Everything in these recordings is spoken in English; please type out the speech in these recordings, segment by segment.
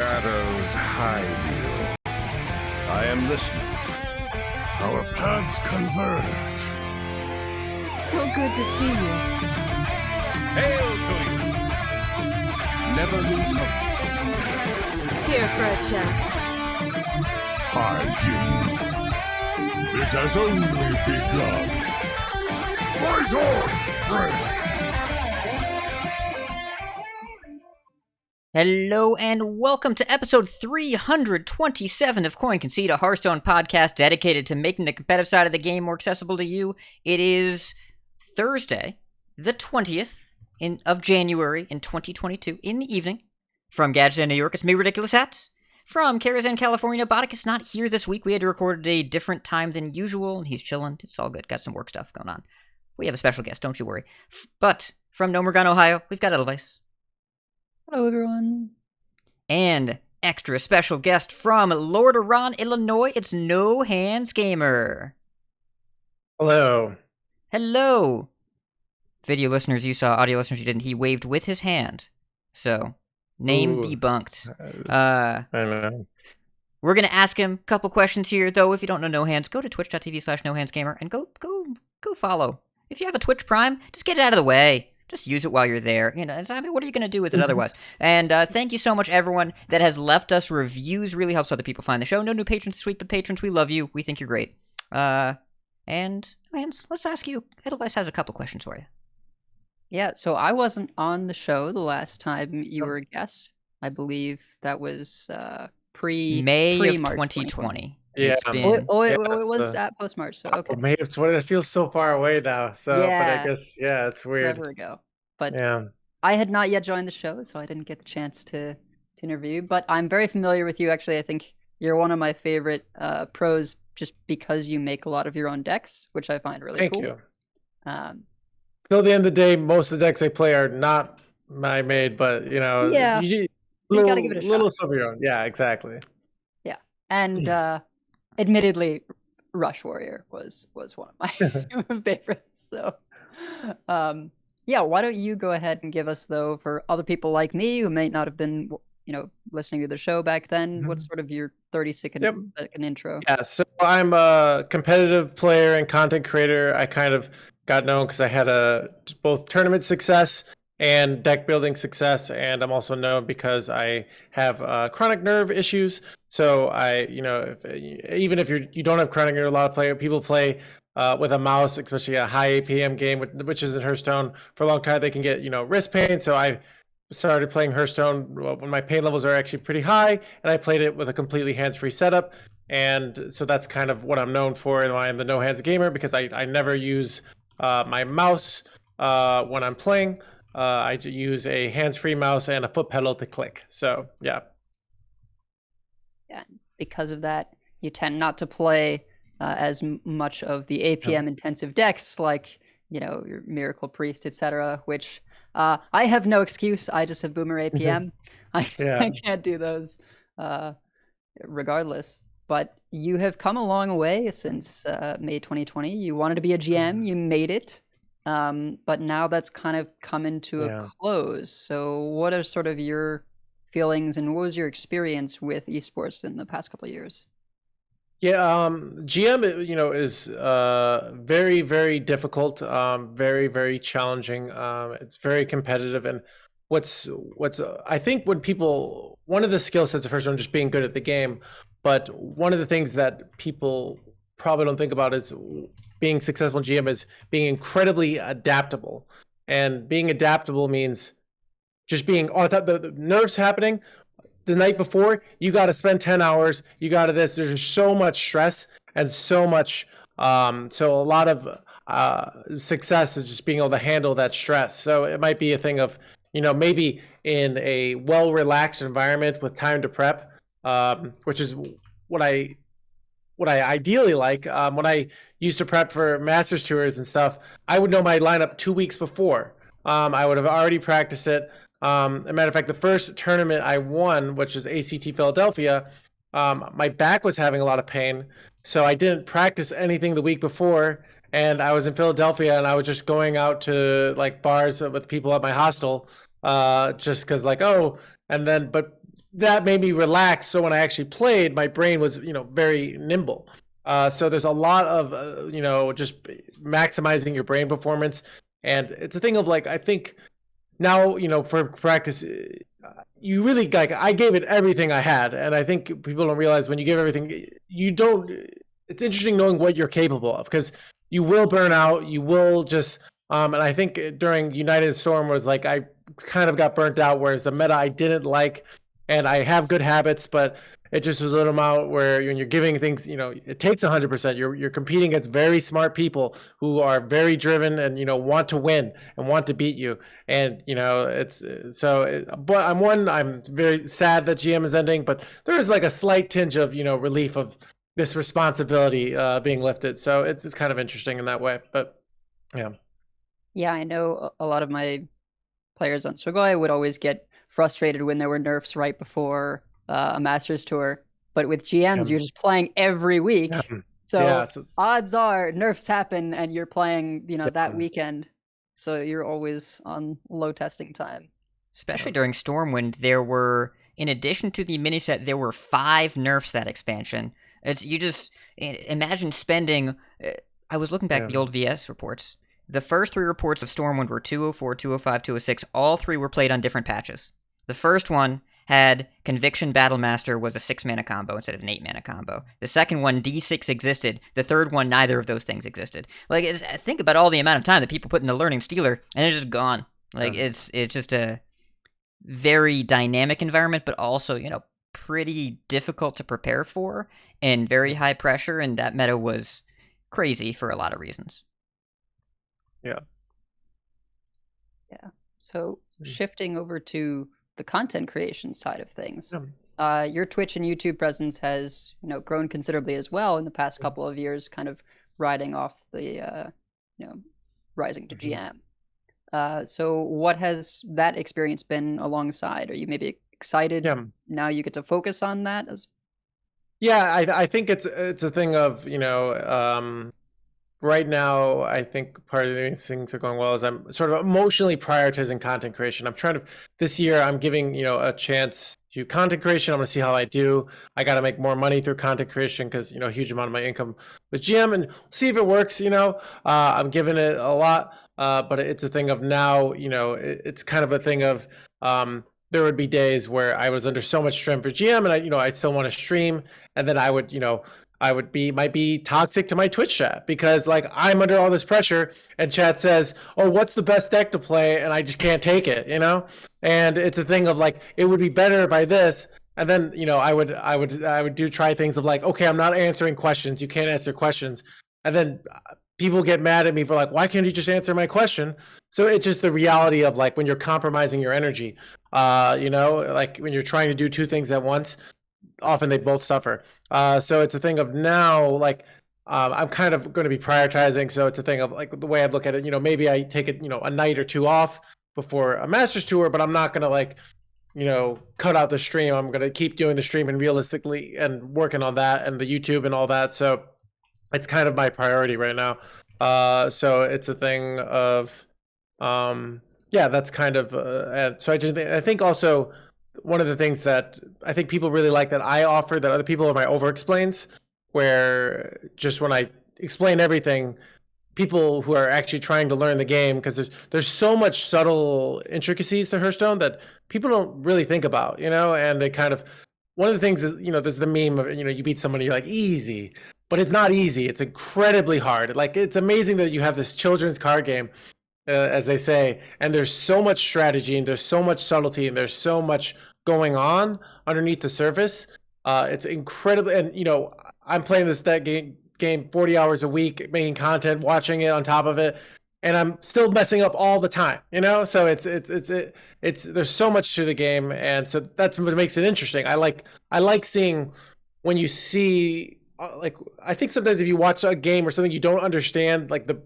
Shadows hide you. I am listening. Our paths converge. So good to see you. Hail to you! Never lose hope. Here for a chat. I hear you. It has only begun. Fight on, friend! Hello and welcome to episode 327 of Concede, a Hearthstone podcast dedicated to making the competitive side of the game more accessible to you. It is Thursday, the 20th of January in 2022 in the evening. From Gadget, New York, it's me, Ridiculous Hats. From Karazhan, California, Boddick is not here this week. We had to record at a different time than usual, and he's chilling. It's all good. Got some work stuff going on. We have a special guest, don't you worry. But from Nomergun, Ohio, we've got Edelweiss. Hello, everyone. And extra special guest from Lordaeron, Illinois, it's NoHandsGamer. Hello. Hello. Video listeners, you saw. Audio listeners, you didn't. He waved with his hand. So, name debunked. I know. We're going to ask him a couple questions here, though. If you don't know No Hands, go to twitch.tv/NoHandsGamer and go follow. If you have a Twitch Prime, just get it out of the way. Just use it while you're there. You know, I mean, what are you going to do with it otherwise? And thank you so much, everyone that has left us reviews. Really helps other people find the show. No new patrons this week, but patrons, we love you. We think you're great. And, Lance, let's ask you. Edelweiss has a couple questions for you. Yeah, so I wasn't on the show the last time you were a guest. I believe that was May of March 2020. Yeah. It's been... It was at post-March, so okay. May of 20, that feels so far away now. So, Yeah. but I guess, yeah, it's weird. Forever ago. But Yeah. I had not yet joined the show, so I didn't get the chance to interview you. But I'm very familiar with you, actually. I think you're one of my favorite pros just because you make a lot of your own decks, which I find really cool. Thank you. Still, at the end of the day, most of the decks I play are not my made, but, you know, Yeah. you gotta give it a little shot. some of your own. Yeah, exactly. Yeah. And admittedly, Rush Warrior was one of my favorites. So, yeah, why don't you go ahead and give us, though, for other people like me who may not have been, listening to the show back then, what's sort of your 30-second intro? Yeah, so I'm a competitive player and content creator. I kind of got known because I had both tournament success and deck building success, and I'm also known because I have chronic nerve issues. So even if you don't have chronic nerve, a lot of people play with a mouse, especially a high APM game, which is in Hearthstone. For a long time, they can get wrist pain. So I started playing Hearthstone when my pain levels are actually pretty high, and I played it with a completely hands-free setup. And so that's kind of what I'm known for. And I am the No Hands Gamer because I never use my mouse when I'm playing. I use a hands-free mouse and a foot pedal to click. So, yeah. Yeah, because of that, you tend not to play as much of the APM-intensive decks like, your Miracle Priest, etc., which I have no excuse. I just have Boomer APM. I can't do those regardless. But you have come a long way since May 2020. You wanted to be a GM. You made it. But now that's kind of come into a close. So what are sort of your feelings and what was your experience with esports in the past couple of years? Yeah, GM, is very, very difficult, very, very challenging. It's very competitive. And I think one of the skill sets of first one, just being good at the game, but one of the things that people probably don't think about is being successful in GM is being incredibly adaptable. And being adaptable means just being on top. The nerfs happening the night before, you got to spend 10 hours. You got to this. There's just so much stress and so much. So a lot of success is just being able to handle that stress. So it might be a thing of, maybe in a well-relaxed environment with time to prep, which is what I ideally like. When I used to prep for Masters tours and stuff, I would know my lineup 2 weeks before. I would have already practiced it. As a matter of fact, the first tournament I won, which is ACT Philadelphia, my back was having a lot of pain, so I didn't practice anything the week before. And I was in Philadelphia, and I was just going out to like bars with people at my hostel, just because but that made me relax. So when I actually played, my brain was, very nimble. So there's a lot of, just maximizing your brain performance. And it's a thing of like, I think now, for practice, you really, like, I gave it everything I had. And I think people don't realize when you give everything, it's interesting knowing what you're capable of, because you will burn out, you will just, and I think during United Storm was like, I kind of got burnt out, whereas the meta I didn't like, and I have good habits, but it just was a little amount where when you're giving things, it takes 100%. You're competing against very smart people who are very driven and, want to win and want to beat you. And, but I'm very sad that GM is ending, but there is like a slight tinge of, relief of this responsibility being lifted. So it's kind of interesting in that way, but yeah. Yeah, I know a lot of my players on Sugoi would always get frustrated when there were nerfs right before a Masters Tour. But with GMs, you're just playing every week. So odds are nerfs happen and you're playing, that weekend. So you're always on low testing time. Especially during Stormwind, there were, in addition to the mini set, there were 5 nerfs that expansion. You just imagine spending. I was looking back at the old VS reports. The first 3 reports of Stormwind were 204, 205, 206. All 3 were played on different patches. The first one had Conviction Battlemaster was a 6-mana combo instead of an 8-mana combo. The second one, D6 existed. The third one, neither of those things existed. Like, think about all the amount of time that people put into Learning Stealer, and it's just gone. Like, it's just a very dynamic environment, but also, pretty difficult to prepare for, and very high pressure, and that meta was crazy for a lot of reasons. Yeah. So shifting over to the content creation side of things, your Twitch and YouTube presence has, grown considerably as well in the past couple of years, kind of riding off the, rising to GM. So what has that experience been alongside? Are you maybe excited now you get to focus on that as? Yeah, I think it's a thing of, right now, I think part of the things are going well is I'm sort of emotionally prioritizing content creation. This year, I'm giving, a chance to content creation. I'm going to see how I do. I got to make more money through content creation because, a huge amount of my income was GM, and see if it works, I'm giving it a lot, but it's a thing of now, it's kind of a thing of, there would be days where I was under so much strain for GM, and I still want to stream, and then I would, might be toxic to my Twitch chat because like I'm under all this pressure and chat says, oh, what's the best deck to play? And I just can't take it, and it's a thing of like, it would be better by this. And then, I would try things of like, okay, I'm not answering questions. You can't answer questions. And then people get mad at me for like, why can't you just answer my question? So it's just the reality of like, when you're compromising your energy, like when you're trying to do 2 things at once, often they both suffer. So it's a thing of now, like, I'm kind of going to be prioritizing. So it's a thing of like the way I look at it, maybe I take it, a night or 2 off before a Masters Tour, but I'm not going to like, cut out the stream. I'm going to keep doing the stream and realistically and working on that and the YouTube and all that. So it's kind of my priority right now. So it's a thing of, that's kind of, so I think also, one of the things that I think people really like that I offer that other people are my over-explains, where just when I explain everything, people who are actually trying to learn the game, because there's so much subtle intricacies to Hearthstone that people don't really think about, and they kind of, one of the things is, there's the meme of, you beat somebody, you're like, easy, but it's not easy. It's incredibly hard. Like, it's amazing that you have this children's card game, as they say, and there's so much strategy and there's so much subtlety and there's so much going on underneath the surface. It's incredible. And, I'm playing that game 40 hours a week, making content, watching it on top of it, and I'm still messing up all the time, so it's there's so much to the game. And so that's what makes it interesting. I like seeing when you see, like, I think sometimes if you watch a game or something, you don't understand like the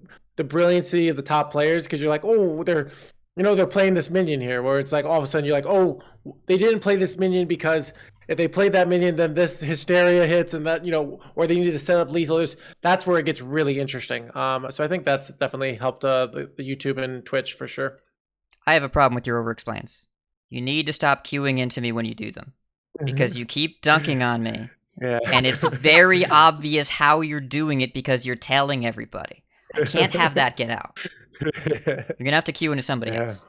brilliancy of the top players, because you're like, oh, they're playing this minion here, where it's like all of a sudden you're like, oh, they didn't play this minion because if they played that minion, then this hysteria hits, and that, or they need to set up lethal. That's where it gets really interesting. So I think that's definitely helped the YouTube and Twitch for sure. I have a problem with your over-explains. You need to stop queuing into me when you do them. because you keep dunking on me. Yeah. And it's very obvious how you're doing it because you're telling everybody. I can't have that get out. You're gonna have to queue into somebody else.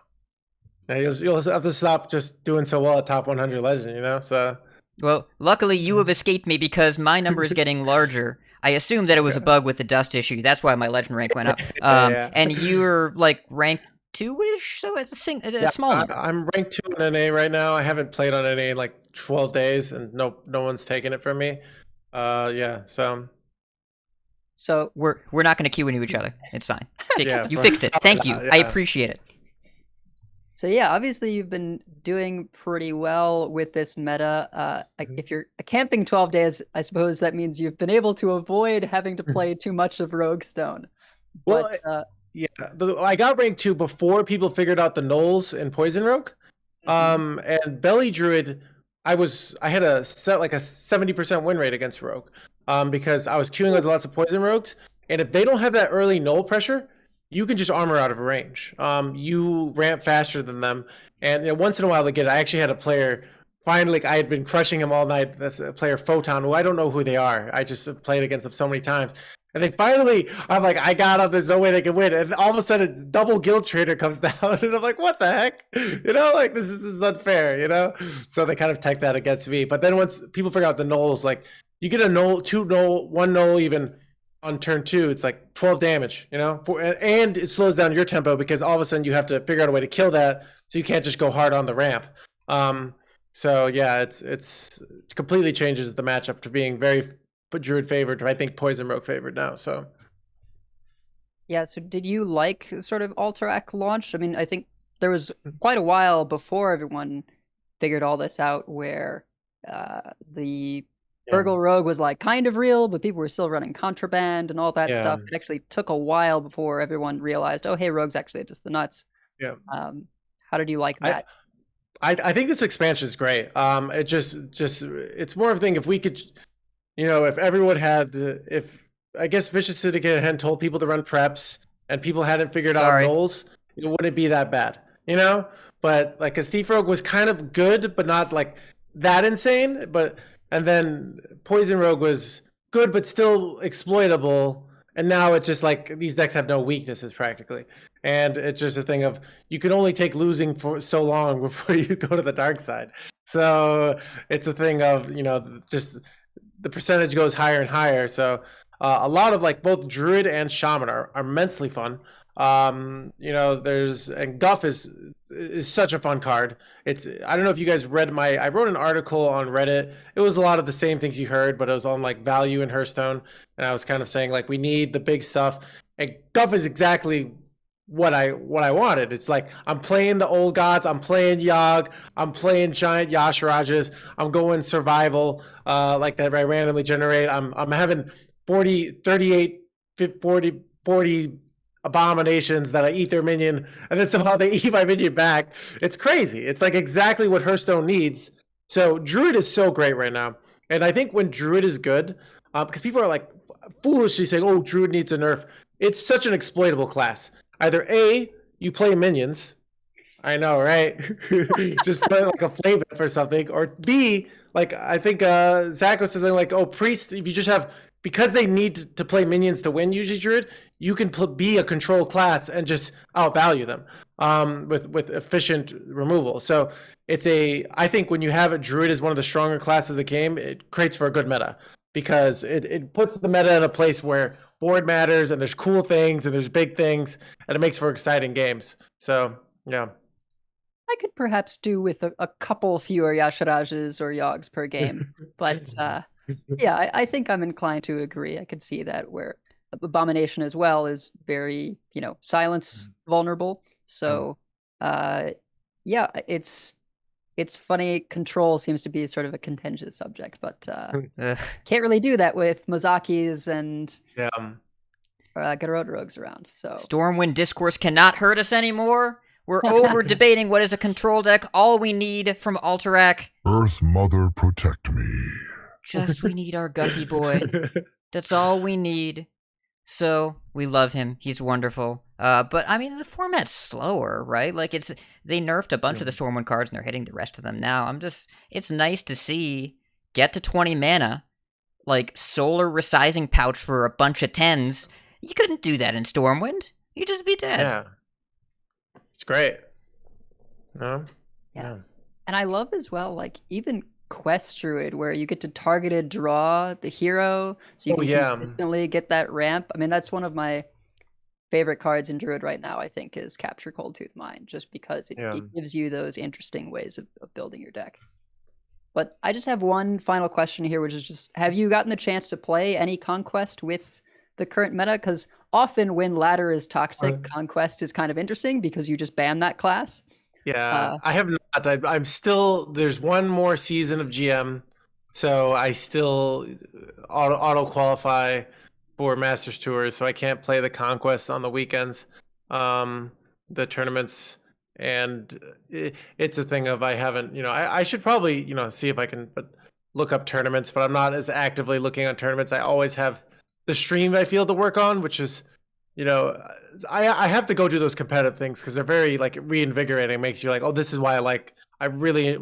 Yeah, you'll have to stop just doing so well at top 100 legend, you know? So. Well, luckily you have escaped me because my number is getting larger. I assumed that it was a bug with the dust issue. That's why my legend rank went up. And you're like rank 2-ish, so it's a small number. I'm ranked 2 on NA right now. I haven't played on NA in like 12 days, and no one's taken it from me. So we're not going to queue into each other. It's fine. You but- fixed it. Thank you. I Yeah. appreciate it. So yeah, obviously you've been doing pretty well with this meta. If you're camping 12 days, I suppose that means you've been able to avoid having to play too much of Rogue Stone. But, Yeah, but I got ranked 2 before people figured out the Knolls and Poison Rogue. And Belly Druid, I had a 70% win rate against Rogue. Because I was queuing with lots of Poison Rogues, and if they don't have that early Knoll pressure, you can just armor out of range. You ramp faster than them, and once in a while they get it. I actually had a player. Finally, I had been crushing him all night. That's a player, Photon, who I don't know who they are. I just played against them so many times. And they finally, I'm like, I got up. There's no way they can win. And all of a sudden, double Guild Trader comes down. And I'm like, what the heck? You know, like, this is unfair, you know? So they kind of tech that against me. But then once people figure out the Knolls, like, you get a Knoll, 2 Knoll, 1 Knoll even on turn 2. It's like 12 damage, you know? And it slows down your tempo because all of a sudden you have to figure out a way to kill that. So you can't just go hard on the ramp. So yeah, it's completely changes the matchup to being very Druid favored to I think Poison Rogue favored now. So yeah, so did you like sort of Alterac launch? I mean, I think there was quite a while before everyone figured all this out where the Burgle Rogue was like kind of real, but people were still running contraband and all that stuff. It actually took a while before everyone realized, oh, hey, Rogue's actually just the nuts. Yeah. How did you like that? I think this expansion is great. It just it's more of a thing if we could, you know, if everyone had, if I guess Vicious Syndicate hadn't told people to run preps and people hadn't figured out goals, it wouldn't be that bad, you know. But like, cause Thief Rogue was kind of good, but not like that insane. And then Poison Rogue was good, but still exploitable. And now it's just like these decks have no weaknesses practically. And it's just a thing of you can only take losing for so long before you go to the dark side. So it's a thing of, you know, just the percentage goes higher and higher. So a lot of like both Druid and Shaman are immensely fun. You know, and Guff is such a fun card. I don't know if you guys read I wrote an article on Reddit. It was a lot of the same things you heard, but it was on like value in Hearthstone. And I was kind of saying like, we need the big stuff. And Guff is exactly what I wanted. It's like, I'm playing the old gods. I'm playing Yogg. I'm playing giant Yashirajas. I'm going survival, like that I randomly generate. I'm having 40 abominations that I eat their minion, and then somehow they eat my minion back. It's crazy. It's like exactly what Hearthstone needs. So Druid is so great right now. And I think when Druid is good, because people are like foolishly saying, oh, Druid needs a nerf. It's such an exploitable class. Either A, you play minions. I know, right? Just play like a flame or something. Or B, like I think Zach was saying like, oh, priest, if you just have, because they need to play minions to win usually Druid, you can be a control class and just outvalue them with efficient removal. So I think when you have a Druid as one of the stronger classes of the game, it creates for a good meta because it puts the meta in a place where board matters and there's cool things and there's big things and it makes for exciting games. So, yeah. I could perhaps do with a couple fewer Yashirajas or Yoggs per game, but yeah, I think I'm inclined to agree. I could see that where Abomination as well is very, you know, silence vulnerable. So, yeah, it's funny. Control seems to be sort of a contentious subject, but can't really do that with Mazakis and Garrote Rogues around. So Stormwind Discourse cannot hurt us anymore. We're over debating what is a control deck. All we need from Alterac. Earth Mother, protect me. We need our Guffy boy. That's all we need. So we love him. He's wonderful. But I mean, the format's slower, right? Like they nerfed a bunch of the Stormwind cards and they're hitting the rest of them now. It's nice to see get to 20 mana, like solar resizing pouch for a bunch of 10s. You couldn't do that in Stormwind. You'd just be dead. Yeah. It's great. No? Yeah. And I love as well, like, even Quest Druid, where you get to targeted draw the hero, so you can consistently get that ramp. I mean, that's one of my favorite cards in Druid right now, I think, is Capture Coldtooth Mine, just because it gives you those interesting ways of building your deck. But I just have one final question here, which is just, have you gotten the chance to play any Conquest with the current meta? Because often when ladder is toxic, Conquest is kind of interesting because you just ban that class. Yeah, I have not. I'm still, there's one more season of GM, so I still auto qualify for Masters Tours, so I can't play the Conquest on the weekends, the tournaments, and it's a thing of I haven't, I should probably, see if I can look up tournaments, but I'm not as actively looking on tournaments. I always have the stream I feel to work on, which is, I have to go do those competitive things because they're very like reinvigorating. It makes you like, oh, this is why I really,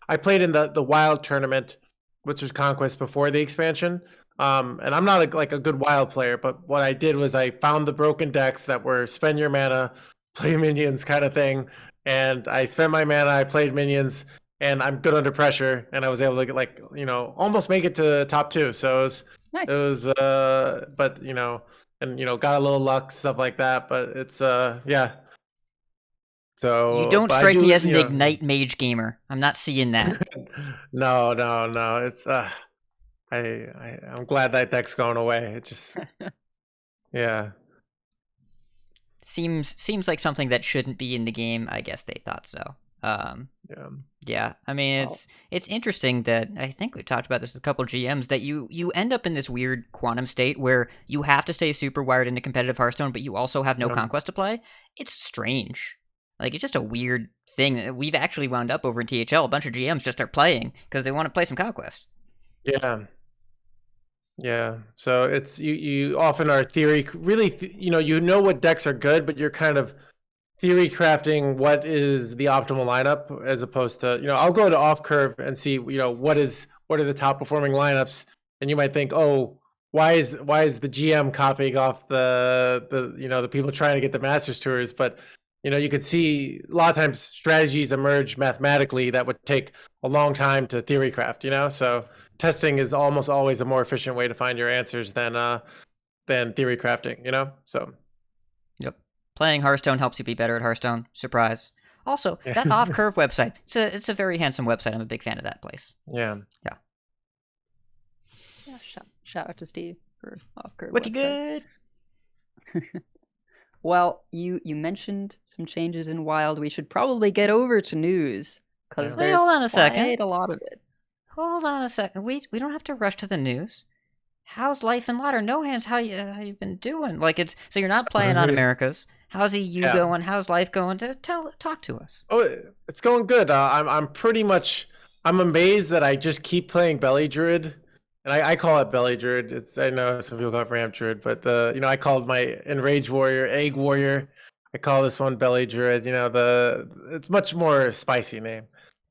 I played in the Wild tournament, which was Conquest before the expansion. And I'm not a good Wild player, but what I did was I found the broken decks that were spend your mana, play minions kind of thing. And I spent my mana, I played minions, and I'm good under pressure. And I was able to get almost make it to top 2. So it was but and got a little luck, stuff like that, but it's yeah. So you don't strike me as an Ignite mage gamer. I'm not seeing that. No. It's I'm glad that deck's going away. It just yeah. Seems like something that shouldn't be in the game. I guess they thought so. Yeah. I mean, it's interesting that I think we talked about this with a couple GMs that you end up in this weird quantum state where you have to stay super wired into competitive Hearthstone, but you also have no Conquest to play. It's strange. Like, it's just a weird thing. We've actually wound up over in THL. A bunch of GMs just start playing because they want to play some Conquest. Yeah. So it's you often are theory really. You know what decks are good, but you're kind of theory crafting what is the optimal lineup as opposed to, I'll go to off curve and see, what are the top performing lineups, and you might think, oh, why is the GM copying off the people trying to get the Masters Tours, but you could see a lot of times strategies emerge mathematically that would take a long time to theory craft, so testing is almost always a more efficient way to find your answers than theory crafting, so. Yep. Playing Hearthstone helps you be better at Hearthstone. Surprise. Also, that off-curve website, it's a very handsome website. I'm a big fan of that place. Yeah. Shout out to Steve for off-curve Wiki website. good. Well, you mentioned some changes in Wild. We should probably get over to news because there's hold on a second. quite a lot of it. Hold on a second. We don't have to rush to the news. How's life in ladder? No hands. How you been doing? So you're not playing on Americas. How's EU going? How's life going? Talk to us. Oh, it's going good. I'm amazed that I just keep playing Belly Druid, and I call it Belly Druid. I know some people call it Ramp Druid, but I called my Enrage Warrior Egg Warrior. I call this one Belly Druid. It's much more spicy name.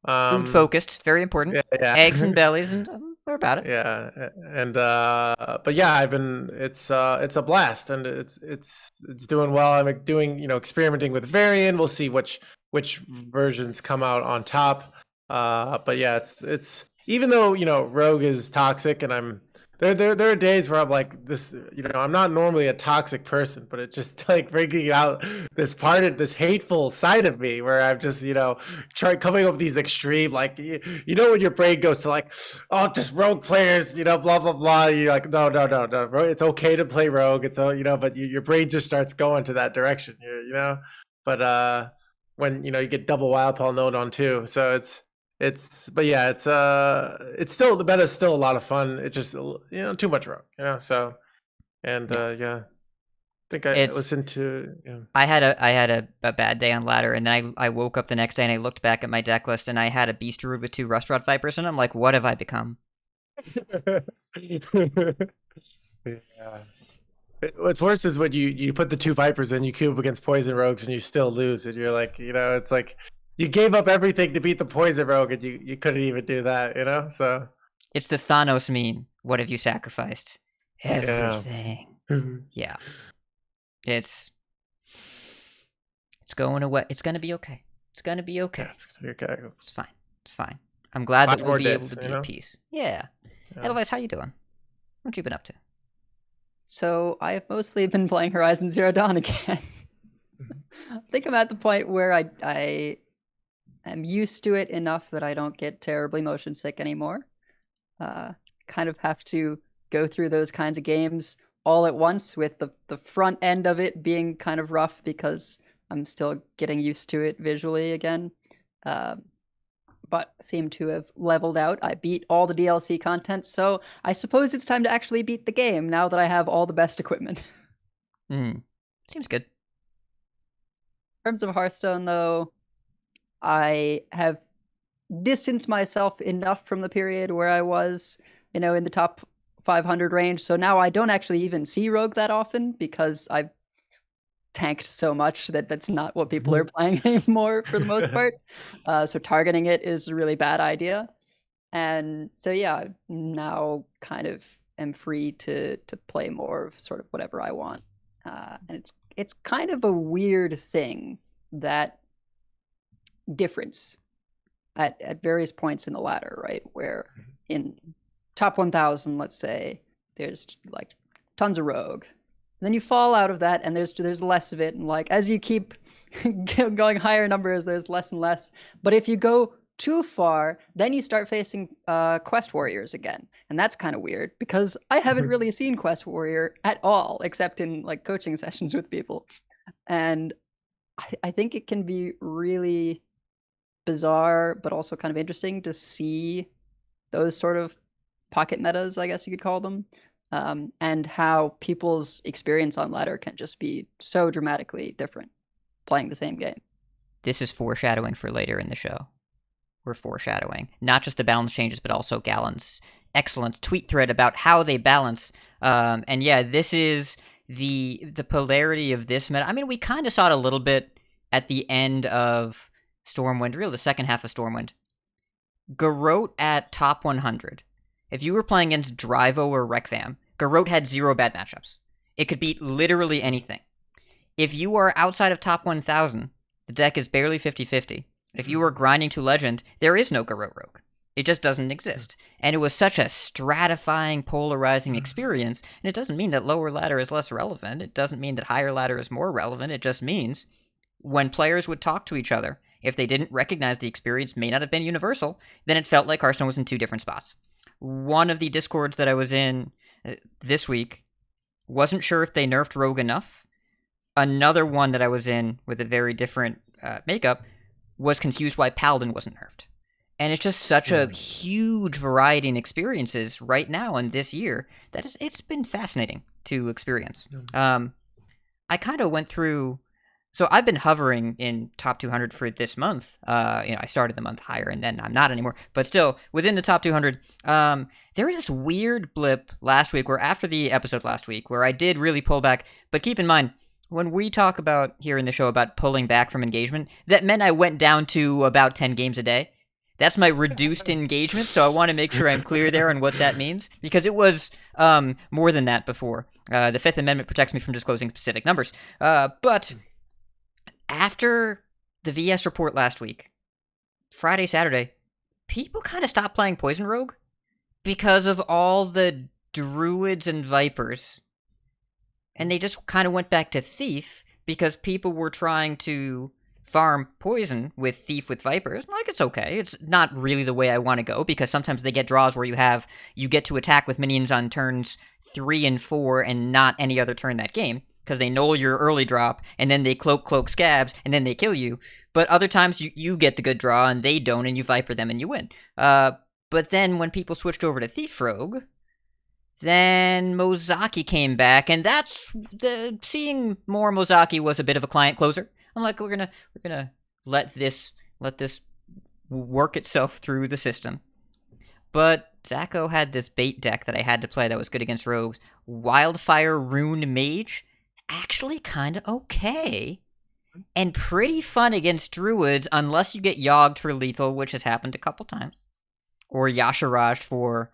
Food focused, very important. Yeah. Eggs and bellies, and we're about it. Yeah, and but yeah, it's a blast, and it's doing well. I'm doing experimenting with variant. We'll see which versions come out on top. But yeah, it's even though Rogue is toxic, and there are days where I'm like this. I'm not normally a toxic person, but it's just like bringing out this hateful side of me where I'm just coming up with these extreme when your brain goes to oh, just Rogue players, blah blah blah. You're like no, it's okay to play Rogue. It's but your brain just starts going to that direction. But when you get double Wild Paw node on too, so but yeah, it's still, the meta is still a lot of fun. It's just too much Rogue, so, and yeah, I think I listened to. I had a bad day on ladder, and then I woke up the next day and I looked back at my deck list and I had a Beast Druid with 2 Rust Rod Vipers, and I'm like, what have I become? Yeah. What's worse is when you put the 2 Vipers and you queue up against Poison Rogues and you still lose, and you're like, it's like you gave up everything to beat the Poison Rogue and you couldn't even do that, so. It's the Thanos meme. What have you sacrificed? Everything. Yeah. Yeah. It's going away. It's going to be okay. It's going to be okay. Yeah, it's gonna be okay. It's fine. It's fine. I'm glad that 5 we'll more be days, able to be at peace. Yeah. Yeah. Otherwise, how you doing? What you been up to? So I have mostly been playing Horizon Zero Dawn again. I think I'm at the point where I am used to it enough that I don't get terribly motion sick anymore. Kind of have to go through those kinds of games all at once, with the front end of it being kind of rough because I'm still getting used to it visually again. But seem to have leveled out. I beat all the DLC content, so I suppose it's time to actually beat the game now that I have all the best equipment. Seems good. In terms of Hearthstone, though, I have distanced myself enough from the period where I was, in the top 500 range. So now I don't actually even see Rogue that often because I've tanked so much that that's not what people are playing anymore for the most part. So targeting it is a really bad idea. And so yeah, now kind of am free to play more of sort of whatever I want. And it's kind of a weird thing, that difference at various points in the ladder, right? Where in top 1,000, let's say, there's like tons of Rogue. Then you fall out of that, and there's less of it, and like as you keep going higher numbers, there's less and less. But if you go too far, then you start facing Quest Warriors again, and that's kind of weird because I haven't really seen Quest Warrior at all, except in like coaching sessions with people, and I think it can be really bizarre, but also kind of interesting to see those sort of pocket metas, I guess you could call them. And how people's experience on ladder can just be so dramatically different playing the same game. This is foreshadowing for later in the show. We're foreshadowing not just the balance changes, but also Gallen's excellent tweet thread about how they balance. And yeah, this is the polarity of this meta. I mean, we kind of saw it a little bit at the end of Stormwind, really the second half of Stormwind. Garrote at top 100. If you were playing against Drivo or Rekvam, Garrote had 0 bad matchups. It could beat literally anything. If you are outside of top 1,000, the deck is barely 50-50. If you are grinding to Legend, there is no Garrote Rogue. It just doesn't exist. And it was such a stratifying, polarizing experience, and it doesn't mean that lower ladder is less relevant. It doesn't mean that higher ladder is more relevant. It just means when players would talk to each other, if they didn't recognize the experience may not have been universal, then it felt like Hearthstone was in 2 different spots. One of the Discords that I was in this week wasn't sure if they nerfed Rogue enough. Another one that I was in with a very different makeup was confused why Paladin wasn't nerfed. And it's just such a huge variety in experiences right now and this year that it's been fascinating to experience. I kind of went through... So I've been hovering in top 200 for this month. I started the month higher, and then I'm not anymore. But still, within the top 200, there was this weird blip last week, where after the episode last week, where I did really pull back. But keep in mind, when we talk about here in the show about pulling back from engagement, that meant I went down to about 10 games a day. That's my reduced engagement, so I want to make sure I'm clear there on what that means, because it was more than that before. The Fifth Amendment protects me from disclosing specific numbers. But after the VS report last week, Friday, Saturday, people kind of stopped playing Poison Rogue because of all the Druids and Vipers. And they just kind of went back to Thief because people were trying to farm Poison with Thief with Vipers. Like, it's okay. It's not really the way I want to go, because sometimes they get draws where you get to attack with minions on turns 3 and 4 and not any other turn that game, because they null your early drop, and then they cloak scabs, and then they kill you. But other times you get the good draw, and they don't, and you Viper them, and you win. But then when people switched over to Thief Rogue, then Mozaki came back, and seeing more Mozaki was a bit of a client closer. I'm like, we're gonna let this work itself through the system. But Zacho had this bait deck that I had to play that was good against rogues. Wildfire Rune Mage, actually kind of okay. And pretty fun against druids, unless you get yogged for lethal, which has happened a couple times. Or Yasharaj for,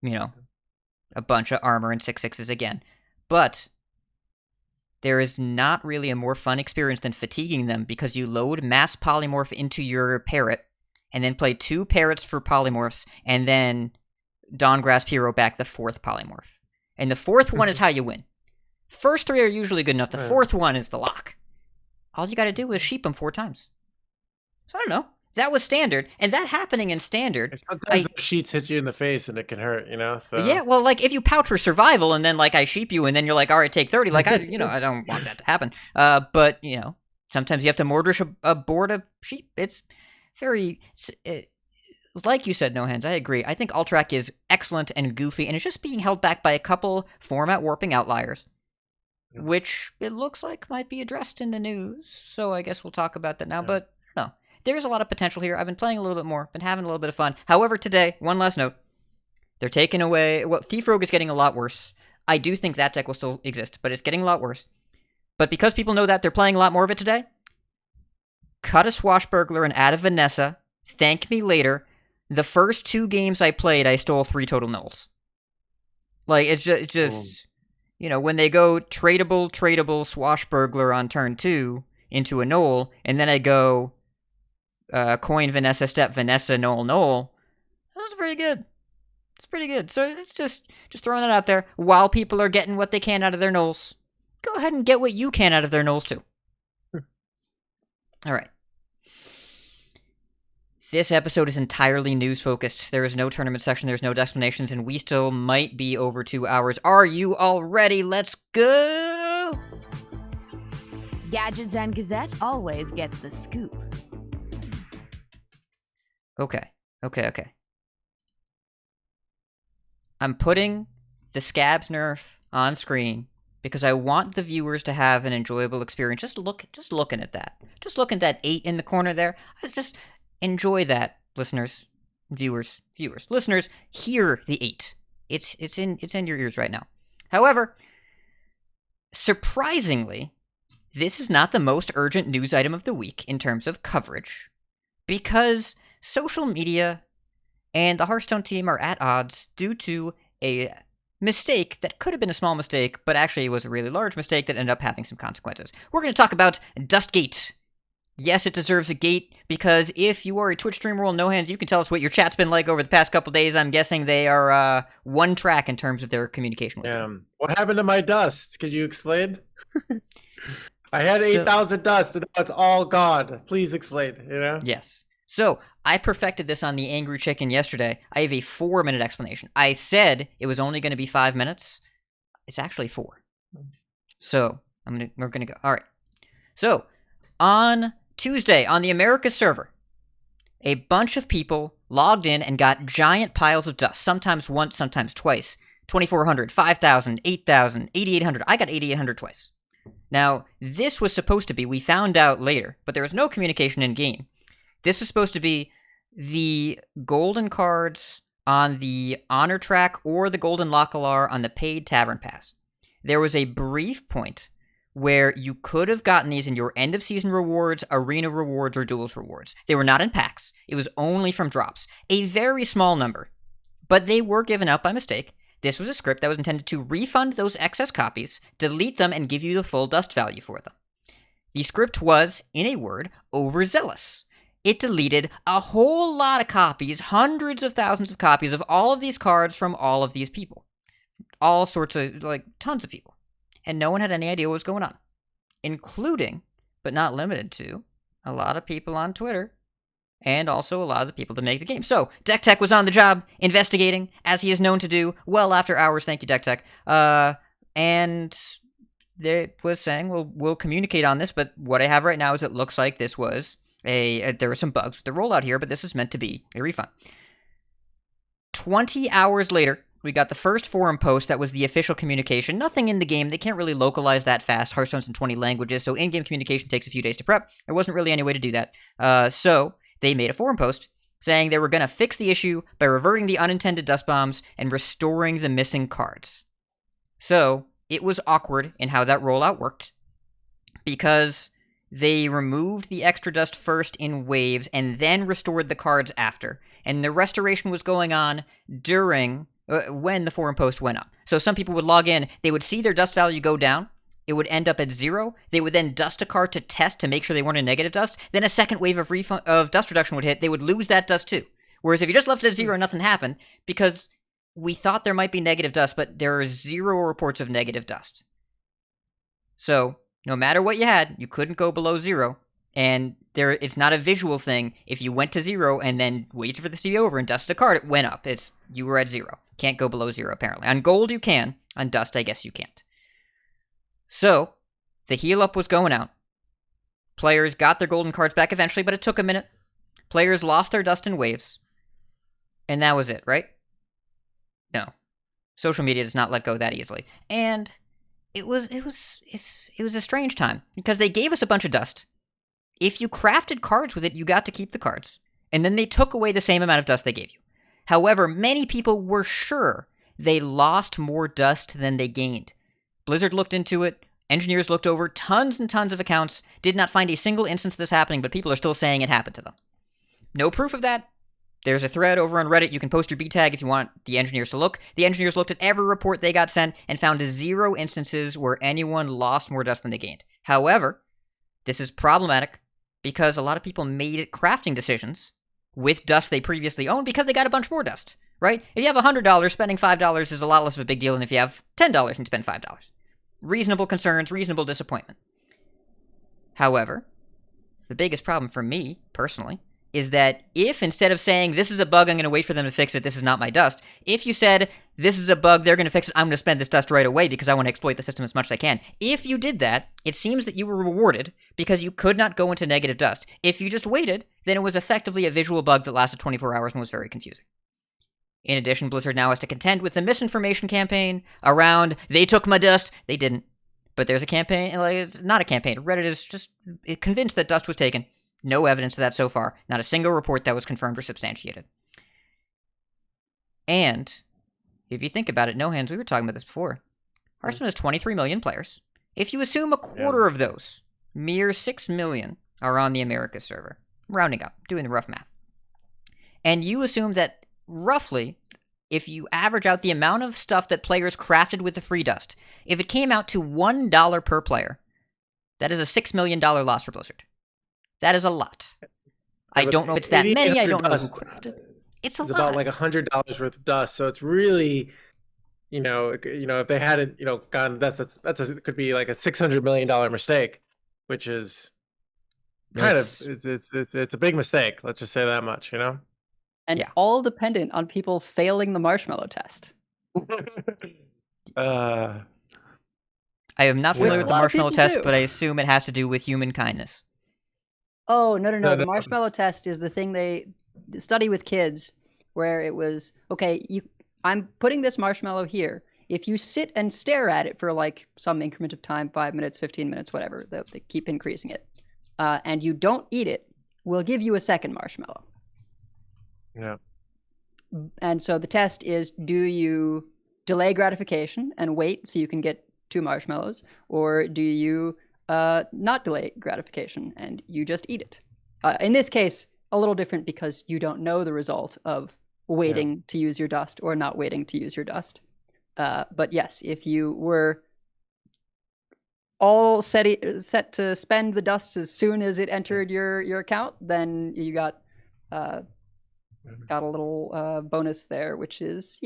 a bunch of armor and 6/6s again. But there is not really a more fun experience than fatiguing them, because you load mass polymorph into your parrot, and then play 2 parrots for polymorphs, and then Dawngrasp Hero back the 4th polymorph. And the 4th one is how you win. First 3 are usually good enough. The 4th one is the lock. All you gotta do is sheep them 4 times. So I don't know. That was standard, and that happening in standard... Sometimes those sheets hit you in the face and it can hurt, So yeah, well, like, if you pouch for survival, and then, like, I sheep you, and then you're like, all right, take 30, like, I don't want that to happen. But, sometimes you have to mortgage a board of sheep. It's very... like you said, No Hands, I agree. I think Ultrac is excellent and goofy, and it's just being held back by a couple format warping outliers, which it looks like might be addressed in the news, so I guess we'll talk about that now, but no. There's a lot of potential here. I've been playing a little bit more, been having a little bit of fun. However, today, one last note, they're taking away... Well, Thief Rogue is getting a lot worse. I do think that deck will still exist, but it's getting a lot worse. But because people know that, they're playing a lot more of it today. Cut a Swashbuckler and add a Vanessa. Thank me later. The first 2 games I played, I stole 3 total nulls. Like, it's just when they go tradable, Swashbuckler on turn 2 into a null, and then I go... coin Vanessa, step Vanessa, null. That was pretty good. It's pretty good. So it's just throwing it out there. While people are getting what they can out of their nulls, go ahead and get what you can out of their nulls too. All right. This episode is entirely news-focused. There is no tournament section, there's no explanations, and we still might be over 2 hours. Are you all ready? Let's go! Gadgets and Gazette always gets the scoop. Okay. I'm putting the Scabs nerf on screen because I want the viewers to have an enjoyable experience. Just looking at that. Just looking at that 8 in the corner there. Just enjoy that, listeners, viewers, listeners. Hear the 8. It's in your ears right now. However, surprisingly, this is not the most urgent news item of the week in terms of coverage, because social media and the Hearthstone team are at odds due to a mistake that could have been a small mistake, but actually was a really large mistake that ended up having some consequences. We're going to talk about Dustgate. Yes, it deserves a gate, because if you are a Twitch streamer or No Hands, you can tell us what your chat's been like over the past couple days. I'm guessing they are one track in terms of their communication with you. What happened to my dust? Could you explain? I had 8,000 dust, and now it's all gone. Please explain, Yes. So, I perfected this on the Angry Chicken yesterday. I have a 4-minute explanation. I said it was only going to be 5 minutes. It's actually 4. So, we're going to go. All right. So, on Tuesday, on the Americas server, a bunch of people logged in and got giant piles of dust, sometimes once, sometimes twice. 2,400, 5,000, 8,000, 8,800. I got 8,800 twice. Now, this was supposed to be, we found out later, but there was no communication in-game. This is supposed to be the golden cards on the Honor track or the golden Localar on the paid Tavern Pass. There was a brief point where you could have gotten these in your end-of-season rewards, arena rewards, or duels rewards. They were not in packs. It was only from drops. A very small number. But they were given out by mistake. This was a script that was intended to refund those excess copies, delete them, and give you the full dust value for them. The script was, in a word, overzealous. It deleted a whole lot of copies, hundreds of thousands of copies of all of these cards from all of these people. All sorts of, tons of people. And no one had any idea what was going on. Including, but not limited to, a lot of people on Twitter, and also a lot of the people that make the game. So, Deck Tech was on the job, investigating, as he is known to do, well after hours. Thank you, Deck Tech. And they was saying, well, we'll communicate on this, but what I have right now is it looks like this was there were some bugs with the rollout here, but this is meant to be a refund. 20 hours later, we got the first forum post that was the official communication. Nothing in the game. They can't really localize that fast. Hearthstone's in 20 languages, so in-game communication takes a few days to prep. There wasn't really any way to do that. So they made a forum post saying they were going to fix the issue by reverting the unintended dust bombs and restoring the missing cards. So, it was awkward in how that rollout worked, because they removed the extra dust first in waves and then restored the cards after. And the restoration was going on during when the forum post went up. So some people would log in, they would see their dust value go down, it would end up at 0, they would then dust a card to test to make sure they weren't in negative dust, then a second wave of dust reduction would hit, they would lose that dust too. Whereas if you just left it at 0, nothing happened, because we thought there might be negative dust, but there are 0 reports of negative dust. So, no matter what you had, you couldn't go below 0, and it's not a visual thing. If you went to 0 and then waited for this to be over and dusted a card, it went up. You were at 0. Can't go below 0, apparently. On gold, you can. On dust, I guess you can't. So, the heal up was going out. Players got their golden cards back eventually, but it took a minute. Players lost their dust in waves. And that was it, right? No. Social media does not let go that easily. And it was a strange time, because they gave us a bunch of dust. If you crafted cards with it, you got to keep the cards. And then they took away the same amount of dust they gave you. However, many people were sure they lost more dust than they gained. Blizzard looked into it. Engineers looked over tons and tons of accounts, did not find a single instance of this happening, but people are still saying it happened to them. No proof of that. There's a thread over on Reddit. You can post your B tag if you want the engineers to look. The engineers looked at every report they got sent and found 0 instances where anyone lost more dust than they gained. However, this is problematic because a lot of people made crafting decisions with dust they previously owned because they got a bunch more dust, right? If you have $100, spending $5 is a lot less of a big deal than if you have $10 and you spend $5. Reasonable concerns, reasonable disappointment. However, the biggest problem for me, personally, is that if instead of saying, this is a bug, I'm going to wait for them to fix it, this is not my dust, if you said, this is a bug, they're going to fix it, I'm going to spend this dust right away because I want to exploit the system as much as I can. If you did that, it seems that you were rewarded because you could not go into negative dust. If you just waited, then it was effectively a visual bug that lasted 24 hours and was very confusing. In addition, Blizzard now has to contend with the misinformation campaign around, they took my dust. They didn't. But there's a campaign, like, it's not a campaign. Reddit is just convinced that dust was taken. No evidence of that so far. Not a single report that was confirmed or substantiated. And, if you think about it, No Hands, we were talking about this before. Hearthstone has 23 million players. If you assume a quarter of those, mere 6 million, are on the Americas server, rounding up, doing the rough math, and you assume that roughly, if you average out the amount of stuff that players crafted with the free dust, if it came out to $1 per player, that is a $6 million loss for Blizzard. That is a lot. I don't know if it's that many. I don't know who crafted. It's lot. About like $100 worth of dust. So it's really, if they hadn't, gotten dust, it could be like a $600 million mistake, which is it's a big mistake. Let's just say that much, And all dependent on people failing the marshmallow test. I am not familiar with the marshmallow test, but I assume it has to do with human kindness. Oh, no. The marshmallow test is the thing they study with kids where it was, okay, I'm putting this marshmallow here. If you sit and stare at it for like some increment of time, 5 minutes, 15 minutes, whatever, they keep increasing it, and you don't eat it, we'll give you a second marshmallow. Yeah. And so the test is, do you delay gratification and wait so you can get 2 marshmallows, or do you not delay gratification and you just eat it? In this case, a little different because you don't know the result of waiting to use your dust or not waiting to use your dust. But yes, if you were all set to spend the dust as soon as it entered your account, then you got a little bonus there, which is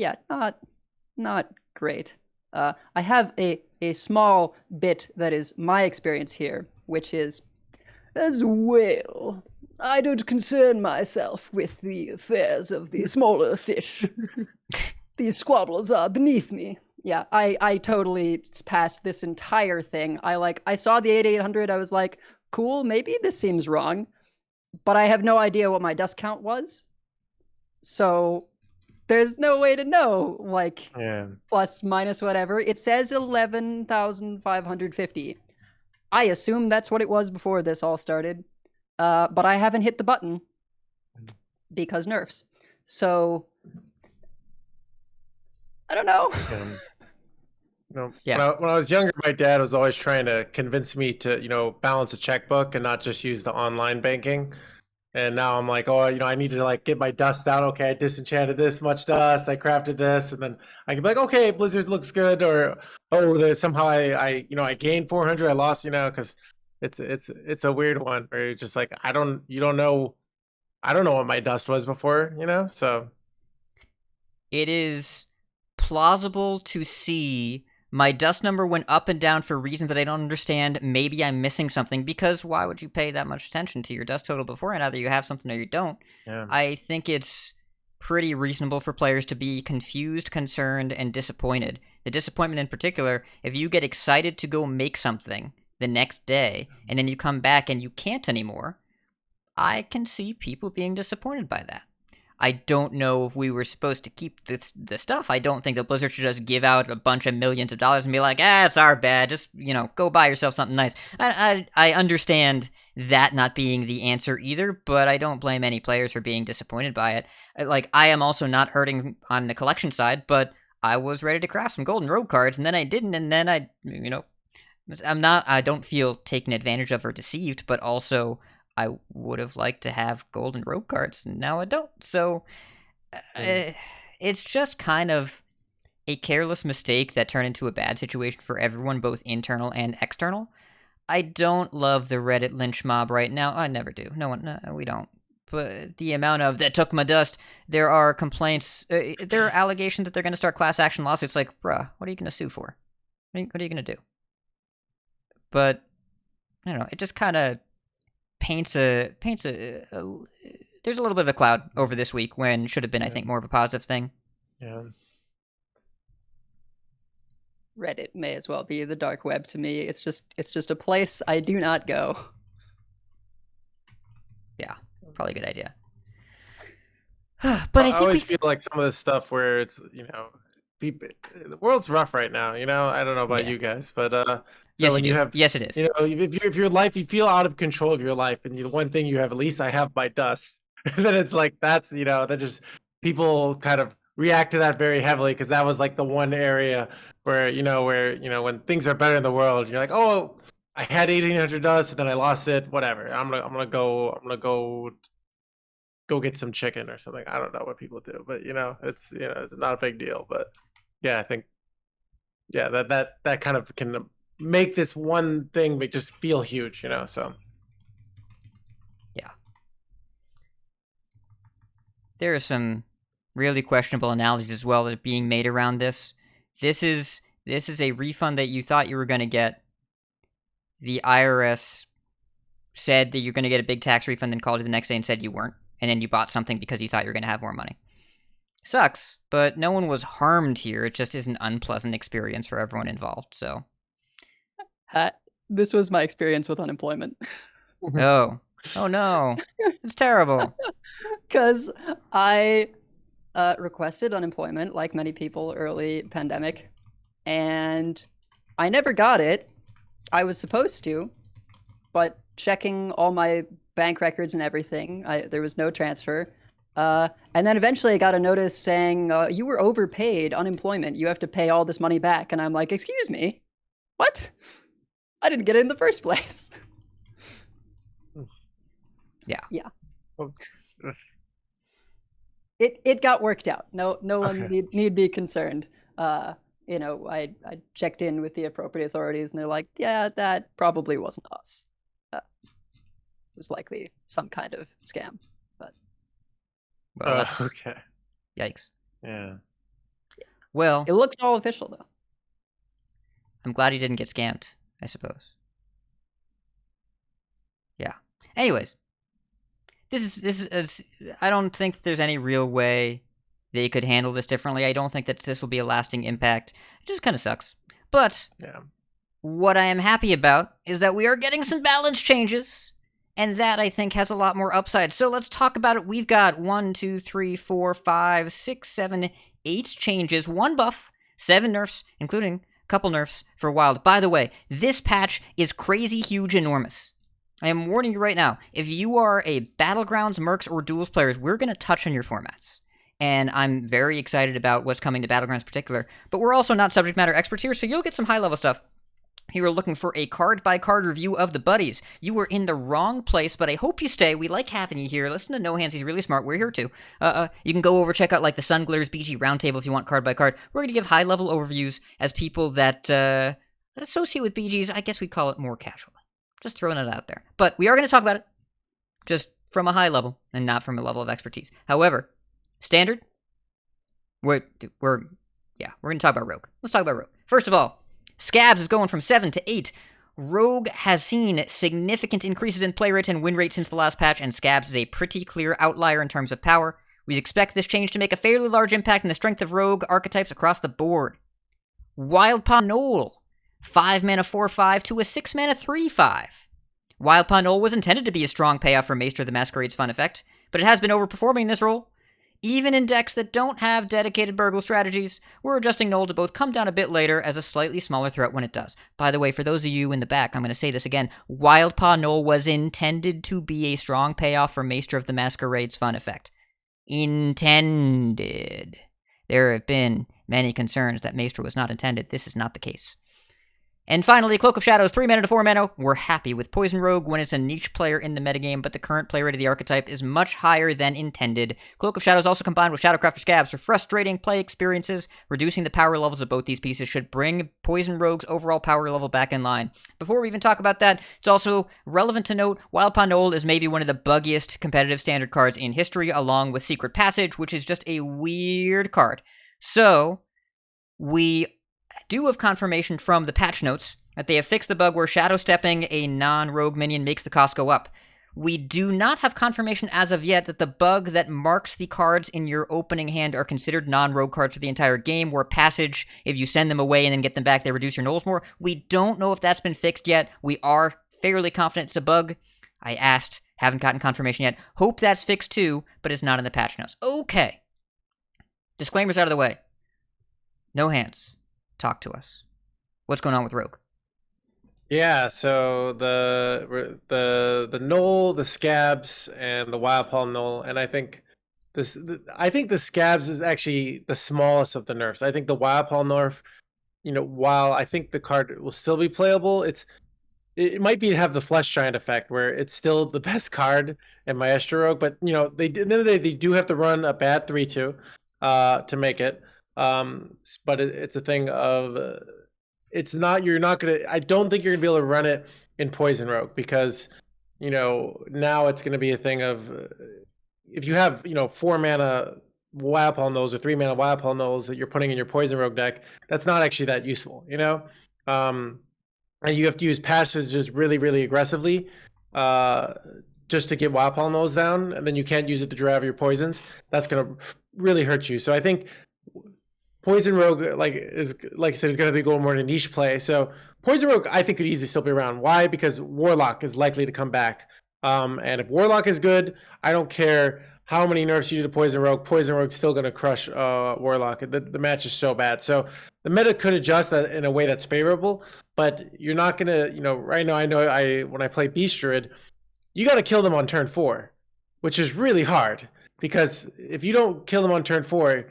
not great. I have a small bit that is my experience here, which is, as well, I don't concern myself with the affairs of the smaller fish. These squabbles are beneath me. Yeah, I totally passed this entire thing. I saw the 8800, I was like, cool, maybe this seems wrong, but I have no idea what my dust count was. So there's no way to know, plus, minus, whatever. It says 11,550. I assume that's what it was before this all started, but I haven't hit the button. because nerfs. So I don't know. Yeah. When I was younger, my dad was always trying to convince me to, balance a checkbook and not just use the online banking. And now I'm like, oh, I need to like get my dust out. Okay, I disenchanted this much dust. I crafted this, and then I can be like, okay, Blizzard looks good, or somehow I gained 400. I lost, because it's a weird one where you're just like, I don't know what my dust was before, So It is plausible to see my dust number went up and down for reasons that I don't understand. Maybe I'm missing something, because why would you pay that much attention to your dust total beforehand? Either you have something or you don't. Yeah. I think it's pretty reasonable for players to be confused, concerned, and disappointed. The disappointment in particular, if you get excited to go make something the next day, and then you come back and you can't anymore, I can see people being disappointed by that. I don't know if we were supposed to keep the stuff. I don't think that Blizzard should just give out a bunch of millions of dollars and be like, it's our bad. Just, go buy yourself something nice. I understand that not being the answer either, but I don't blame any players for being disappointed by it. Like, I am also not hurting on the collection side, but I was ready to craft some Golden Road cards, and then I didn't, and then I don't feel taken advantage of or deceived, but also I would have liked to have Golden Road cards, and now I don't. So it's just kind of a careless mistake that turned into a bad situation for everyone, both internal and external. I don't love the Reddit lynch mob right now. I never do. No, we don't. But the amount of that took my dust, there are complaints, there are allegations that they're going to start class action lawsuits. Like, bruh, what are you going to sue for? What are you going to do? But I don't know. It just kind of paints a there's a little bit of a cloud over this week when should have been, I think, more of a positive thing. Yeah. Reddit may as well be the dark web to me. It's just a place I do not go. Yeah, probably a good idea. But I always feel like some of this stuff where it's the world's rough right now. I don't know about you guys, but yes, when you have, yes, it is. If your life, you feel out of control of your life, and the one thing you have, at least I have my dust. Then it's like that's that just people kind of react to that very heavily, because that was like the one area where when things are better in the world, you're like, oh, I had 1,800 dust and then I lost it. Whatever. I'm gonna go get some chicken or something. I don't know what people do, but it's it's not a big deal. But yeah, I think that kind of can make this one thing just feel huge, So yeah, there are some really questionable analogies as well that are being made around this. This is a refund that you thought you were going to get. The IRS said that you're going to get a big tax refund, then called you the next day and said you weren't, and then you bought something because you thought you were going to have more money. Sucks, but no one was harmed here. It just is an unpleasant experience for everyone involved, so. This was my experience with unemployment. Oh no. It's terrible. Because I requested unemployment, like many people early pandemic, and I never got it. I was supposed to, but checking all my bank records and everything, there was no transfer. And then eventually I got a notice saying, you were overpaid unemployment. You have to pay all this money back. And I'm like, excuse me? What? I didn't get it in the first place. Yeah. Yeah. It got worked out. No one need be concerned. I checked in with the appropriate authorities, and they're like, yeah, that probably wasn't us. It was likely some kind of scam. But well, okay. Yikes. Yeah. Well, it looked all official though. I'm glad he didn't get scammed, I suppose. Yeah. Anyways, this is I don't think there's any real way they could handle this differently. I don't think that this will be a lasting impact. It just kind of sucks. But what I am happy about is that we are getting some balance changes, and that I think has a lot more upside. So let's talk about it. We've got 1, 2, 3, 4, 5, 6, 7, 8 changes, 1 buff, 7 nerfs, including a couple nerfs for Wild. By the way, this patch is crazy, huge, enormous. I am warning you right now, if you are a Battlegrounds, Mercs, or Duels players, we're going to touch on your formats. And I'm very excited about what's coming to Battlegrounds in particular. But we're also not subject matter experts here, so you'll get some high-level stuff. You are looking for a card-by-card review of the buddies. You were in the wrong place, but I hope you stay. We like having you here. Listen to No Hands, he's really smart. We're here too. You can go over, check out like the Sun Glares BG Roundtable if you want card-by-card. We're going to give high-level overviews as people that associate with BGs. I guess we'd call it more casually. Just throwing it out there. But we are going to talk about it, just from a high level and not from a level of expertise. However, standard, we're going to talk about Rogue. Let's talk about Rogue. First of all, Scabs is going from 7 to 8. Rogue has seen significant increases in play rate and win rate since the last patch, and Scabs is a pretty clear outlier in terms of power. We expect this change to make a fairly large impact in the strength of Rogue archetypes across the board. Wild Paw Knoll, 5 mana 4/5 to a 6 mana 3/5. Wild Paw Knoll was intended to be a strong payoff for Maester of the Masquerade's fun effect, but it has been overperforming in this role. Even in decks that don't have dedicated burgle strategies, we're adjusting Knoll to both come down a bit later as a slightly smaller threat when it does. By the way, for those of you in the back, I'm going to say this again. Wild Paw Knoll was intended to be a strong payoff for Maester of the Masquerade's fun effect. Intended. There have been many concerns that Maester was not intended. This is not the case. And finally, Cloak of Shadows, 3 mana to 4 mana. We're happy with Poison Rogue when it's a niche player in the metagame, but the current play rate of the archetype is much higher than intended. Cloak of Shadows also combined with Shadowcrafter Scabs for frustrating play experiences. Reducing the power levels of both these pieces should bring Poison Rogue's overall power level back in line. Before we even talk about that, it's also relevant to note Wild Paw Knoll is maybe one of the buggiest competitive standard cards in history, along with Secret Passage, which is just a weird card. So, we do have confirmation from the patch notes that they have fixed the bug where shadow stepping a non-rogue minion makes the cost go up. We do not have confirmation as of yet that the bug that marks the cards in your opening hand are considered non-rogue cards for the entire game, where passage, if you send them away and then get them back, they reduce your nulls more. We don't know if that's been fixed yet. We are fairly confident it's a bug. I asked, haven't gotten confirmation yet. Hope that's fixed too, but it's not in the patch notes. Okay. Disclaimers out of the way. No Hands. Talk to us. What's going on with Rogue? Yeah, so the Knoll, the Scabs, and the Wild Paw Knoll, and I think the Scabs is actually the smallest of the nerfs. I think the Wild Paw nerf, while I think the card will still be playable, it might have the Flesh Giant effect where it's still the best card in Maestro Rogue, but they do have to run a bad 3/2 to make it. But it's a thing of I don't think you're gonna be able to run it in Poison Rogue because now it's gonna be a thing of if you have 4 mana Wild Paw Knolls or 3 mana Wild Paw Knolls that you're putting in your Poison Rogue deck, that's not actually that useful, and you have to use passages really, really aggressively just to get Wild Paw Knolls down, and then you can't use it to drive your poisons. That's gonna really hurt you. So I think Poison Rogue, like I said, is going to be going more to niche play. So Poison Rogue, I think, could easily still be around. Why? Because Warlock is likely to come back. And if Warlock is good, I don't care how many nerfs you do to Poison Rogue. Poison Rogue's still going to crush Warlock. The match is so bad. So the meta could adjust that in a way that's favorable, but you're not going to, right now, when I play Beast Druid, you got to kill them on turn 4, which is really hard because if you don't kill them on turn 4,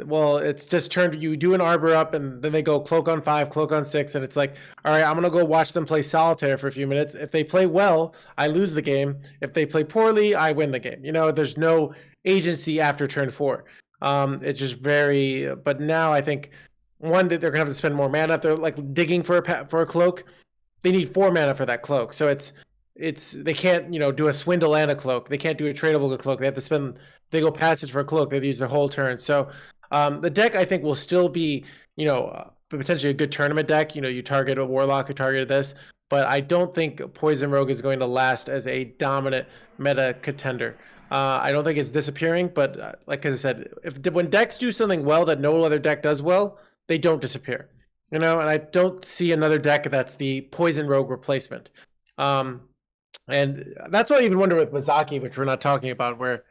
well, it's just you do an Arbor up and then they go Cloak on 5, Cloak on 6, and it's like, all right, I'm going to go watch them play Solitaire for a few minutes. If they play well, I lose the game. If they play poorly, I win the game. There's no agency after turn 4. It's just but now I think, one, that they're going to have to spend more mana. If they're like digging for a Cloak, they need 4 mana for that Cloak. So they can't, do a Swindle and a Cloak. They can't do a tradable Cloak. They have to they go Passage for a Cloak. They have to use their whole turn. So the deck, I think, will still be, potentially a good tournament deck. You target a Warlock, you target this, but I don't think Poison Rogue is going to last as a dominant meta contender. I don't think it's disappearing, but like as I said, when decks do something well that no other deck does well, they don't disappear. And I don't see another deck that's the Poison Rogue replacement. And that's what I even wonder with Mizaki, which we're not talking about, where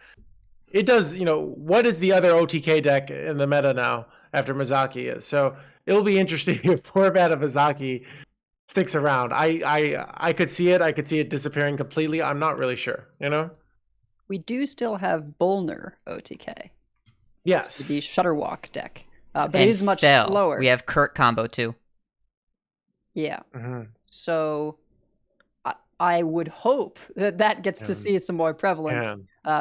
it does, what is the other OTK deck in the meta now after Mizaki is? So it'll be interesting if format of Mizaki sticks around. I could see it. I could see it disappearing completely. I'm not really sure. You know. We do still have Bullner OTK. Yes. The Shutterwalk deck. But And it is much Fell. slower. We have Kurt combo too. Yeah. Mm-hmm. So I would hope that gets to see some more prevalence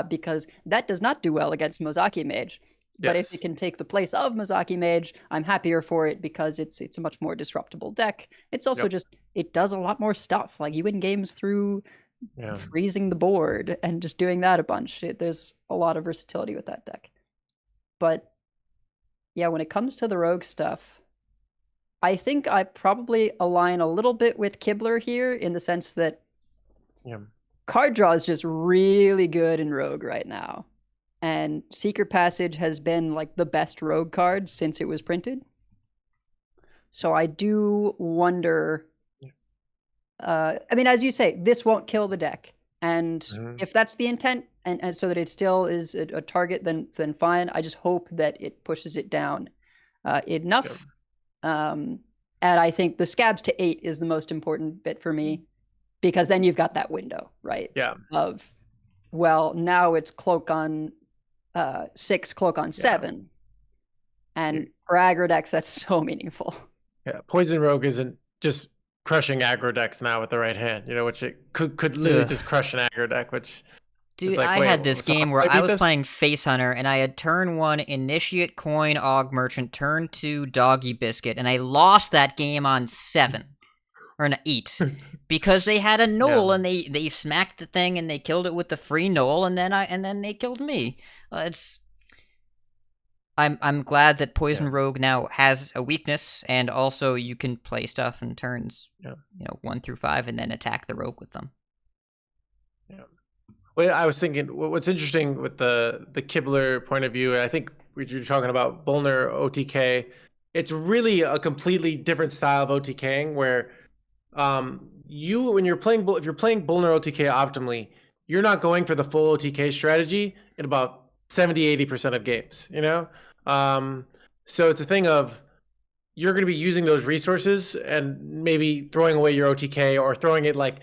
because that does not do well against Mozaki Mage. But if it can take the place of Mozaki Mage, I'm happier for it because it's a much more disruptible deck. It's also just, it does a lot more stuff. Like you win games through freezing the board and just doing that a bunch. There's a lot of versatility with that deck. But yeah, when it comes to the rogue stuff, I think I probably align a little bit with Kibler here in the sense that card draw is just really good in rogue right now. And Secret Passage has been like the best rogue card since it was printed. So I do wonder, I mean, as you say, this won't kill the deck. And if that's the intent, and so that it still is a target, then fine. I just hope that it pushes it down enough. And I think the scabs to 8 is the most important bit for me, because then you've got that window, right? Yeah. Of, well, now it's cloak on 6, cloak on 7. And for aggro decks, that's so meaningful. Yeah, Poison Rogue isn't just crushing aggro decks now with the right hand, you know, which it could literally just crush an aggro deck, which... Dude, like, I had this game where I was playing Face Hunter, and I had turn 1 Initiate Coin Og Merchant, turn 2 Doggy Biscuit, and I lost that game on 7. Or an 8. Because they had a Knoll, and they smacked the thing, and they killed it with the free Knoll, and then they killed me. I'm glad that Poison Rogue now has a weakness, and also you can play stuff in turns 1 through 5, and then attack the rogue with them. Yeah. Well, I was thinking, what's interesting with the Kibler point of view, I think you're talking about Bullner OTK, it's really a completely different style of OTKing where when you're playing, if you're playing Bullner OTK optimally, you're not going for the full OTK strategy in about 70-80% of games, you know? So it's a thing of, you're going to be using those resources and maybe throwing away your OTK or throwing it like,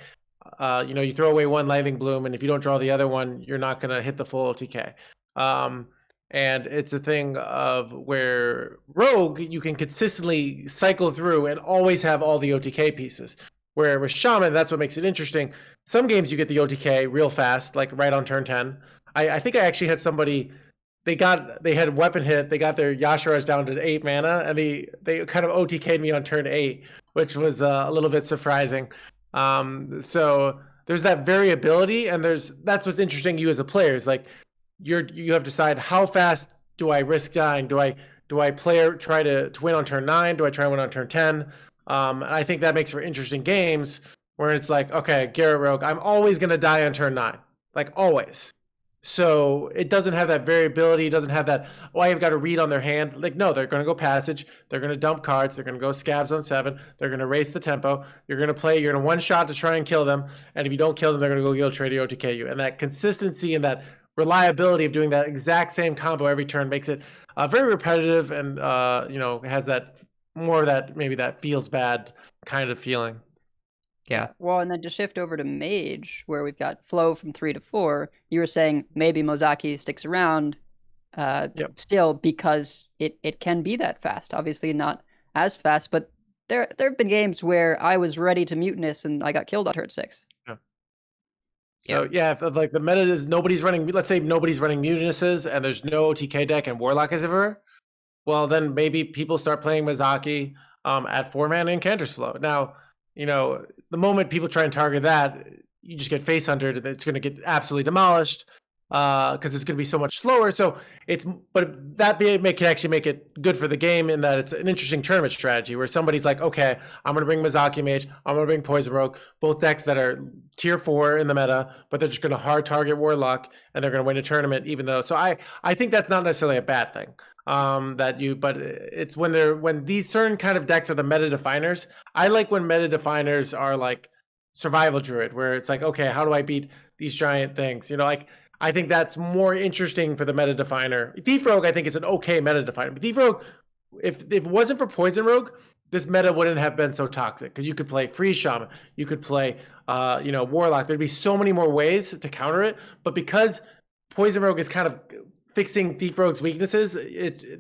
you throw away one Lightning Bloom, and if you don't draw the other one, you're not going to hit the full OTK. And it's a thing of where Rogue, you can consistently cycle through and always have all the OTK pieces. Where with Shaman, that's what makes it interesting. Some games you get the OTK real fast, like right on turn 10. I think I actually had somebody, they had weapon hit, they got their Yasharaj down to 8 mana, and they kind of OTK'd me on turn 8, which was a little bit surprising. So there's that variability, and that's what's interesting to you as a player is like you have to decide how fast do I risk dying? Do I try to win on turn 9? Do I try to win on turn 10? And I think that makes for interesting games where it's like, okay, Garrett Rogue, I'm always gonna die on turn 9, like always. So it doesn't have that variability. It doesn't have that, I've got to read on their hand. Like, no, they're going to go passage. They're going to dump cards. They're going to go scabs on 7. They're going to race the tempo. You're going to one shot to try and kill them. And if you don't kill them, they're going to go guild trade you OTK you. And that consistency and that reliability of doing that exact same combo every turn makes it very repetitive and, has that more of that, maybe that feels bad kind of feeling. Yeah. Well, and then to shift over to Mage, where we've got flow from 3 to 4, you were saying maybe Mozaki sticks around still because it can be that fast. Obviously not as fast, but there have been games where I was ready to mutinous and I got killed on turn 6. So if like the meta is let's say nobody's running mutinuses and there's no OTK deck and Warlock is everywhere, well then maybe people start playing Mozaki at 4 mana Incanter's Flow. Now, the moment people try and target that, you just get face hunted and it's going to get absolutely demolished because it's going to be so much slower. So but that can actually make it good for the game in that it's an interesting tournament strategy where somebody's like, okay, I'm going to bring Mozaki Mage, I'm going to bring Poison Rogue, both decks that are tier 4 in the meta, but they're just going to hard target Warlock and they're going to win a tournament even though. So I think that's not necessarily a bad thing. But it's when these certain kind of decks are the meta definers. I like when meta definers are like survival druid, where it's like, okay, how do I beat these giant things? I think that's more interesting for the meta definer. Thief Rogue, I think, is an okay meta definer. But Thief Rogue, if it wasn't for Poison Rogue, this meta wouldn't have been so toxic because you could play Freeze Shaman, you could play, Warlock. There'd be so many more ways to counter it. But because Poison Rogue is kind of fixing Thief Rogue's weaknesses,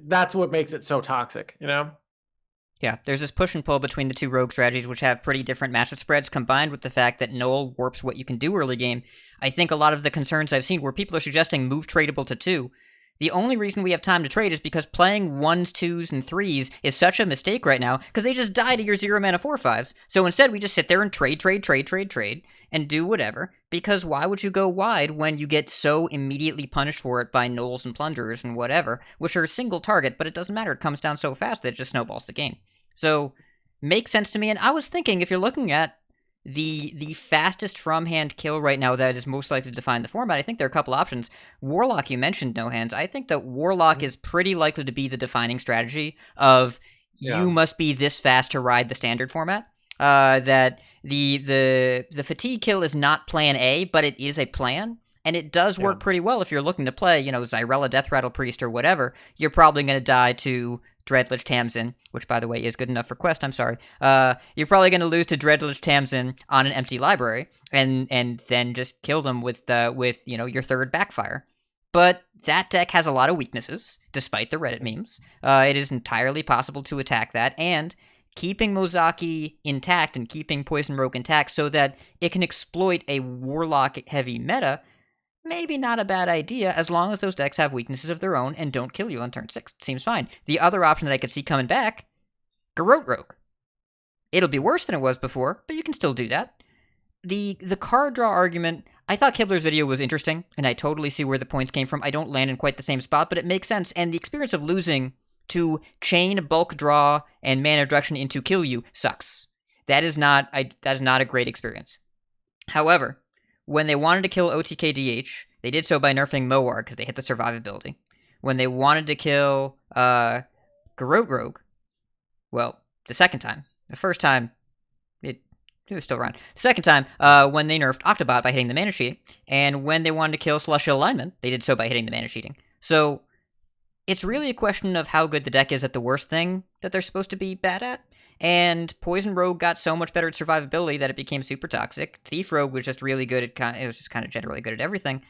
that's what makes it so toxic, Yeah, there's this push and pull between the two rogue strategies, which have pretty different matchup spreads, combined with the fact that Noel warps what you can do early game. I think a lot of the concerns I've seen where people are suggesting move tradable to 2, the only reason we have time to trade is because playing 1s, 2s, and 3s is such a mistake right now, because they just die to your 0-mana 4/5s. So instead, we just sit there and trade, and do whatever, because why would you go wide when you get so immediately punished for it by Gnolls and Plunderers and whatever, which are a single target, but it doesn't matter, it comes down so fast that it just snowballs the game. So, makes sense to me, and I was thinking, if you're looking at the fastest from-hand kill right now that is most likely to define the format, I think there are a couple options. Warlock, you mentioned, No Hands. I think that Warlock is pretty likely to be the defining strategy of you must be this fast to ride the standard format. That the fatigue kill is not plan A, but it is a plan. And it does work pretty well if you're looking to play, Zyrella Death Rattle Priest or whatever. You're probably going to die to Dreadlich Tamsin, which, by the way, is good enough for Quest, I'm sorry. You're probably going to lose to Dreadlich Tamsin on an empty library, and then just kill them with your third backfire. But that deck has a lot of weaknesses, despite the Reddit memes. It is entirely possible to attack that, and keeping Mozaki intact and keeping Poison Rogue intact so that it can exploit a Warlock-heavy meta, maybe not a bad idea, as long as those decks have weaknesses of their own and don't kill you on turn 6. Seems fine. The other option that I could see coming back, Garrote Rogue. It'll be worse than it was before, but you can still do that. The card draw argument, I thought Kibler's video was interesting, and I totally see where the points came from. I don't land in quite the same spot, but it makes sense, and the experience of losing to chain, bulk draw, and mana direction into kill you sucks. That is not a great experience. However, when they wanted to kill OTKDH, they did so by nerfing Moar because they hit the survivability. When they wanted to kill Garrote Rogue, well, the second time. The first time, it was still around. The second time, when they nerfed Octobot by hitting the mana cheating, and when they wanted to kill Celestial Alignment, they did so by hitting the mana cheating. So, it's really a question of how good the deck is at the worst thing that they're supposed to be bad at. And Poison Rogue got so much better at survivability that it became super toxic. Thief Rogue was just really good at it was just kind of generally good at everything.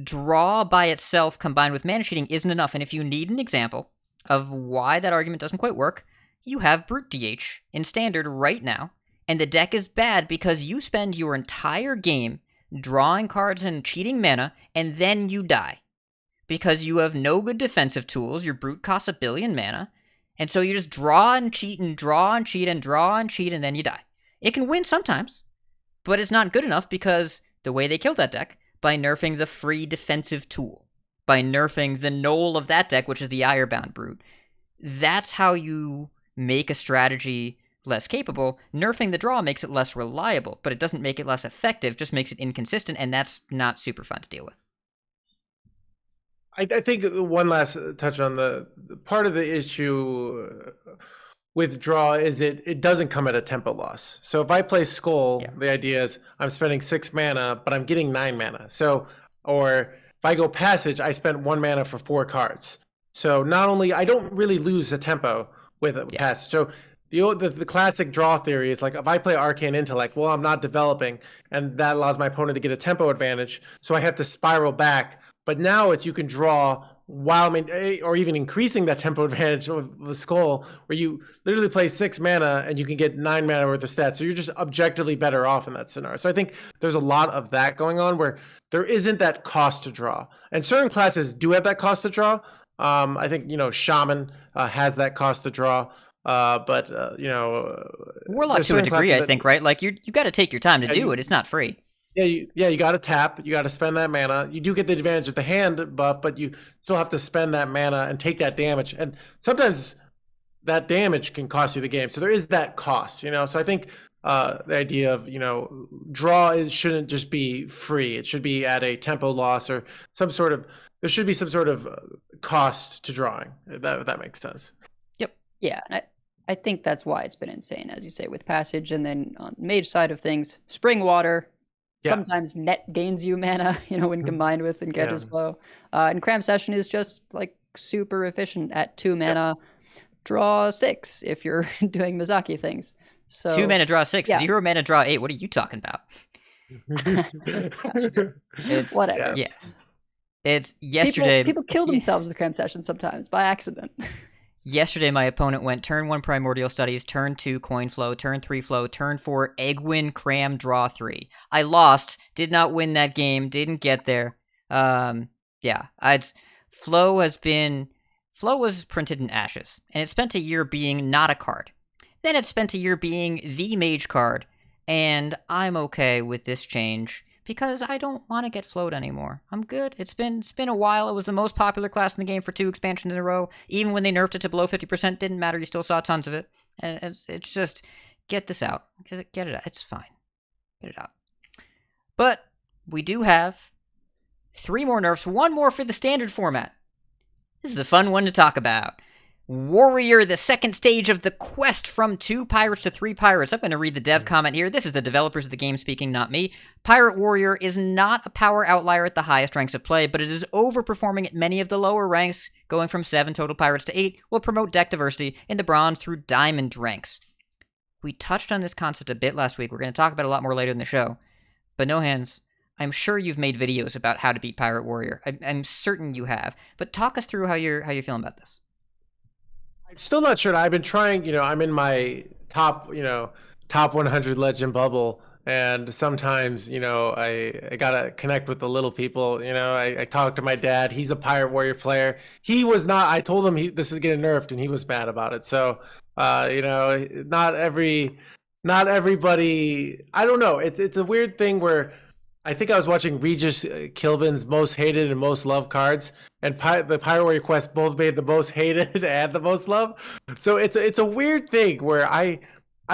Draw by itself combined with mana cheating isn't enough, and if you need an example of why that argument doesn't quite work, you have Brute DH in Standard right now, and the deck is bad because you spend your entire game drawing cards and cheating mana, and then you die. Because you have no good defensive tools, your Brute costs 1 billion mana, and so you just draw and cheat and draw and cheat and draw and cheat, and then you die. It can win sometimes, but it's not good enough because the way they killed that deck, by nerfing the free defensive tool, by nerfing the Gnoll of that deck, which is the Irebound Brute, that's how you make a strategy less capable. Nerfing the draw makes it less reliable, but it doesn't make it less effective, just makes it inconsistent, and that's not super fun to deal with. I think one last touch on the part of the issue with draw is it doesn't come at a tempo loss. So if I play Skull, the idea is I'm spending 6 mana, but I'm getting 9 mana. So, or if I go Passage, I spent 1 mana for 4 cards. So not only, I don't really lose a tempo with a Passage. So the classic draw theory is like, if I play Arcane Intellect, well, I'm not developing, and that allows my opponent to get a tempo advantage. So I have to spiral back. But now it's you can draw while, or even increasing that tempo advantage of the Skull, where you literally play 6 mana and you can get 9 mana worth of stats. So you're just objectively better off in that scenario. So I think there's a lot of that going on where there isn't that cost to draw. And certain classes do have that cost to draw. I think, Shaman has that cost to draw. But Warlock to a degree, I think, right? Like you got to take your time to do it. It's not free. Yeah, you got to tap. You got to spend that mana. You do get the advantage of the hand buff, but you still have to spend that mana and take that damage. And sometimes that damage can cost you the game. So there is that cost, So I think the idea of draw shouldn't just be free. It should be at a tempo loss or there should be some sort of cost to drawing. If that makes sense. Yep. Yeah, and I think that's why it's been insane, as you say, with Passage, and then on the mage side of things, Spring Water. Yeah. Sometimes net gains you mana, when combined with Engage's Flow. And Cram Session is just like super efficient at 2 mana. draw 6 if you're doing Mizaki things. So 2 mana draw 6, yeah. 0 mana draw 8. What are you talking about? It's Whatever. Yeah. It's yesterday. People kill themselves with cram sessions sometimes by accident. Yesterday, my opponent went turn 1 Primordial Studies, turn 2 Coin Flow, turn 3 Flow, turn 4 Eggwin Cram Draw 3. I lost, did not win that game, didn't get there. Flow was printed in Ashes, and it spent a year being not a card. Then it spent a year being the mage card, and I'm okay with this change because I don't want to get flowed anymore. I'm good. It's been a while. It was the most popular class in the game for 2 expansions in a row. Even when they nerfed it to below 50%, didn't matter. You still saw tons of it. And it's just, get this out. Get it out. It's fine. Get it out. But we do have 3 more nerfs, 1 more for the standard format. This is the fun one to talk about. Warrior, the second stage of the quest from 2 pirates to 3 pirates. I'm going to read the dev comment here. This is the developers of the game speaking, not me. Pirate Warrior is not a power outlier at the highest ranks of play, but it is overperforming at many of the lower ranks. Going from 7 total pirates to 8 will promote deck diversity in the bronze through diamond ranks. We touched on this concept a bit last week. We're going to talk about it a lot more later in the show. But no hands. I'm sure you've made videos about how to beat Pirate Warrior. I'm certain you have. But talk us through how you're feeling about this. I'm still not sure. I've been trying, I'm in my top 100 legend bubble. And sometimes, I got to connect with the little people. I talked to my dad. He's a Pirate Warrior player. He was not, I told him this is getting nerfed and he was mad about it. So, not everybody, I don't know. It's a weird thing where I think I was watching Regis Kilvin's most hated and most loved cards, and the Pirate Warrior Quest both made the most hated and the most loved. So it's a weird thing where I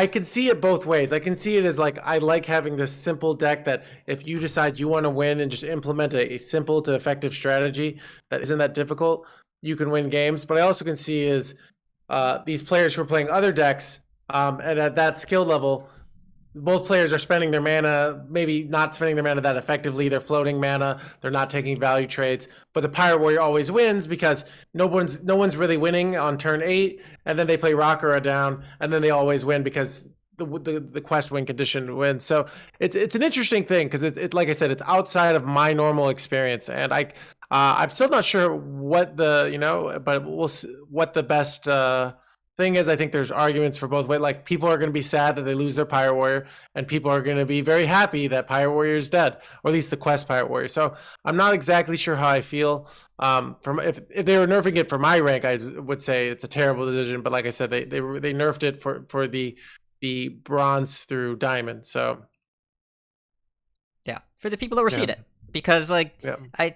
can see it both ways. I can see it as like I like having this simple deck that if you decide you want to win and just implement a simple to effective strategy that isn't that difficult, you can win games. But I also can see is these players who are playing other decks and at that skill level, both players are spending their mana, maybe not spending their mana that effectively. They're floating mana. They're not taking value trades. But the Pirate Warrior always wins because no one's really winning on turn 8, and then they play Rockera down, and then they always win because the quest win condition wins. So it's an interesting thing because it's like I said, it's outside of my normal experience, and I'm still not sure what but we'll see what the best. Thing is, I think there's arguments for both ways. Like, people are going to be sad that they lose their Pirate Warrior, and people are going to be very happy that Pirate Warrior is dead, or at least the quest Pirate Warrior. So I'm not exactly sure how I feel. If they were nerfing it for my rank, I would say it's a terrible decision. But like I said, they nerfed it for the bronze through diamond. So yeah, for the people that were seeing it. Because, I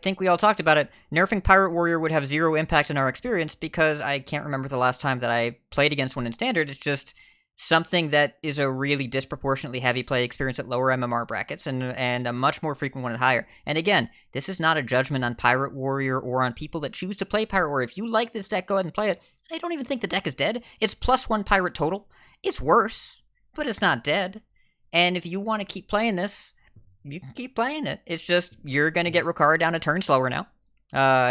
think we all talked about it. Nerfing Pirate Warrior would have 0 impact in our experience because I can't remember the last time that I played against one in Standard. It's just something that is a really disproportionately heavy play experience at lower MMR brackets and a much more frequent one at higher. And again, this is not a judgment on Pirate Warrior or on people that choose to play Pirate Warrior. If you like this deck, go ahead and play it. I don't even think the deck is dead. It's +1 Pirate total. It's worse, but it's not dead. And if you want to keep playing this, you can keep playing it. It's just you're going to get Rokara down a turn slower now.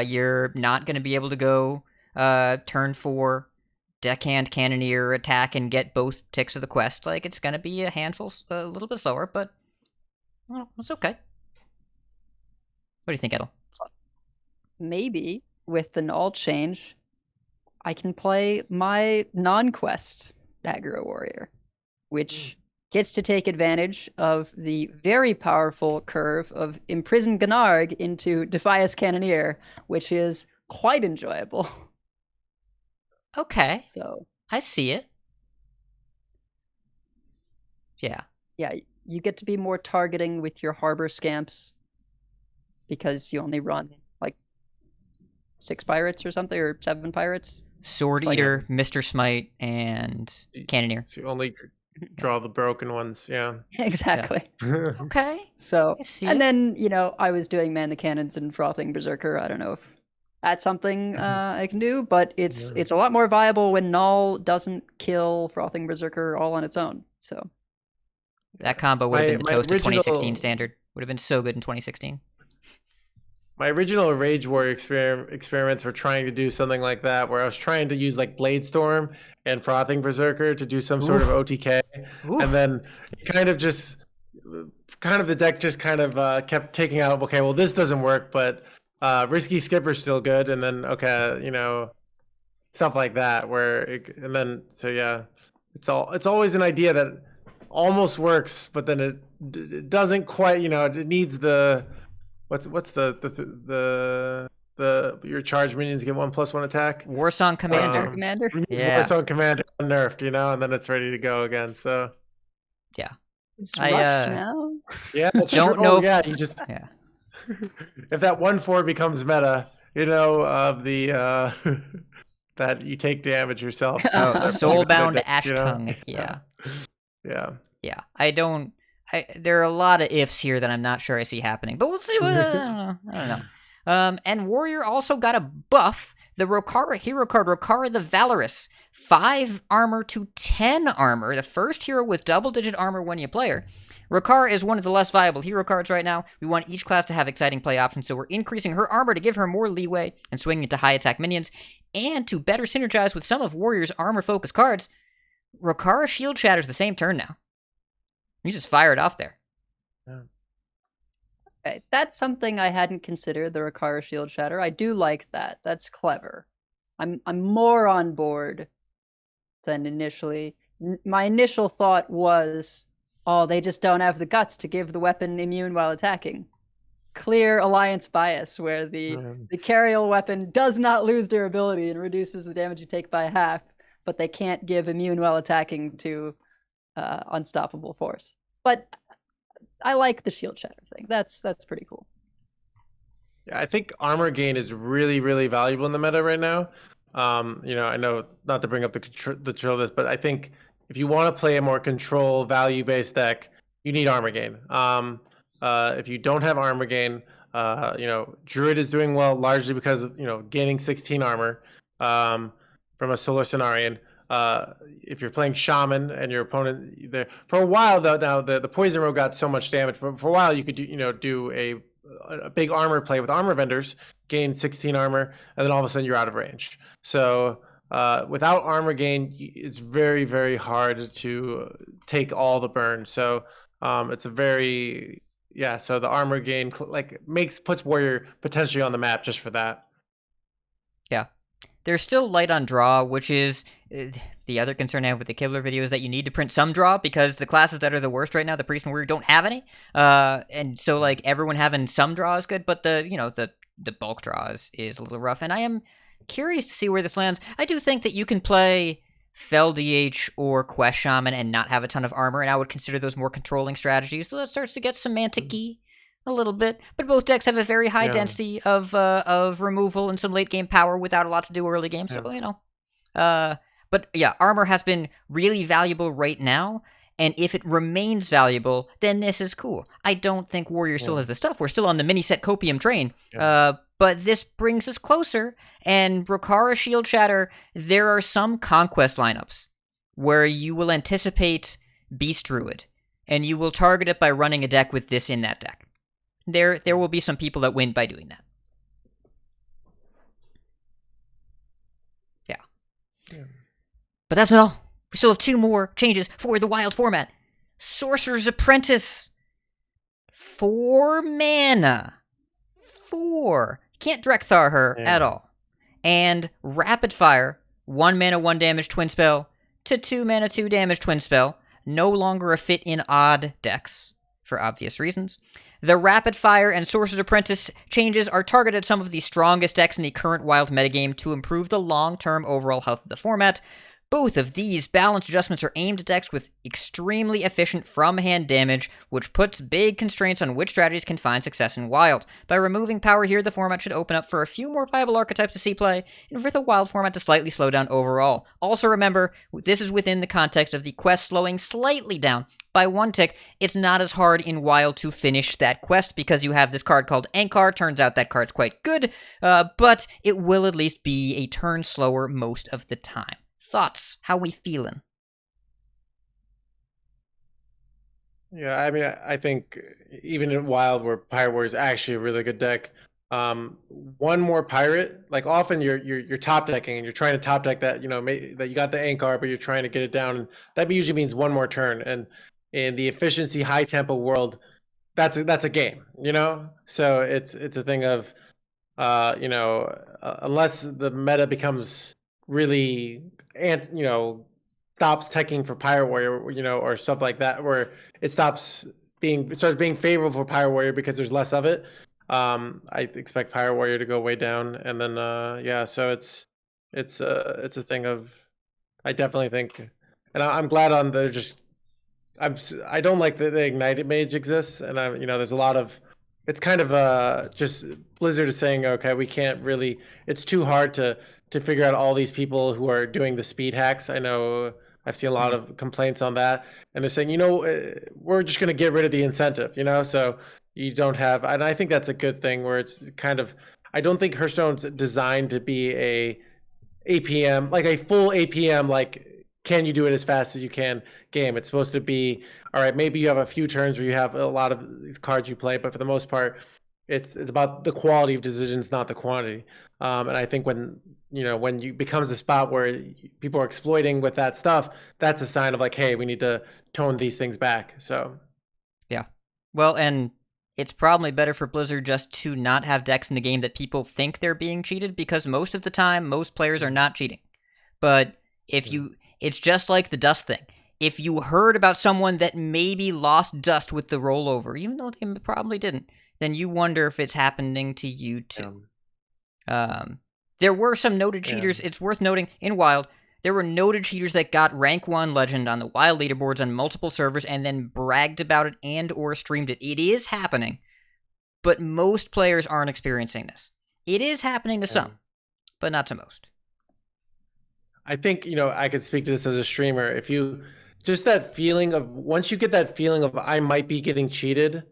You're not going to be able to go turn 4, deckhand, cannoneer, attack, and get both ticks of the quest. Like, it's going to be a little bit slower, but it's okay. What do you think, Edel? Maybe with the null change, I can play my non-quest aggro warrior, which gets to take advantage of the very powerful curve of Imprison Gnarg into Defias Cannoneer, which is quite enjoyable. Okay. So I see it. Yeah. Yeah, you get to be more targeting with your Harbor Scamps because you only run like 6 pirates or something, or 7 pirates. Sword Eater, Mr. Smite, and Cannoneer. So you only draw the broken ones, yeah. Exactly. Yeah. Okay. So, and then, I was doing Man the Cannons and Frothing Berserker. I don't know if that's something I can do, but it's a lot more viable when Null doesn't kill Frothing Berserker all on its own. So that combo would have been the toast of 2016 Standard. Would have been so good in 2016. my original Rage Warrior experiments were trying to do something like that, where I was trying to use like Blade Storm and Frothing Berserker to do some sort of OTK, and then the deck just kind of kept taking out. Okay, well this doesn't work, but Risky Skipper's still good, and then stuff like that. It's always an idea that almost works, but then it doesn't quite. It needs the. What's your charge minions get 1+1 attack? Warsong Commander. Commander. Yeah. Warsong Commander nerfed, and then it's ready to go again. So yeah. It's I, Rush now. yeah, that's don't true. know. Yeah, you just if that 1/4 becomes meta, of the that you take damage yourself. Oh, Soulbound Ash Ashtung. Yeah. Yeah. Yeah. There are a lot of ifs here that I'm not sure I see happening, but we'll see. I don't know. And Warrior also got a buff. The Rokara hero card, Rokara the Valorous. 5 armor to 10 armor. The first hero with double-digit armor when you play her. Rokara is one of the less viable hero cards right now. We want each class to have exciting play options, so we're increasing her armor to give her more leeway and swinging into high-attack minions, and to better synergize with some of Warrior's armor-focused cards. Rokara Shield Shatters the same turn now. You just fire it off there. Okay, that's something I hadn't considered, the Rokara Shield Shatter. I do like that. That's clever. I'm more on board than initially. My initial thought was, oh, they just don't have the guts to give the weapon immune while attacking. Clear alliance bias, where the Carial weapon does not lose durability and reduces the damage you take by half, but they can't give immune while attacking to unstoppable force. But I like the Shield Shatter thing. That's pretty cool. Yeah, I think armor gain is really, really valuable in the meta right now. I know not to bring up the control of this, but I think if you want to play a more control value-based deck, you need armor gain. If you don't have armor gain, Druid is doing well largely because of gaining 16 armor from a Solar Cenarian. If you're playing Shaman and your opponent there for a while though, now the Poison Row got so much damage, but for a while you could do a big armor play with armor vendors, gain 16 armor, and then all of a sudden you're out of range. So without armor gain, it's very, very hard to take all the burn. So it's a very so the armor gain puts Warrior potentially on the map just for that. Yeah. They're still light on draw, which is the other concern I have with the Kibler video is that you need to print some draw because the classes that are the worst right now, the Priest and Warrior, don't have any. And so everyone having some draw is good, but the bulk draws is a little rough. And I am curious to see where this lands. I do think that you can play Fel DH or Quest Shaman and not have a ton of armor, and I would consider those more controlling strategies. So that starts to get semantic-y a little bit, but both decks have a very high density of removal and some late game power without a lot to do early game. So but yeah, armor has been really valuable right now, and if it remains valuable, then this is cool. I don't think Warrior still has the stuff. We're still on the mini set copium train, but this brings us closer. And Rokara Shield Shatter, there are some conquest lineups where you will anticipate Beast Druid, and you will target it by running a deck with this in that deck. There will be some people that win by doing that. Yeah. But that's not all. We still have 2 more changes for the Wild format. Sorcerer's Apprentice. 4 mana. 4. Can't Drekthar her at all. And Rapid Fire. 1 mana, 1 damage twin spell to 2 mana, 2 damage twin spell. No longer a fit in odd decks, for obvious reasons. The Rapid Fire and Sorcerer's Apprentice changes are targeted at some of the strongest decks in the current Wild metagame to improve the long-term overall health of the format. Both of these balance adjustments are aimed at decks with extremely efficient from-hand damage, which puts big constraints on which strategies can find success in Wild. By removing power here, the format should open up for a few more viable archetypes to see play, and for the Wild format to slightly slow down overall. Also remember, this is within the context of the quest slowing slightly down by 1 tick. It's not as hard in Wild to finish that quest because you have this card called Ankar. Turns out that card's quite good, but it will at least be a turn slower most of the time. Thoughts? How we feeling? Yeah, I mean, I think even in Wild, where Pirate Warrior is actually a really good deck, one more pirate. Like often you're top decking and you're trying to top deck that, that you got the Ankar, but you're trying to get it down, and that usually means one more turn. And in the efficiency high tempo world, that's a game, So it's a thing of unless the meta becomes really stops teching for Pirate Warrior, or stuff like that, where it starts being favorable for Pirate Warrior because there's less of it. I expect Pirate Warrior to go way down, and then so it's a thing of, I definitely think, and I'm glad on the I don't like that the Ignited Mage exists, and there's a lot of, it's kind of just Blizzard is saying, okay, we can't really, it's too hard to figure out all these people who are doing the speed hacks. I know I've seen a lot of complaints on that, and they're saying, we're just going to get rid of the incentive, so you don't have, and I think that's a good thing, where it's kind of, I don't think Hearthstone's designed to be a APM, like a full APM, like, can you do it as fast as you can game. It's supposed to be, all right, maybe you have a few turns where you have a lot of these cards you play, but for the most part, it's about the quality of decisions, not the quantity. And I think when you becomes a spot where people are exploiting with that stuff, that's a sign of like, hey, we need to tone these things back. So yeah, well, and it's probably better for Blizzard just to not have decks in the game that people think they're being cheated, because most of the time, most players are not cheating. But it's just like the dust thing. If you heard about someone that maybe lost dust with the rollover, even though they probably didn't, then you wonder if it's happening to you too. There were some noted cheaters. It's worth noting, in Wild, there were noted cheaters that got rank 1 legend on the Wild leaderboards on multiple servers and then bragged about it and or streamed it. It is happening, but most players aren't experiencing this. It is happening to some, but not to most. I think, I could speak to this as a streamer. If you just that feeling of, once you get that feeling of I might be getting cheated,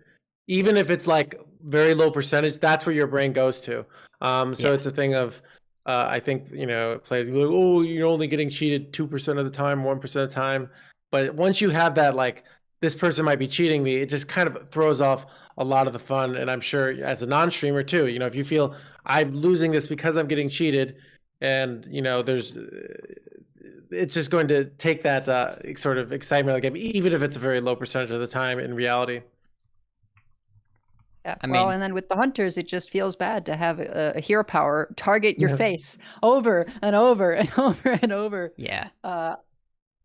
even if it's like very low percentage, that's where your brain goes to. It's a thing of, I think, players be like, oh, you're only getting cheated 2% of the time, 1% of the time. But once you have that, like, this person might be cheating me, it just kind of throws off a lot of the fun. And I'm sure as a non-streamer too, if you feel I'm losing this because I'm getting cheated, and it's just going to take that sort of excitement of the game, even if it's a very low percentage of the time in reality. Yeah, and then with the hunters, it just feels bad to have a hero power target your face over and over and over and over. Yeah.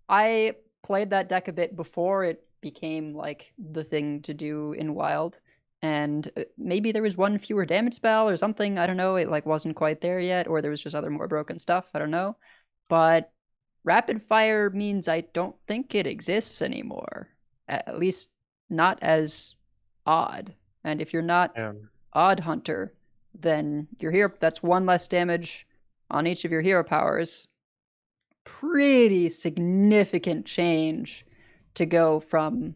I played that deck a bit before it became like the thing to do in Wild. And maybe there was one fewer damage spell or something. I don't know. It like wasn't quite there yet, or there was just other more broken stuff. I don't know. But rapid fire means I don't think it exists anymore. At least not as odd. And if you're not odd hunter, then your hero, that's one less damage on each of your hero powers. Pretty significant change to go from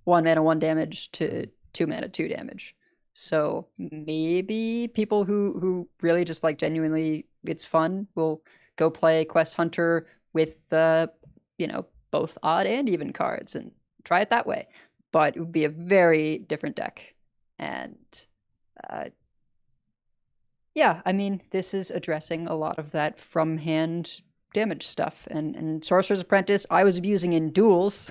1 mana 1 damage to 2 mana 2 damage. So maybe people who really just like genuinely it's fun will go play Quest Hunter with both odd and even cards and try it that way. But it would be a very different deck. And this is addressing a lot of that from hand damage stuff. And Sorcerer's Apprentice, I was abusing in Duels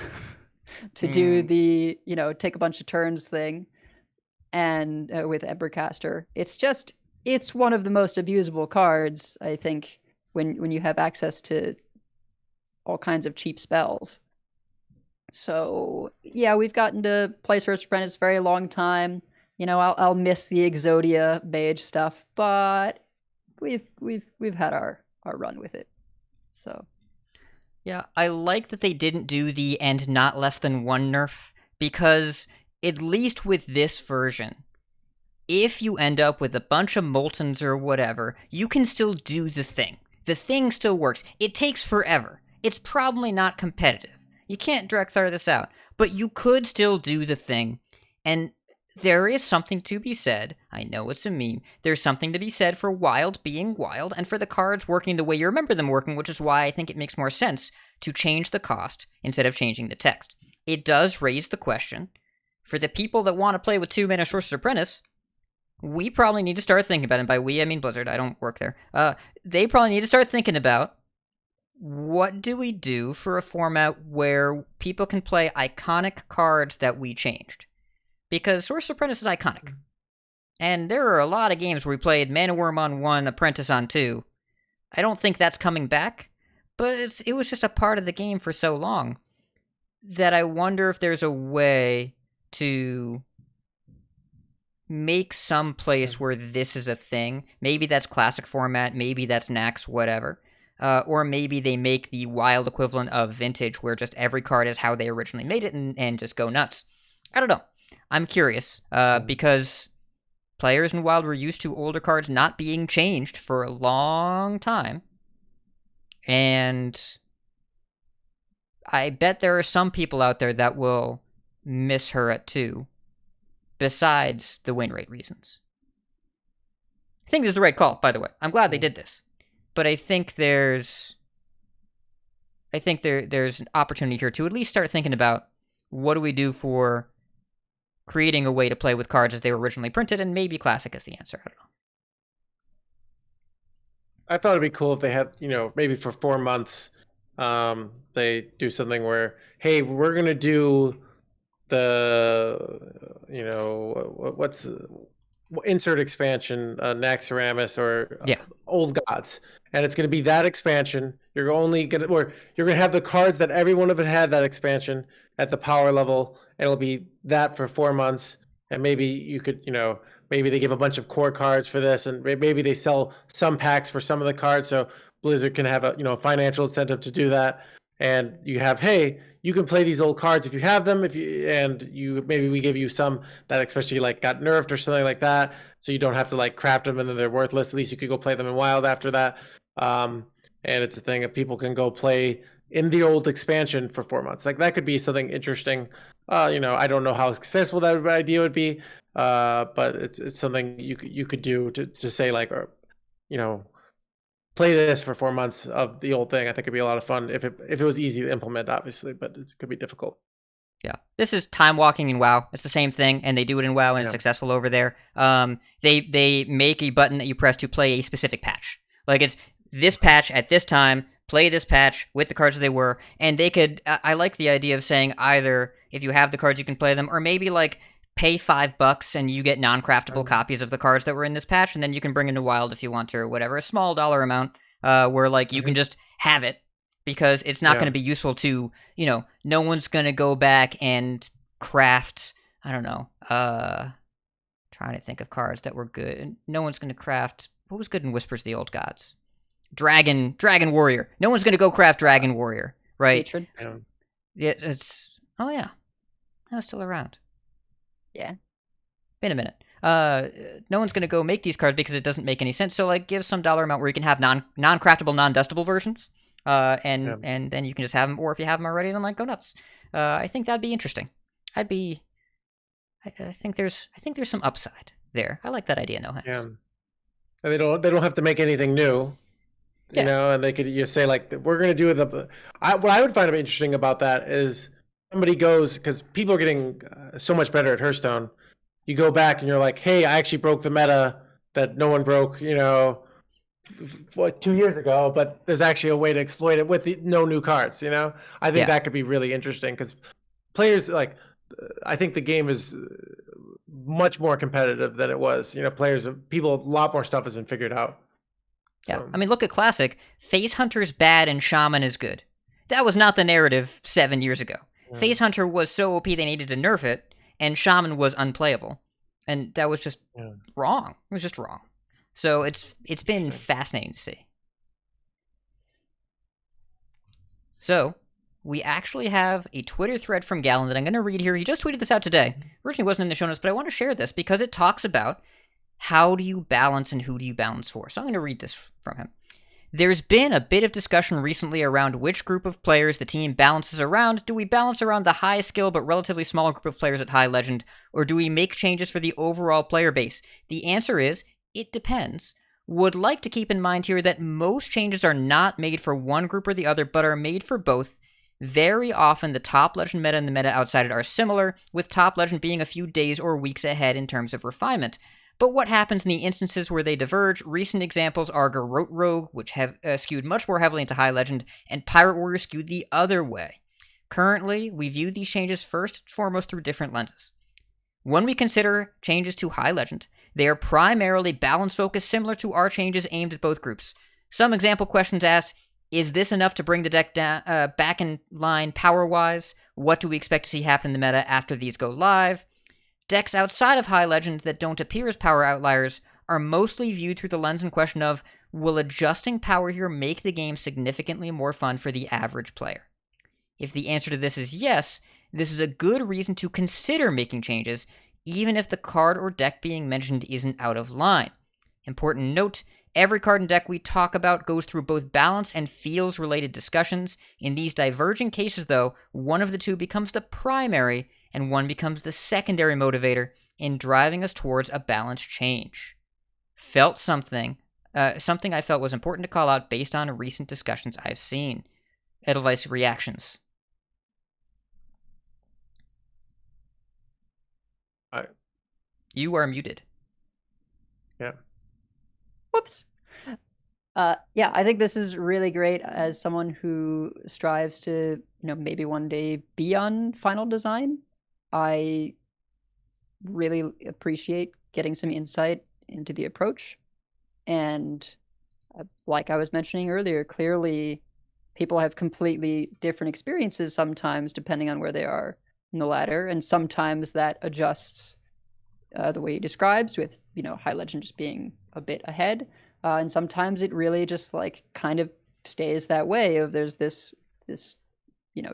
to do the, take a bunch of turns thing. And with Embercaster, it's one of the most abusable cards, I think, when you have access to all kinds of cheap spells. So yeah, we've gotten to play Sorcerer's Apprentice a very long time. I'll miss the Exodia mage stuff, but we've had our run with it. So yeah, I like that they didn't do the and not less than 1 nerf, because at least with this version, if you end up with a bunch of Moltons or whatever, you can still do the thing. The thing still works. It takes forever. It's probably not competitive. You can't direct throw this out, but you could still do the thing. And there is something to be said. I know it's a meme. There's something to be said for Wild being Wild and for the cards working the way you remember them working, which is why I think it makes more sense to change the cost instead of changing the text. It does raise the question, for the people that want to play with 2 mana Sorcerer's Apprentice, we probably need to start thinking about, and by we I mean Blizzard, I don't work there, they probably need to start thinking about what do we do for a format where people can play iconic cards that we changed? Because Sorcerer's Apprentice is iconic. And there are a lot of games where we played Mana Worm on 1, Apprentice on 2. I don't think that's coming back, but it was just a part of the game for so long that I wonder if there's a way to make some place where this is a thing. Maybe that's classic format, maybe that's Nax, whatever. Or maybe they make the wild equivalent of vintage where just every card is how they originally made it and just go nuts. I don't know. I'm curious because players in Wild were used to older cards not being changed for a long time. And I bet there are some people out there that will miss her at 2, besides the win rate reasons. I think this is the right call, by the way. I'm glad they did this. But I think there's an opportunity here to at least start thinking about what do we do for creating a way to play with cards as they were originally printed, and maybe Classic is the answer. I don't know. I thought it'd be cool if they had, maybe for 4 months, they do something where, hey, we're going to do the, what's insert expansion, Naxxramas or Old Gods, and it's going to be that expansion. You're going to have the cards that every one of it had that expansion at the power level, and it'll be that for 4 months. And maybe you could, maybe they give a bunch of core cards for this, and maybe they sell some packs for some of the cards, so Blizzard can have a financial incentive to do that. And you have, hey, you can play these old cards if you have them. Maybe we give you some that especially like got nerfed or something like that, so you don't have to like craft them and then they're worthless. At least you could go play them in Wild after that. And it's a thing that people can go play in the old expansion for 4 months. Like that could be something interesting. I don't know how successful that idea would be, but it's something you could do to say like, play this for 4 months of the old thing. I think it'd be a lot of fun if it was easy to implement, obviously, but it could be difficult. Yeah, this is time walking in WoW. It's the same thing, and they do it in WoW, and it's successful over there. They make a button that you press to play a specific patch. Like it's this patch at this time. Play this patch with the cards as they were, and they could. I like the idea of saying either if you have the cards you can play them, or maybe like pay $5 and you get non-craftable copies of the cards that were in this patch, and then you can bring into Wild if you want to, or whatever, a small dollar amount, where like you can just have it because it's not going to be useful to, no one's going to go back and craft. I don't know. Trying to think of cards that were good. No one's going to craft. What was good in Whispers of the Old Gods? Dragon Warrior. No one's going to go craft Dragon Warrior, right? Hatred. Yeah, it's... Oh, yeah. That was still around. Yeah. Been a minute. No one's going to go make these cards because it doesn't make any sense. So, like, give some dollar amount where you can have non-craftable, non-dustable versions, and then you can just have them. Or if you have them already, then, like, go nuts. I think that'd be interesting. I think there's some upside there. I like that idea, No Hands. Yeah. And they don't have to make anything new. And they could just say like, we're going to do what I would find interesting about that is somebody goes, because people are getting so much better at Hearthstone. You go back and you're like, hey, I actually broke the meta that no one broke, 2 years ago, but there's actually a way to exploit it with no new cards. I think that could be really interesting because players I think the game is much more competitive than it was. A lot more stuff has been figured out. Yeah, I mean, look at Classic. Phase Hunter's bad and Shaman is good. That was not the narrative 7 years ago. Yeah. Phase Hunter was so OP they needed to nerf it, and Shaman was unplayable. And that was just wrong. It was just wrong. So it's been fascinating to see. So, we actually have a Twitter thread from Gallon that I'm going to read here. He just tweeted this out today. Originally wasn't in the show notes, but I want to share this because it talks about how do you balance and who do you balance for? So I'm going to read this from him. There's been a bit of discussion recently around which group of players the team balances around. Do we balance around the high skill but relatively small group of players at high legend, or do we make changes for the overall player base? The answer is, it depends. Would like to keep in mind here that most changes are not made for one group or the other, but are made for both. Very often, the top legend meta and the meta outside it are similar, with top legend being a few days or weeks ahead in terms of refinement. But what happens in the instances where they diverge? Recent examples are Garrote Rogue, which have skewed much more heavily into High Legend, and Pirate Warrior skewed the other way. Currently, we view these changes first and foremost through different lenses. When we consider changes to High Legend, they are primarily balance-focused, similar to our changes aimed at both groups. Some example questions asked, is this enough to bring the deck back in line power-wise? What do we expect to see happen in the meta after these go live? Decks outside of High Legend that don't appear as power outliers are mostly viewed through the lens and question of, will adjusting power here make the game significantly more fun for the average player? If the answer to this is yes, this is a good reason to consider making changes, even if the card or deck being mentioned isn't out of line. Important note, every card and deck we talk about goes through both balance and feels-related discussions. In these diverging cases, though, one of the two becomes the primary, and one becomes the secondary motivator in driving us towards a balanced change. Something I felt was important to call out based on recent discussions I've seen. Edelweiss, reactions? You are muted. Yeah. Whoops. Yeah, I think this is really great as someone who strives to, maybe one day be on final design. I really appreciate getting some insight into the approach. And like I was mentioning earlier, clearly people have completely different experiences sometimes depending on where they are in the ladder. And sometimes that adjusts the way he describes with, High Legend just being a bit ahead. And sometimes it really just kind of stays that way of there's this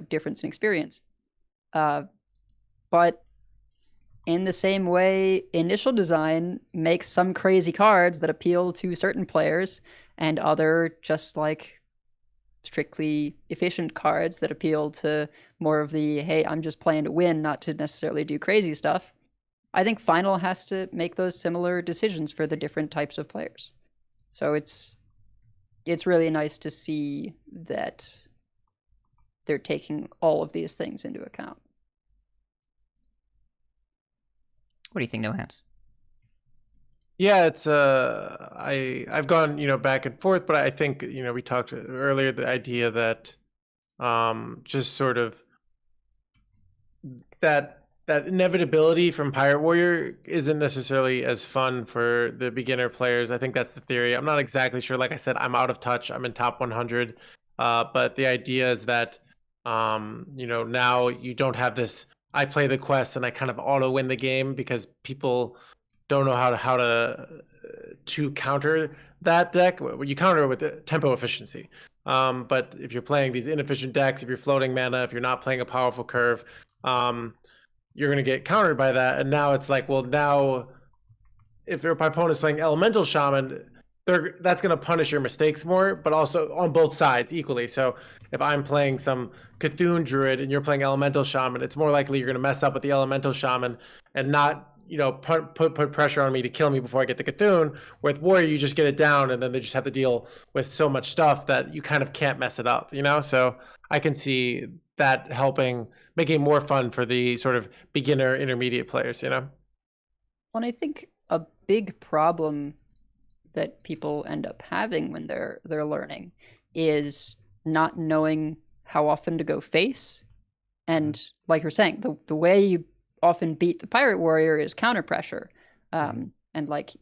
difference in experience. But in the same way, initial design makes some crazy cards that appeal to certain players and other just strictly efficient cards that appeal to more of the, hey, I'm just playing to win, not to necessarily do crazy stuff. I think Final has to make those similar decisions for the different types of players. So it's really nice to see that they're taking all of these things into account. What do you think, NoHands? Yeah, it's I've gone back and forth, but I think we talked earlier the idea that just sort of that inevitability from Pirate Warrior isn't necessarily as fun for the beginner players. I think that's the theory. I'm not exactly sure. Like I said, I'm out of touch. I'm in top 100, but the idea is that now you don't have this. I play the quest and I kind of auto win the game because people don't know how to counter that deck. You counter it with tempo efficiency. But if you're playing these inefficient decks, if you're floating mana, if you're not playing a powerful curve, you're going to get countered by that. And now it's now if your opponent is playing Elemental Shaman, that's going to punish your mistakes more, but also on both sides equally. So if I'm playing some Cthulhu Druid and you're playing Elemental Shaman, it's more likely you're going to mess up with the Elemental Shaman and not put pressure on me to kill me before I get the Cthulhu. With Warrior, you just get it down, and then they just have to deal with so much stuff that you kind of can't mess it up, So I can see that making it more fun for the sort of beginner, intermediate players, Well, I think a big problem that people end up having when they're learning is not knowing how often to go face. And like you're saying, the way you often beat the Pirate Warrior is counter pressure. And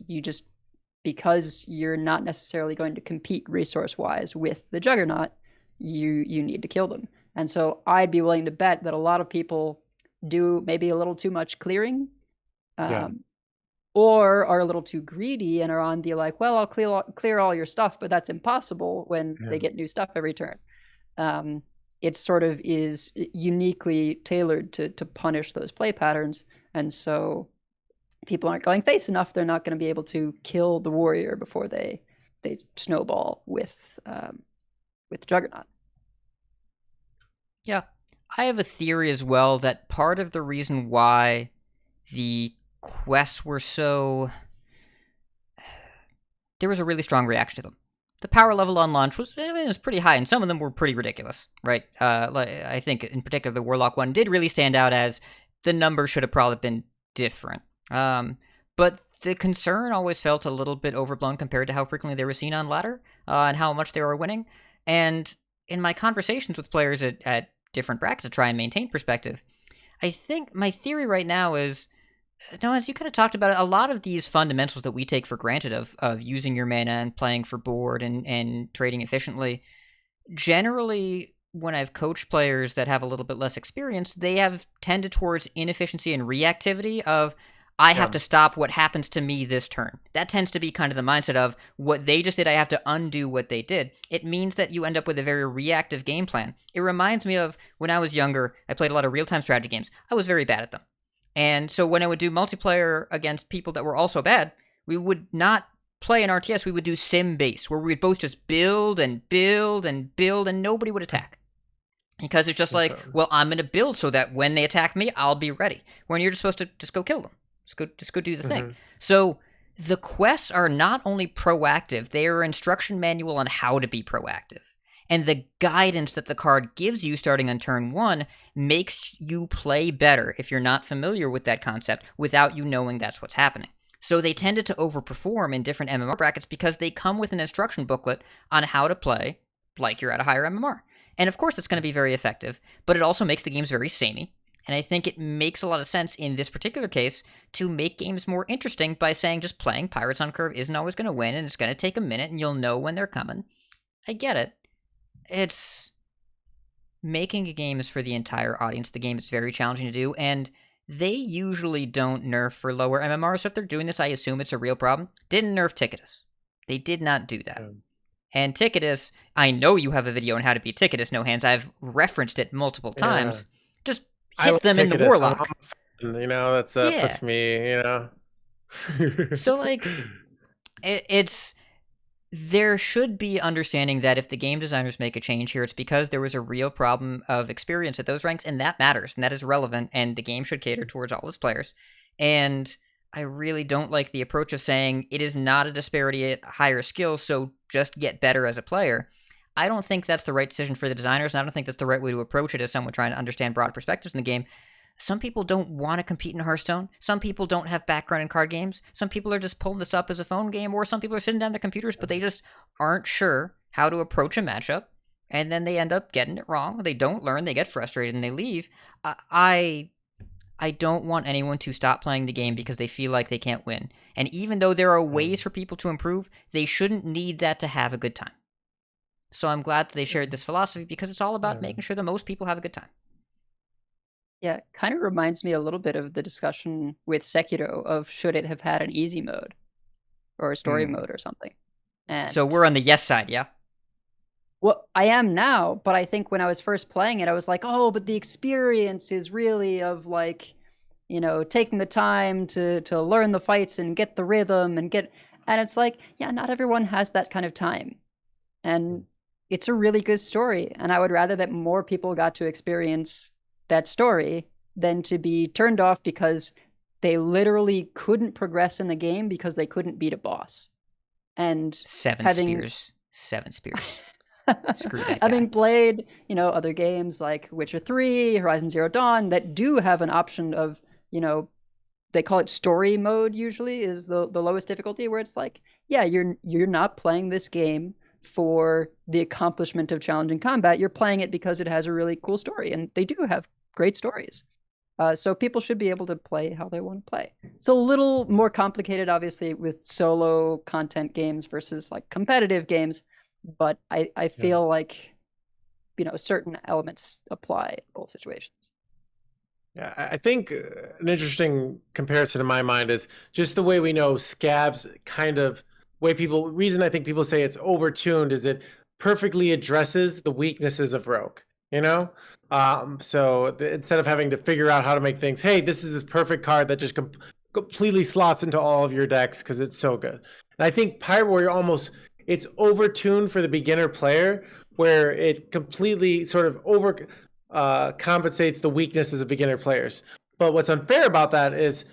you just, because you're not necessarily going to compete resource wise with the Juggernaut, you need to kill them. And so I'd be willing to bet that a lot of people do maybe a little too much clearing, or are a little too greedy and are on the well, I'll clear all your stuff, but that's impossible when they get new stuff every turn. It sort of is uniquely tailored to punish those play patterns. And so people aren't going face enough. They're not going to be able to kill the warrior before they snowball with Juggernaut. Yeah. I have a theory as well that part of the reason why the quests were so... there was a really strong reaction to them. The power level on launch was pretty high, and some of them were pretty ridiculous, right? I think, in particular, the Warlock one did really stand out as the number should have probably been different. But the concern always felt a little bit overblown compared to how frequently they were seen on ladder and how much they were winning. And in my conversations with players at different brackets to try and maintain perspective, I think my theory right now is, no, as you kind of talked about it, a lot of these fundamentals that we take for granted of using your mana and playing for board and trading efficiently, generally, when I've coached players that have a little bit less experience, they have tended towards inefficiency and reactivity of, I have to stop what happens to me this turn. That tends to be kind of the mindset of what they just did, I have to undo what they did. It means that you end up with a very reactive game plan. It reminds me of when I was younger, I played a lot of real-time strategy games. I was very bad at them. And so when I would do multiplayer against people that were also bad, we would not play an RTS, we would do sim base, where we would both just build and build and build, and nobody would attack. Because it's just like, well, I'm going to build so that when they attack me, I'll be ready. When you're just supposed to just go kill them. Just go do the thing. So the quests are not only proactive, they are an instruction manual on how to be proactive. And the guidance that the card gives you starting on turn 1 makes you play better if you're not familiar with that concept without you knowing that's what's happening. So they tended to overperform in different MMR brackets because they come with an instruction booklet on how to play like you're at a higher MMR. And of course it's going to be very effective, but it also makes the games very samey. And I think it makes a lot of sense in this particular case to make games more interesting by saying just playing Pirates on Curve isn't always going to win, and it's going to take a minute, and you'll know when they're coming. I get it. It's making a game is for the entire audience. The game is very challenging to do, and they usually don't nerf for lower MMR, so if they're doing this, I assume it's a real problem. Didn't nerf Ticketus. They did not do that. And Ticketus, I know you have a video on how to beat Ticketus, No Hands. I've referenced it multiple times. Just hit them in the Warlock. You know, that's me, you know. So, like, it's... There should be understanding that if the game designers make a change here, it's because there was a real problem of experience at those ranks, and that matters, and that is relevant, and the game should cater towards all its players. And I really don't like the approach of saying it is not a disparity at higher skills, so just get better as a player. I don't think that's the right decision for the designers, and I don't think that's the right way to approach it as someone trying to understand broad perspectives in the game. Some people don't want to compete in Hearthstone. Some people don't have background in card games. Some people are just pulling this up as a phone game, or some people are sitting down their computers, but they just aren't sure how to approach a matchup, and then they end up getting it wrong. They don't learn, they get frustrated, and they leave. I don't want anyone to stop playing the game because they feel like they can't win. And even though there are ways for people to improve, they shouldn't need that to have a good time. So I'm glad that they shared this philosophy because it's all about making sure that most people have a good time. Yeah, it kind of reminds me a little bit of the discussion with Sekiro of should it have had an easy mode or a story mode or something. And so we're on the yes side, yeah? Well, I am now, but I think when I was first playing it, I was like, oh, but the experience is really of like, you know, taking the time to learn the fights and get the rhythm and it's like, yeah, not everyone has that kind of time. And it's a really good story. And I would rather that more people got to experience that story than to be turned off because they literally couldn't progress in the game because they couldn't beat a boss. And Seven spears. Screw that guy. Having played, you know, other games like Witcher 3, Horizon Zero Dawn that do have an option of, you know, they call it story mode usually is the lowest difficulty, where it's like, yeah, you're not playing this game for the accomplishment of challenging combat. You're playing it because it has a really cool story, and they do have great stories. So people should be able to play how they want to play. It's a little more complicated, obviously, with solo content games versus like competitive games, but I feel like, you know, certain elements apply in both situations. Yeah, I think an interesting comparison in my mind is just the way we know Scabs kind of reason I think people say it's overtuned is it perfectly addresses the weaknesses of Rogue, you know? So instead of having to figure out how to make things, hey, this is this perfect card that just completely slots into all of your decks because it's so good. And I think Pirate Warrior it's overtuned for the beginner player, where it completely sort of compensates the weaknesses of beginner players. But what's unfair about that is,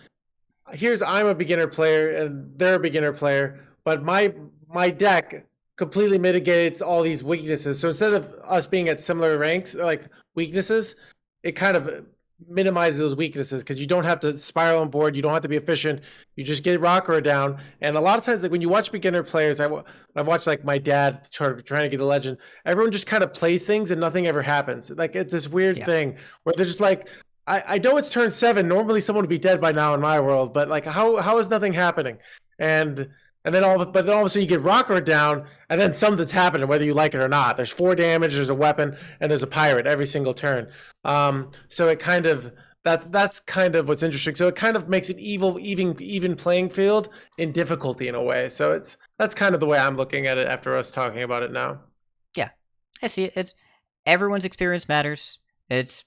I'm a beginner player and they're a beginner player, but my deck completely mitigates all these weaknesses. So instead of us being at similar ranks, like weaknesses, it kind of minimize those weaknesses because you don't have to spiral on board. You don't have to be efficient. You just get rocker down. And a lot of times, like when you watch beginner players, I've watched like my dad trying to get a legend. Everyone just kind of plays things and nothing ever happens. Like it's this weird thing where they're just like, I know it's turn 7. Normally someone would be dead by now in my world, but like how is nothing happening? And then all of a sudden you get rocker down, and then something's happening, whether you like it or not. There's 4 damage, there's a weapon, and there's a pirate every single turn. So it kind of that's kind of what's interesting. So it kind of makes it even playing field in difficulty in a way. So that's kind of the way I'm looking at it after us talking about it now. Yeah, I see it. It's everyone's experience matters. It's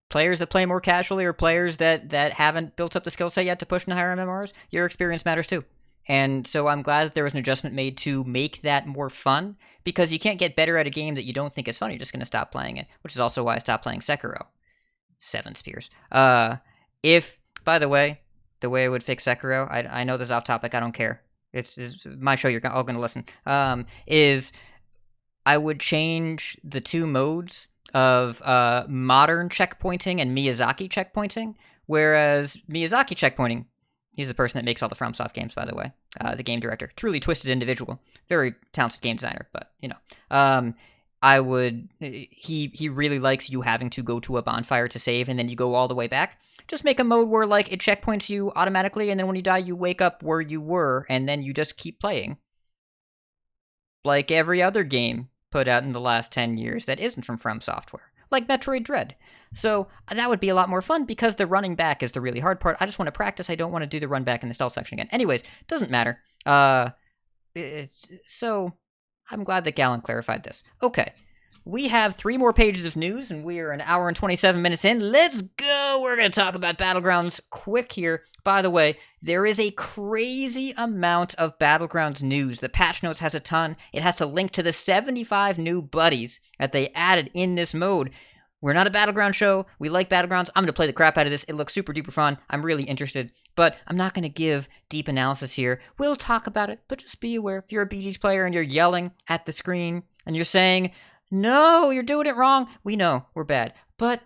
players that play more casually or players that haven't built up the skill set yet to push into higher MMRs. Your experience matters too. And so I'm glad that there was an adjustment made to make that more fun, because you can't get better at a game that you don't think is fun. You're just going to stop playing it, which is also why I stopped playing Sekiro. 7 spears. If, by the way I would fix Sekiro, I know this is off topic, I don't care. It's my show, you're all going to listen, is I would change the 2 modes of modern checkpointing and Miyazaki checkpointing, whereas Miyazaki checkpointing, he's the person that makes all the FromSoft games, by the way. The game director. Truly twisted individual. Very talented game designer, but, you know. He really likes you having to go to a bonfire to save, and then you go all the way back. Just make a mode where, like, it checkpoints you automatically, and then when you die, you wake up where you were, and then you just keep playing. Like every other game put out in the last 10 years that isn't from FromSoftware. Like Metroid Dread. So that would be a lot more fun, because the running back is the really hard part. I just want to practice. I don't want to do the run back in the stealth section again. Anyways, doesn't matter. So I'm glad that Gallon clarified this. Okay, we have 3 more pages of news, and we are an hour and 27 minutes in. Let's go! We're going to talk about Battlegrounds quick here. By the way, there is a crazy amount of Battlegrounds news. The patch notes has a ton. It has to link to the 75 new buddies that they added in this mode. We're not a Battleground show. We like Battlegrounds. I'm going to play the crap out of this. It looks super duper fun. I'm really interested, but I'm not going to give deep analysis here. We'll talk about it, but just be aware. If you're a BG's player and you're yelling at the screen and you're saying, no, you're doing it wrong, we know we're bad. But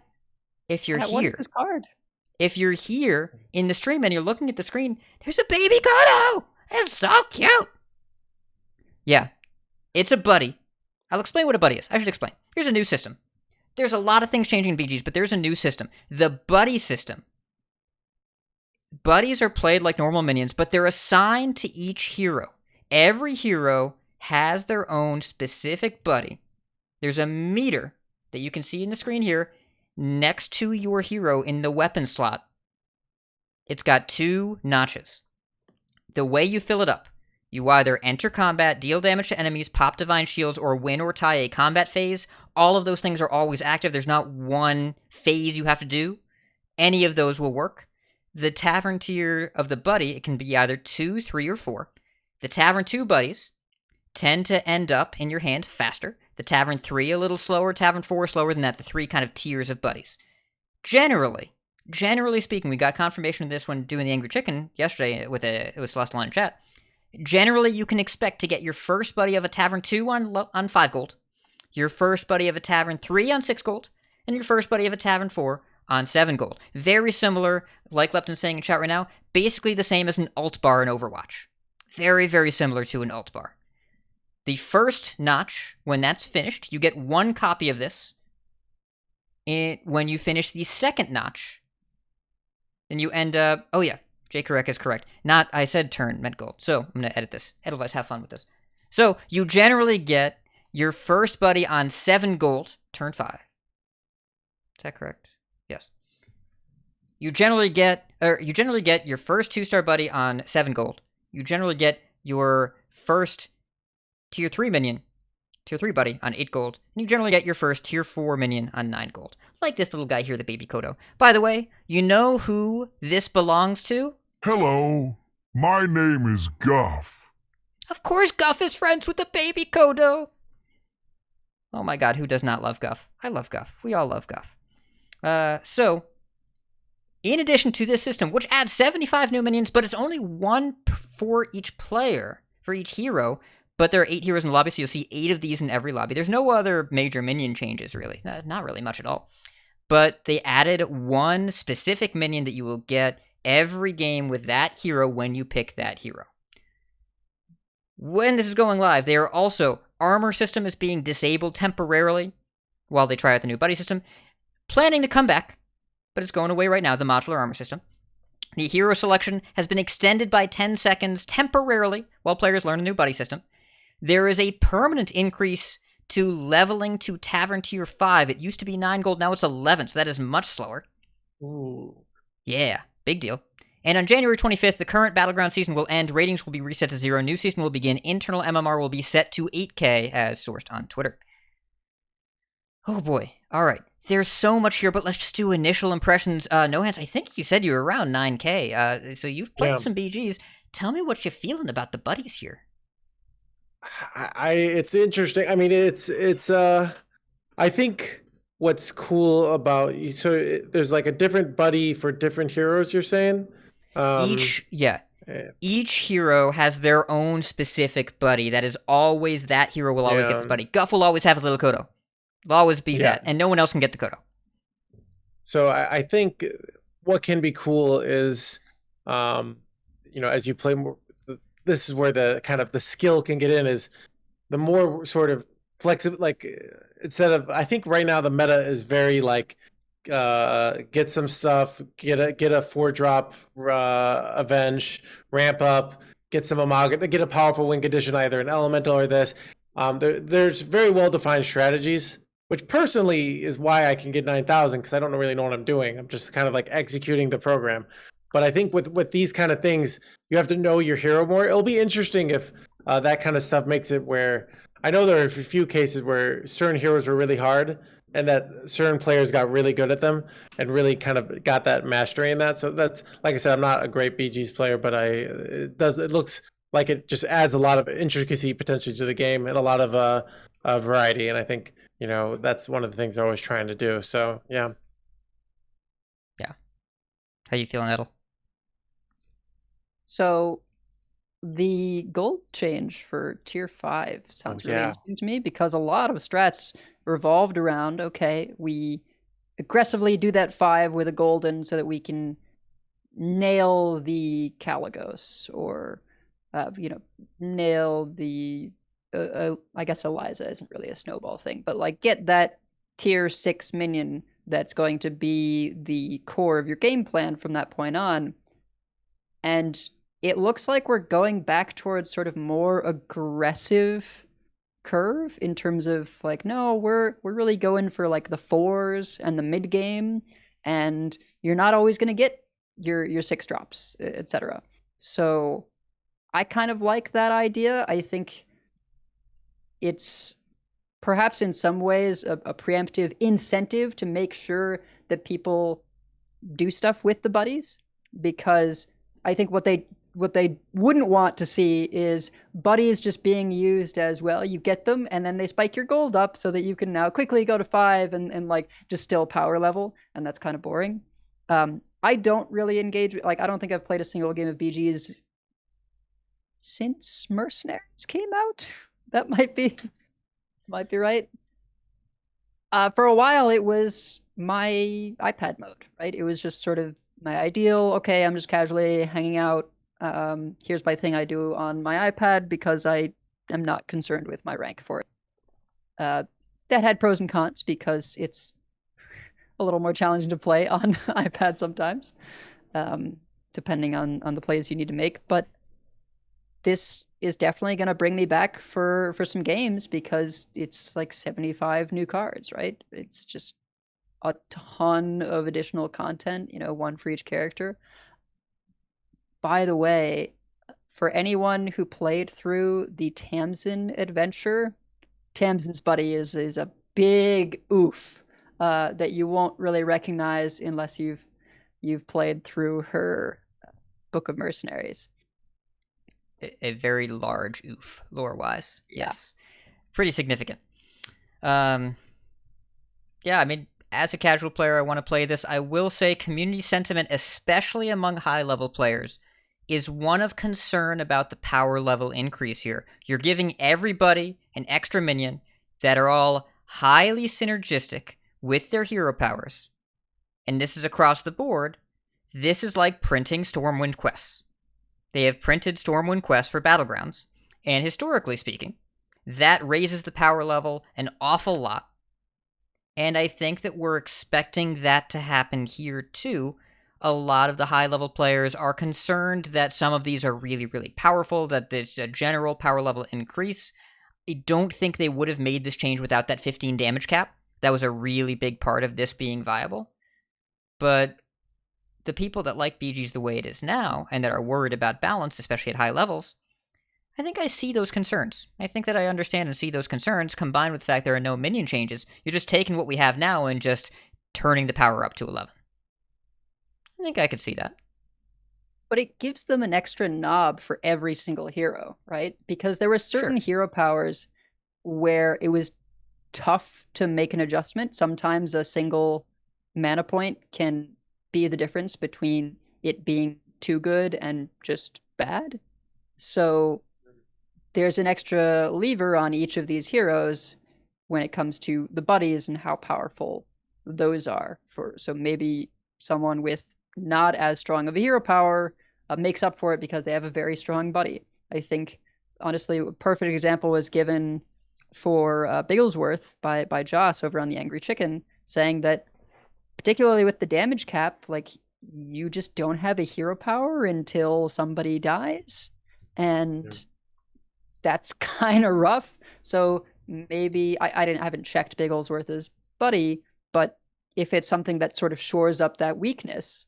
if you're here, what's this card? If you're here in the stream and you're looking at the screen, there's a baby Kodo. It's so cute. Yeah, it's a buddy. I'll explain what a buddy is. I should explain. Here's a new system. There's a lot of things changing in BGs, but there's a new system. The buddy system. Buddies are played like normal minions, but they're assigned to each hero. Every hero has their own specific buddy. There's a meter that you can see in the screen here next to your hero in the weapon slot. It's got 2 notches. The way you fill it up, you either enter combat, deal damage to enemies, pop divine shields, or win or tie a combat phase. All of those things are always active. There's not one phase you have to do. Any of those will work. The Tavern tier of the buddy, it can be either 2, 3, or 4. The Tavern 2 buddies tend to end up in your hand faster. The Tavern 3 a little slower, Tavern 4 slower than that. The 3 kind of tiers of buddies. Generally speaking, we got confirmation of this when doing the Angry Chicken yesterday with Celestial in chat. Generally, you can expect to get your first buddy of a Tavern 2 on 5 gold, your first buddy of a Tavern 3 on 6 gold, and your first buddy of a Tavern 4 on 7 gold. Very similar, like Lepton's saying in chat right now, basically the same as an alt bar in Overwatch. Very, very similar to an alt bar. The first notch, when that's finished, you get 1 copy of this. When you finish the second notch, then you end up... Oh yeah, Jay Correct is correct. I said turn, meant gold. So I'm going to edit this. Edelweiss, have fun with this. So you generally get your first buddy on 7 gold, turn 5. Is that correct? Yes. You generally get your first 2-star buddy on 7 gold. You generally get your first tier 3 minion, tier 3 buddy on 8 gold. And you generally get your first tier 4 minion on 9 gold. Like this little guy here, the baby Kodo. By the way, you know who this belongs to? Hello, my name is Guff. Of course Guff is friends with the baby Kodo. Oh my god, who does not love Guff? I love Guff. We all love Guff. So, in addition to this system, which adds 75 new minions, but it's only 1 for each player, for each hero, but there are 8 heroes in the lobby, so you'll see 8 of these in every lobby. There's no other major minion changes, really. Not really much at all. but they added one specific minion that you will get every game with that hero when you pick that hero. When this is going live, they are also, armor system is being disabled temporarily while they try out the new buddy system. Planning to come back, but it's going away right now, the modular armor system. The hero selection has been extended by 10 seconds temporarily while players learn the new buddy system. There is a permanent increase to leveling to Tavern Tier 5. It used to be 9 gold, now it's 11, so that is much slower. Ooh. Yeah, big deal. And on January 25th, the current Battleground season will end, ratings will be reset to 0, new season will begin, internal MMR will be set to 8K as sourced on Twitter. Oh boy, alright. There's so much here, but let's just do initial impressions. NoHands, I think you said you were around 9K, so you've played some BGs. Tell me what you're feeling about the buddies here. It's interesting. I mean, I think what's cool about there's like a different buddy for different heroes, you're saying? Each hero has their own specific buddy. That is always, that hero will always get this buddy. Guff will always have a little Kodo. Will always be that, and no one else can get the Kodo. So I think what can be cool is, as you play more, this is where the kind of the skill can get in, is the more sort of flexible, like instead of, I think right now the meta is very like, get some stuff, get a 4-drop avenge, ramp up, get some Amaga, get a powerful wing condition, either an elemental or this. There's very well-defined strategies, which personally is why I can get 9,000, because I don't really know what I'm doing. I'm just kind of like executing the program. But I think with these kind of things, you have to know your hero more. It'll be interesting if that kind of stuff makes it where, I know there are a few cases where certain heroes were really hard and that certain players got really good at them and really kind of got that mastery in that. So that's, like I said, I'm not a great BG's player, but it looks like it just adds a lot of intricacy potentially to the game and a lot of variety. And I think, that's one of the things they're always trying to do. So, yeah. Yeah. How you feeling, Edel? So the gold change for tier 5 sounds really interesting to me, because a lot of strats revolved around, okay, we aggressively do that 5 with a golden so that we can nail the Caligos, or nail the I guess Eliza isn't really a snowball thing, but like get that tier 6 minion that's going to be the core of your game plan from that point on. And it looks like we're going back towards sort of more aggressive curve in terms of like, no, we're really going for like the 4s and the mid game, and you're not always going to get your 6 drops, etc. So I kind of like that idea. I think it's perhaps in some ways a preemptive incentive to make sure that people do stuff with the buddies, because I think what they wouldn't want to see is buddies just being used as, well, you get them and then they spike your gold up so that you can now quickly go to 5 and like just still power level, and that's kind of boring. I don't really engage, like I don't think I've played a single game of BGs since Mercenaries came out. That might be right. For a while it was my iPad mode, right? It was just sort of my ideal, okay, I'm just casually hanging out. Here's my thing I do on my iPad because I am not concerned with my rank for it. That had pros and cons because it's a little more challenging to play on iPad sometimes, depending on the plays you need to make. But this is definitely going to bring me back for some games, because it's like 75 new cards, right? It's just a ton of additional content, 1 for each character. By the way, for anyone who played through the Tamsin adventure, Tamsin's buddy is a big oof that you won't really recognize unless you've played through her Book of Mercenaries. A very large oof, lore-wise. Yeah. Yes. Pretty significant. Yeah, I mean, as a casual player, I want to play this. I will say community sentiment, especially among high-level players, is one of concern about the power level increase here. You're giving everybody an extra minion that are all highly synergistic with their hero powers, and this is across the board, this is like printing Stormwind quests. They have printed Stormwind quests for Battlegrounds, and historically speaking, that raises the power level an awful lot. And I think that we're expecting that to happen here too. A lot of the high-level players are concerned that some of these are really, really powerful, that there's a general power level increase. I don't think they would have made this change without that 15 damage cap. That was a really big part of this being viable. But the people that like BGs the way it is now, and that are worried about balance, especially at high levels, I think I see those concerns. I think that I understand and see those concerns, combined with the fact there are no minion changes. You're just taking what we have now and just turning the power up to 11. I think I could see that. But it gives them an extra knob for every single hero, right? Because there were certain hero powers where it was tough to make an adjustment. Sometimes a single mana point can be the difference between it being too good and just bad. So there's an extra lever on each of these heroes when it comes to the buddies and how powerful those are. So maybe someone with not as strong of a hero power makes up for it because they have a very strong buddy. I think, honestly, a perfect example was given for Bigglesworth by Joss over on the Angry Chicken, saying that particularly with the damage cap, like, you just don't have a hero power until somebody dies, and that's kind of rough. So maybe I haven't checked Bigglesworth's buddy, but if it's something that sort of shores up that weakness,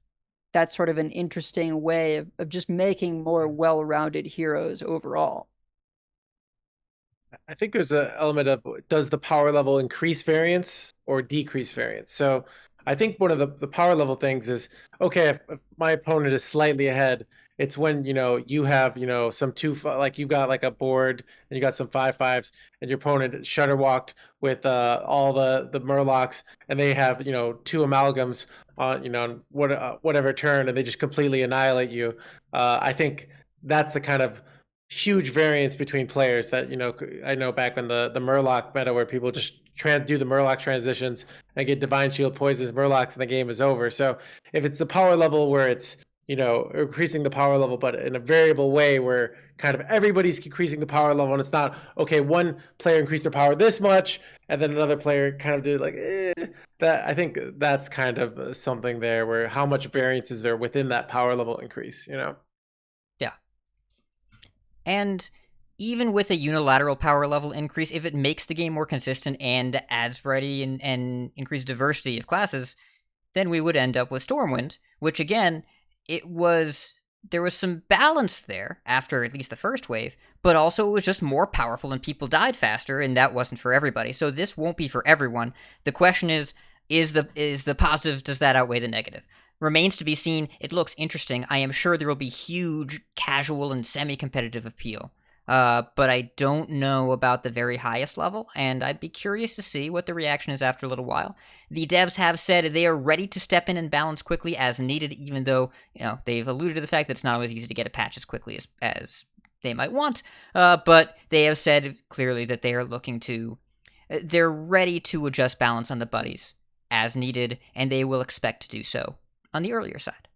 that's sort of an interesting way of just making more well-rounded heroes overall. I think there's an element of, does the power level increase variance or decrease variance? So I think one of the power level things is, okay, if my opponent is slightly ahead, it's when, you have, some like you've got like a board and you got some 5/5s and your opponent shutter walked with all the Murlocs, and they have, 2 amalgams on, whatever turn, and they just completely annihilate you. I think that's the kind of huge variance between players that, I know back when the Murloc meta, where people just do the Murloc transitions and get Divine Shield, poisons Murlocs, and the game is over. So if it's the power level where it's, increasing the power level, but in a variable way where kind of everybody's increasing the power level, and it's not, okay, one player increased their power this much, and then another player kind of did that. I think that's kind of something there where how much variance is there within that power level increase, Yeah. And even with a unilateral power level increase, if it makes the game more consistent and adds variety and increased diversity of classes, then we would end up with Stormwind, which again, there was some balance there after at least the first wave, but also it was just more powerful and people died faster, and that wasn't for everybody. So this won't be for everyone. The question is the positive, does that outweigh the negative? Remains to be seen. It looks interesting. I am sure there will be huge casual and semi-competitive appeal. But I don't know about the very highest level, and I'd be curious to see what the reaction is after a little while. The devs have said they are ready to step in and balance quickly as needed, even though, they've alluded to the fact that it's not always easy to get a patch as quickly as they might want. But they have said clearly that they are they're ready to adjust balance on the buddies as needed, and they will expect to do so on the earlier side.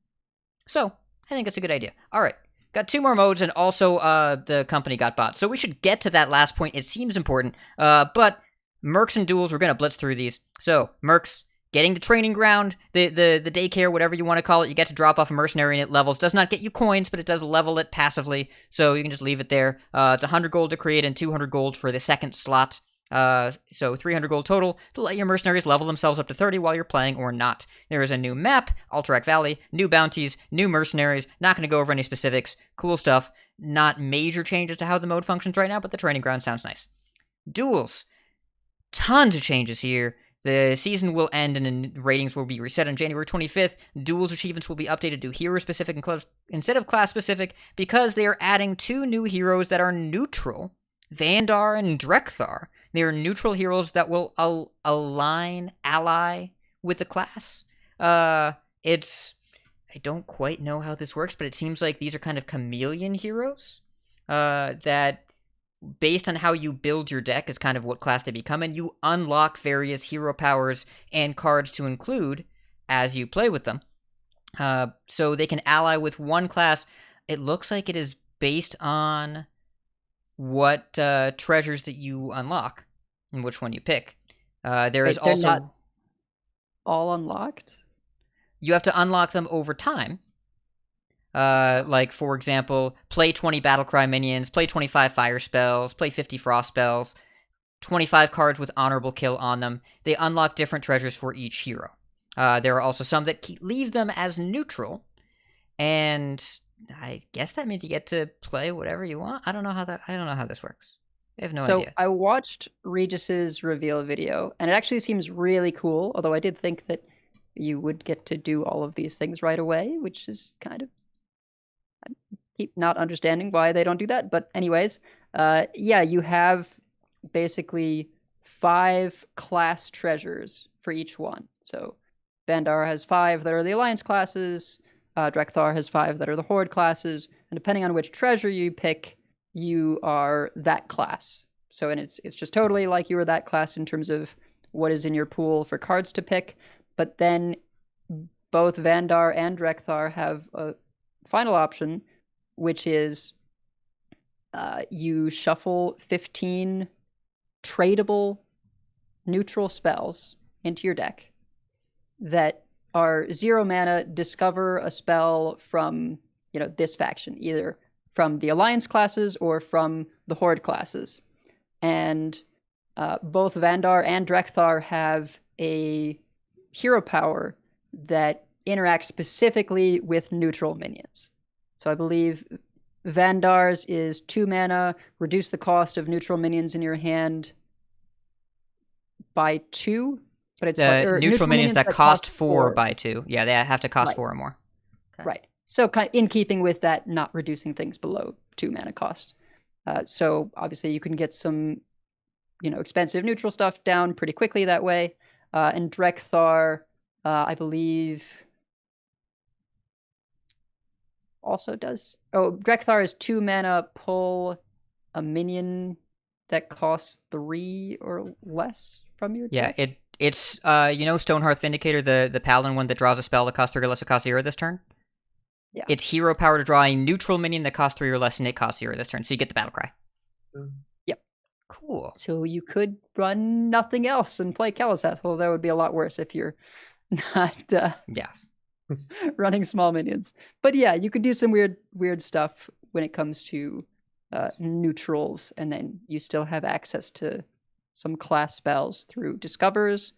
So, I think it's a good idea. All right. Got 2 more modes, and also the company got bought. So we should get to that last point. It seems important. But Mercs and Duels, we're going to blitz through these. So, Mercs, getting the training ground, the daycare, whatever you want to call it. You get to drop off a mercenary and it levels. Does not get you coins, but it does level it passively. So you can just leave it there. It's 100 gold to create and 200 gold for the second slot. So 300 gold total to let your mercenaries level themselves up to 30 while you're playing or not. There is a new map, Alterac Valley, new bounties, new mercenaries. Not going to go over any specifics. Cool stuff. Not major changes to how the mode functions right now, but the training ground sounds nice. Duels. Tons of changes here. The season will end and ratings will be reset on January 25th. Duels achievements will be updated to hero-specific instead of class-specific because they are adding 2 new heroes that are neutral, Vandar and Drekthar. They are neutral heroes that will ally with the class. I don't quite know how this works, but it seems like these are kind of chameleon heroes that, based on how you build your deck, is kind of what class they become, and you unlock various hero powers and cards to include as you play with them. So they can ally with one class. It looks like it is based on what treasures that you unlock and which one you pick. There is Wait, they're also not all unlocked? you have to unlock them over time. Like, for example, play 20 Battlecry minions, play 25 fire spells, play 50 frost spells, 25 cards with honorable kill on them. They unlock different treasures for each hero. There are also some that leave them as neutral, and I guess that means you get to play whatever you want. I don't know how this works. I have no idea. So I watched Regis's reveal video, and it actually seems really cool, although I did think that you would get to do all of these things right away, which is kind of... I keep not understanding why they don't do that. But anyways, yeah, you have basically 5 class treasures for each one. So Vandar has 5 that are the Alliance classes, Drekthar has 5 that are the Horde classes, and depending on which treasure you pick, you are that class. So, and it's just totally like you were that class in terms of what is in your pool for cards to pick. But then both Vandar and Drekthar have a final option, which is you shuffle 15 tradable neutral spells into your deck that are 0 mana, discover a spell from, this faction, either from the Alliance classes or from the Horde classes. And both Vandar and Drekthar have a hero power that interacts specifically with neutral minions. So I believe Vandar's is 2 mana, reduce the cost of neutral minions in your hand by 2. But it's neutral minions that cost 4 by 2. Yeah, they have to cost 4 or more. Okay. Right. So in keeping with that, not reducing things below 2 mana cost. So obviously you can get some, expensive neutral stuff down pretty quickly that way. And Drekthar, I believe, also does... Oh, Drekthar is 2 mana, pull a minion that costs 3 or less from your deck. Yeah, it's Stonehearth Vindicator, the paladin one that draws a spell that costs 3 or less, it costs 0 this turn? Yeah. It's hero power to draw a neutral minion that costs 3 or less, and it costs 0 this turn, so you get the Battlecry. Yep. Cool. So you could run nothing else and play Kaliseth, although that would be a lot worse if you're not Yes. running small minions. But yeah, you could do some weird stuff when it comes to neutrals, and then you still have access to some class spells through discovers.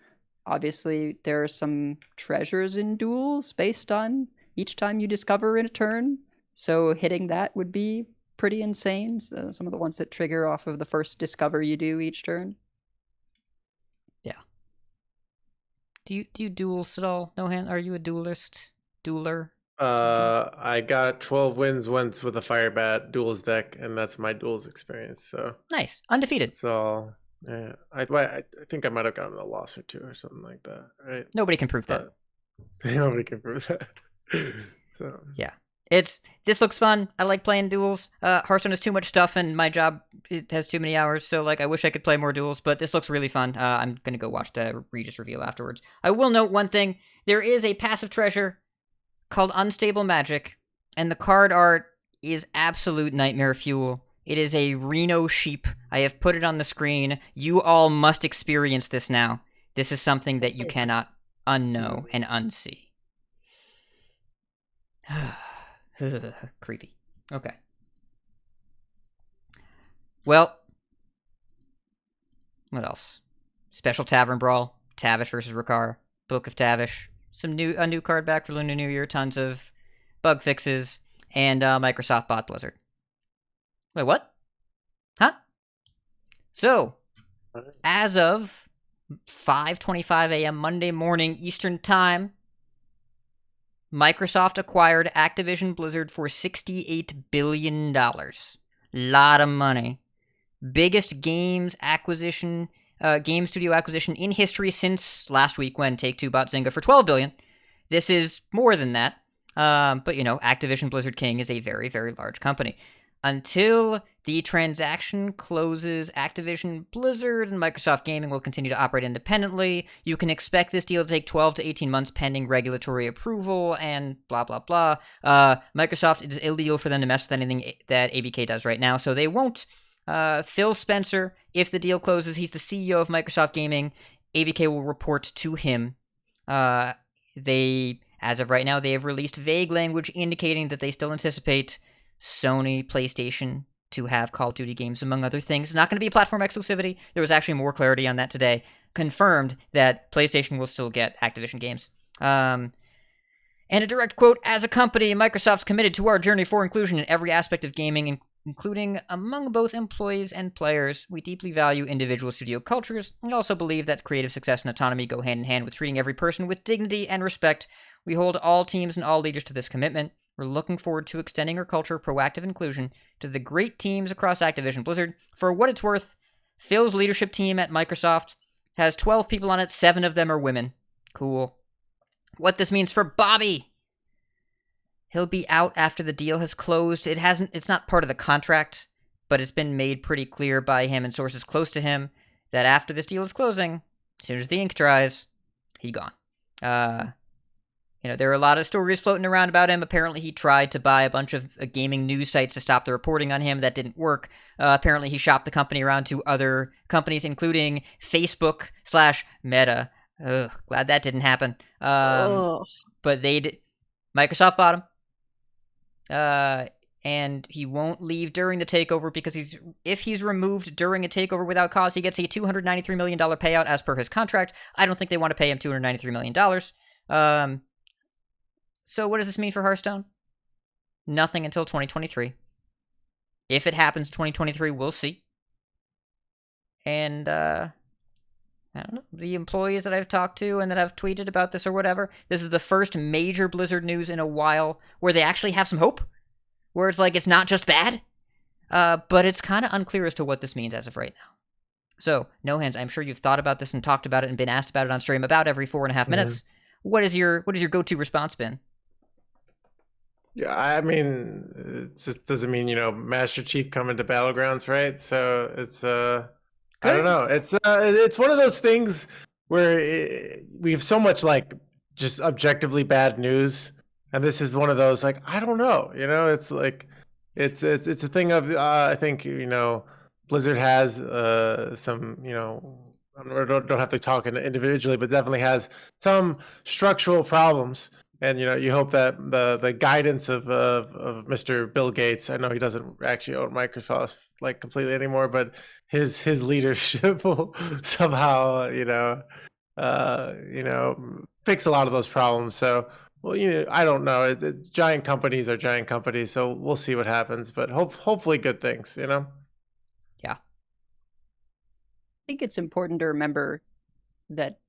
Obviously, there are some treasures in duels based on each time you discover in a turn. So hitting that would be pretty insane. So some of the ones that trigger off of the first discover you do each turn. Yeah. Do you duels at all? No-hand? Are you a duelist? Dueler? I got 12 wins once with a Firebat duels deck, and that's my duels experience. So Nice. Undefeated. So yeah, I think I might have gotten a loss or 2 or something like that. Right? Nobody can prove that. Nobody can prove that. So yeah. This looks fun. I like playing duels. Hearthstone has too much stuff, and my job it has too many hours. So I wish I could play more duels. But this looks really fun. I'm gonna go watch the Regis reveal afterwards. I will note one thing: there is a passive treasure called Unstable Magic, and the card art is absolute nightmare fuel. It is a Reno sheep. I have put it on the screen. You all must experience this now. This is something that you cannot unknow and unsee. Creepy. Okay. Well, what else? Special Tavern Brawl, Tavish versus Rakar, Book of Tavish, a new card back for Lunar New Year, tons of bug fixes, and Microsoft bought Blizzard. Wait, what? Huh? So, as of 5:25 a.m. Monday morning Eastern Time, Microsoft acquired Activision Blizzard for $68 billion. Lot of money. Biggest game studio acquisition in history since last week when Take-Two bought Zynga for $12 billion. This is more than that. But Activision Blizzard King is a very, very large company. Until the transaction closes, Activision Blizzard and Microsoft Gaming will continue to operate independently. You can expect this deal to take 12 to 18 months pending regulatory approval and blah, blah, blah. Microsoft, it is illegal for them to mess with anything that ABK does right now, so they won't. Phil Spencer, if the deal closes, he's the CEO of Microsoft Gaming. ABK will report to him. As of right now, they have released vague language indicating that they still anticipate Sony, PlayStation to have Call of Duty games, among other things. It's not going to be platform exclusivity. There was actually more clarity on that today. Confirmed that PlayStation will still get Activision games. And a direct quote, "As a company, Microsoft's committed to our journey for inclusion in every aspect of gaming, including among both employees and players. We deeply value individual studio cultures and also believe that creative success and autonomy go hand in hand with treating every person with dignity and respect. We hold all teams and all leaders to this commitment. We're looking forward to extending our culture of proactive inclusion to the great teams across Activision Blizzard. For what it's worth, Phil's leadership team at Microsoft has 12 people on it, 7 of them are women. Cool. What this means for Bobby: he'll be out after the deal has closed. It's not part of the contract, but it's been made pretty clear by him and sources close to him that after this deal is closing, as soon as the ink dries, he gone. There are a lot of stories floating around about him. Apparently, he tried to buy a bunch of gaming news sites to stop the reporting on him. That didn't work. Apparently, he shopped the company around to other companies, including Facebook/Meta. Ugh, glad that didn't happen. But Microsoft bought him. And he won't leave during the takeover because if he's removed during a takeover without cause, he gets a $293 million payout as per his contract. I don't think they want to pay him $293 million. So what does this mean for Hearthstone? Nothing until 2023. If it happens 2023, we'll see. And, I don't know, the employees that I've talked to and that I've tweeted about this or whatever, this is the first major Blizzard news in a while where they actually have some hope. Where it's like, it's not just bad. But it's kind of unclear as to what this means as of right now. So, No Hands, I'm sure you've thought about this and talked about it and been asked about it on stream about every 4.5 minutes. What is your go-to response been? Yeah, I mean, it just doesn't mean, Master Chief coming to Battlegrounds, right? So it's I don't know. It's one of those things where we have so much just objectively bad news, and this is one of those I don't know. It's like it's a thing of I think Blizzard has some don't have to talk individually, but definitely has some structural problems. And you hope that the guidance of Mr. Bill Gates, I know he doesn't actually own Microsoft completely anymore, but his leadership will somehow fix a lot of those problems. So I don't know. Giant companies are giant companies, so we'll see what happens. But hopefully good things. Yeah. I think it's important to remember that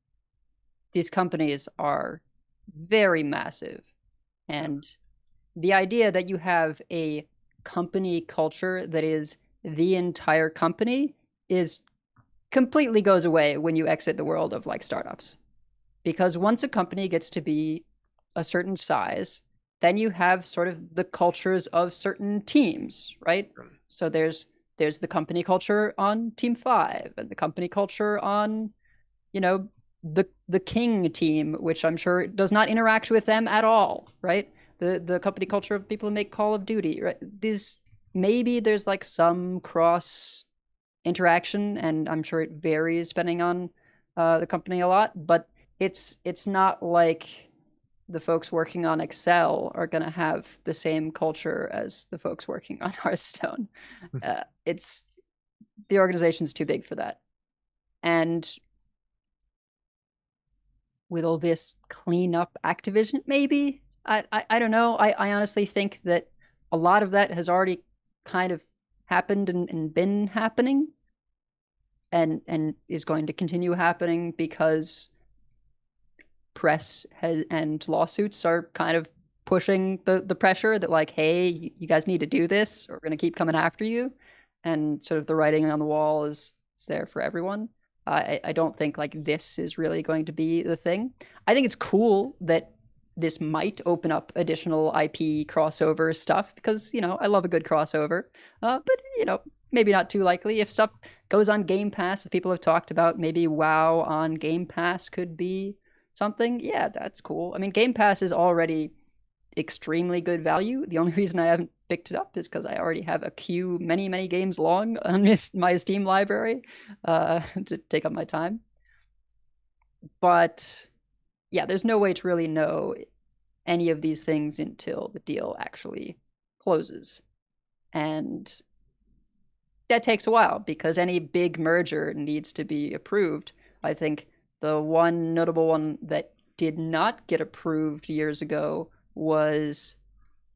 these companies are very massive, and the idea that you have a company culture that is the entire company completely goes away when you exit the world of startups, because once a company gets to be a certain size, then you have sort of the cultures of certain teams, right? So there's the company culture on Team 5 and the company culture on the King team, which I'm sure does not interact with them at all, right? The company culture of people who make Call of Duty, right? Maybe there's some cross interaction, and I'm sure it varies depending on the company a lot, but it's not like the folks working on Excel are going to have the same culture as the folks working on Hearthstone. The organization's too big for that. And with all this clean up Activision, maybe? I don't know. I honestly think that a lot of that has already kind of happened and been happening and is going to continue happening because press and lawsuits are kind of pushing the pressure that hey, you guys need to do this, or we're going to keep coming after you. And sort of the writing on the wall is there for everyone. I don't think this is really going to be the thing. I think it's cool that this might open up additional IP crossover stuff because, I love a good crossover. But, maybe not too likely. If stuff goes on Game Pass, if people have talked about maybe WoW on Game Pass could be something, yeah, that's cool. I mean, Game Pass is already extremely good value. The only reason I haven't picked it up is because I already have a queue many, many games long on my Steam library to take up my time. But yeah, there's no way to really know any of these things until the deal actually closes. And that takes a while because any big merger needs to be approved. I think the one notable one that did not get approved years ago was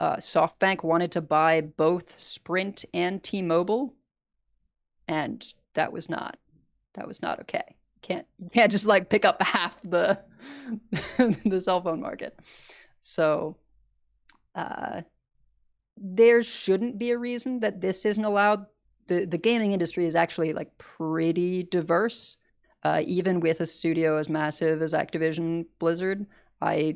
SoftBank wanted to buy both Sprint and T-Mobile, and that was not okay. You can't just like pick up half the the cell phone market. So there shouldn't be a reason that this isn't allowed. The gaming industry is actually like pretty diverse, even with a studio as massive as Activision Blizzard. I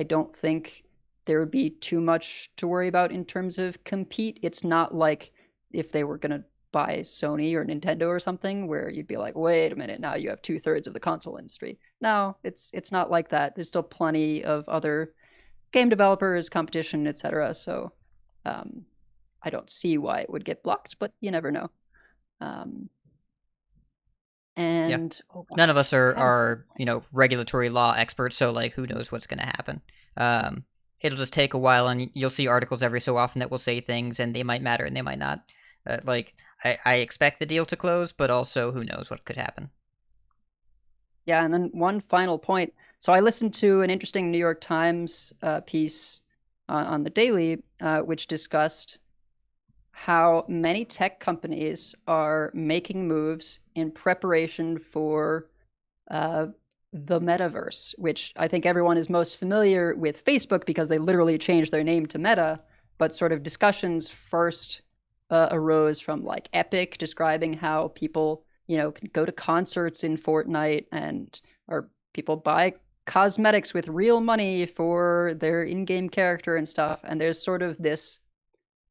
don't think there would be too much to worry about in terms of compete. It's not like if they were going to buy Sony or Nintendo or something where you'd be like, wait a minute, now you have 2/3 of the console industry. No, it's not like that. There's still plenty of other game developers, competition, etc. So I don't see why it would get blocked, but you never know. And none of us are regulatory law experts, so like who knows what's going to happen. It'll just take a while, and you'll see articles every so often that will say things, and they might matter and they might not. I expect the deal to close, but also who knows what could happen. Yeah, and then one final point. So I listened to an interesting New York Times piece on the Daily, which discussed how many tech companies are making moves in preparation for the metaverse, which I think everyone is most familiar with Facebook because they literally changed their name to Meta, but sort of discussions first arose from like Epic describing how people, can go to concerts in Fortnite or people buy cosmetics with real money for their in-game character and stuff. And there's sort of this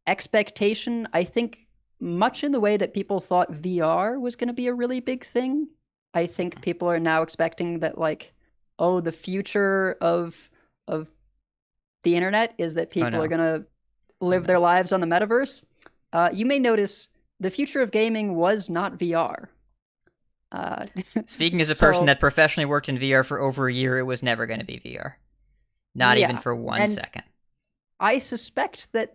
expectation, I think, much in the way that people thought VR was going to be a really big thing. I think people are now expecting that, like, the future of the internet is that people are going to live their lives on the metaverse. You may notice the future of gaming was not VR. Speaking as a person that professionally worked in VR for over a year, it was never going to be VR. Not even for 1 second. I suspect that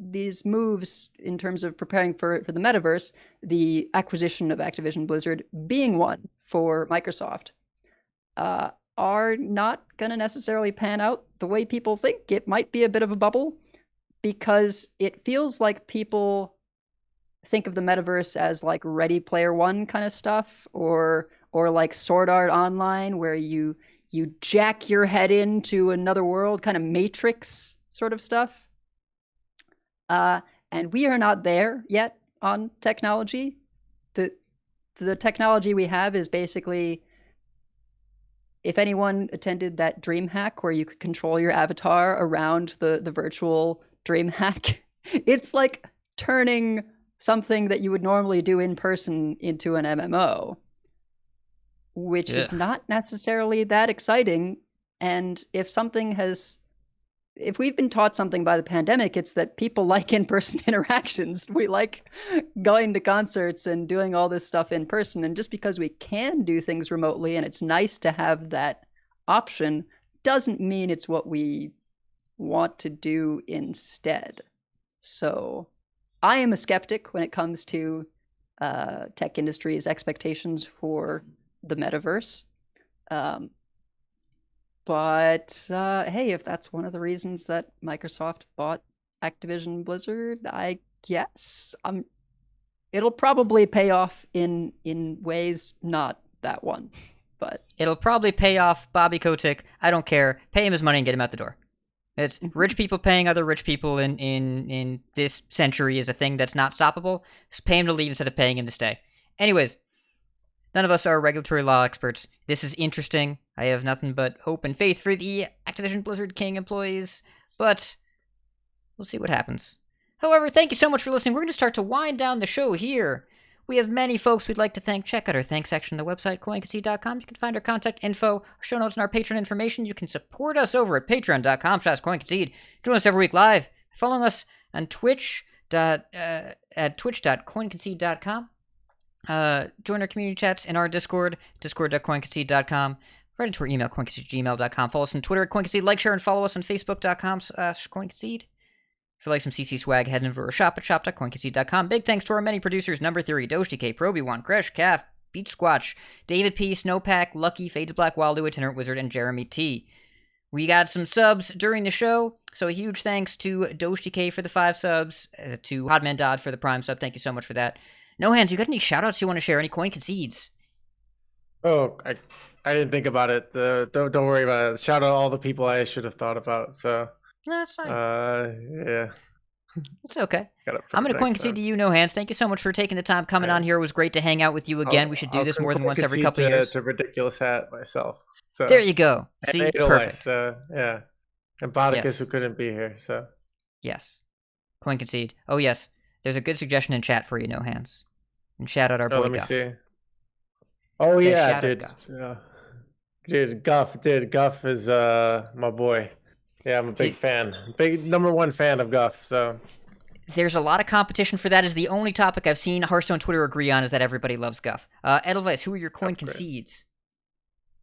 these moves in terms of preparing for the metaverse, the acquisition of Activision Blizzard being one for Microsoft, are not going to necessarily pan out the way people think. It might be a bit of a bubble because it feels like people think of the metaverse as like Ready Player One kind of stuff, or like Sword Art Online, where you jack your head into another world, kind of Matrix sort of stuff. And we are not there yet on technology. The technology we have is basically, if anyone attended that DreamHack where you could control your avatar around the virtual DreamHack, it's like turning something that you would normally do in person into an MMO, which is not necessarily that exciting. And if we've been taught something by the pandemic, it's that people like in-person interactions. We like going to concerts and doing all this stuff in person. And just because we can do things remotely and it's nice to have that option doesn't mean it's what we want to do instead. So I am a skeptic when it comes to tech industry's expectations for the metaverse. But hey, if that's one of the reasons that Microsoft bought Activision Blizzard, I guess it'll probably pay off in ways not that one. But it'll probably pay off Bobby Kotick. I don't care. Pay him his money and get him out the door. It's rich people paying other rich people in this century is a thing that's not stoppable. Just pay him to leave instead of paying him to stay. Anyways, None of us are regulatory law experts. This is interesting. I have nothing but hope and faith for the Activision Blizzard King employees, but we'll see what happens. However, thank you so much for listening. We're going to start to wind down the show here. We have many folks we'd like to thank. Check out our thanks section on the website, CoinConcede.com. You can find our contact info, our show notes, and our Patreon information. You can support us over at patreon.com/CoinConcede. Join us every week live. Following us on Twitch at twitch.coinconcede.com. Join our community chats in our Discord, discord.coinconcede.com. Right into our email, coinconcede@gmail.com. Follow us on Twitter at CoinConcede. Like, share, and follow us on Facebook.com/CoinConcede. If you like some CC swag, head over to our shop at shop.coinconcede.com. Big thanks to our many producers, Number Theory, DogeDK, Proby1, Gresh, Calf, Beach Squatch, David P, Snowpack, Lucky, Faded Black Wildo, Itinerant Wizard, and Jeremy T. We got some subs during the show, so a huge thanks to DogeDK for the 5 subs, to Hodman Dodd for the Prime sub. Thank you so much for that. No Hands, you got any shoutouts you want to share? Any coin concedes? Oh, I didn't think about it. Don't worry about it. Shout out all the people I should have thought about. So No, that's fine. yeah. It's okay. Got it I'm going to pretty coin nice, concede to you, No Hands. Thank you so much for taking the time coming on here. It was great to hang out with you again. We should do this more than once every couple of years. It's a ridiculous hat myself. So There you go. See, and perfect. So yeah, and Bodicus Yes. who couldn't be here. So Yes. Coin concede. Oh, yes. There's a good suggestion in chat for you, No Hands. And shout out our boy let me Guff. see. Oh Says yeah, shout out dude. Guff. Guff is my boy. Yeah, I'm a big fan. Big #1 fan of Guff. So There's a lot of competition for that. Is the only topic I've seen Hearthstone Twitter agree on is that everybody loves Guff. Edelweiss, who are your coin concedes?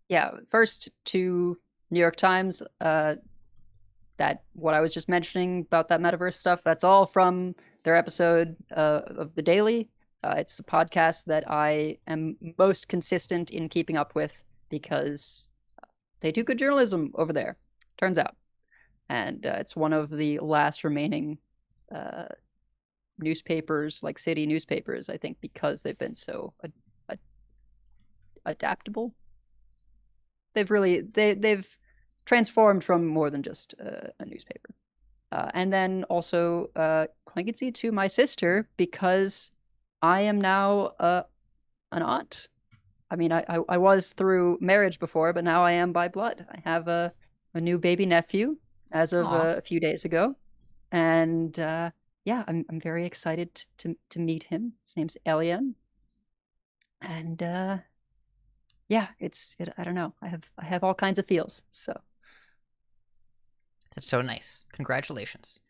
Yeah, first to New York Times, that what I was just mentioning about that metaverse stuff, that's all from their episode of The Daily. It's a podcast that I am most consistent in keeping up with because they do good journalism over there, turns out. And it's one of the last remaining newspapers, like city newspapers, I think, because they've been so adaptable. They've transformed from more than just a newspaper. And then also coin concede to my sister because I am now an aunt. I mean, I was through marriage before, but now I am by blood. I have a new baby nephew as of a few days ago, and yeah, I'm very excited to meet him. His name's Elian, and yeah, I don't know. I have all kinds of feels. So That's so nice. Congratulations.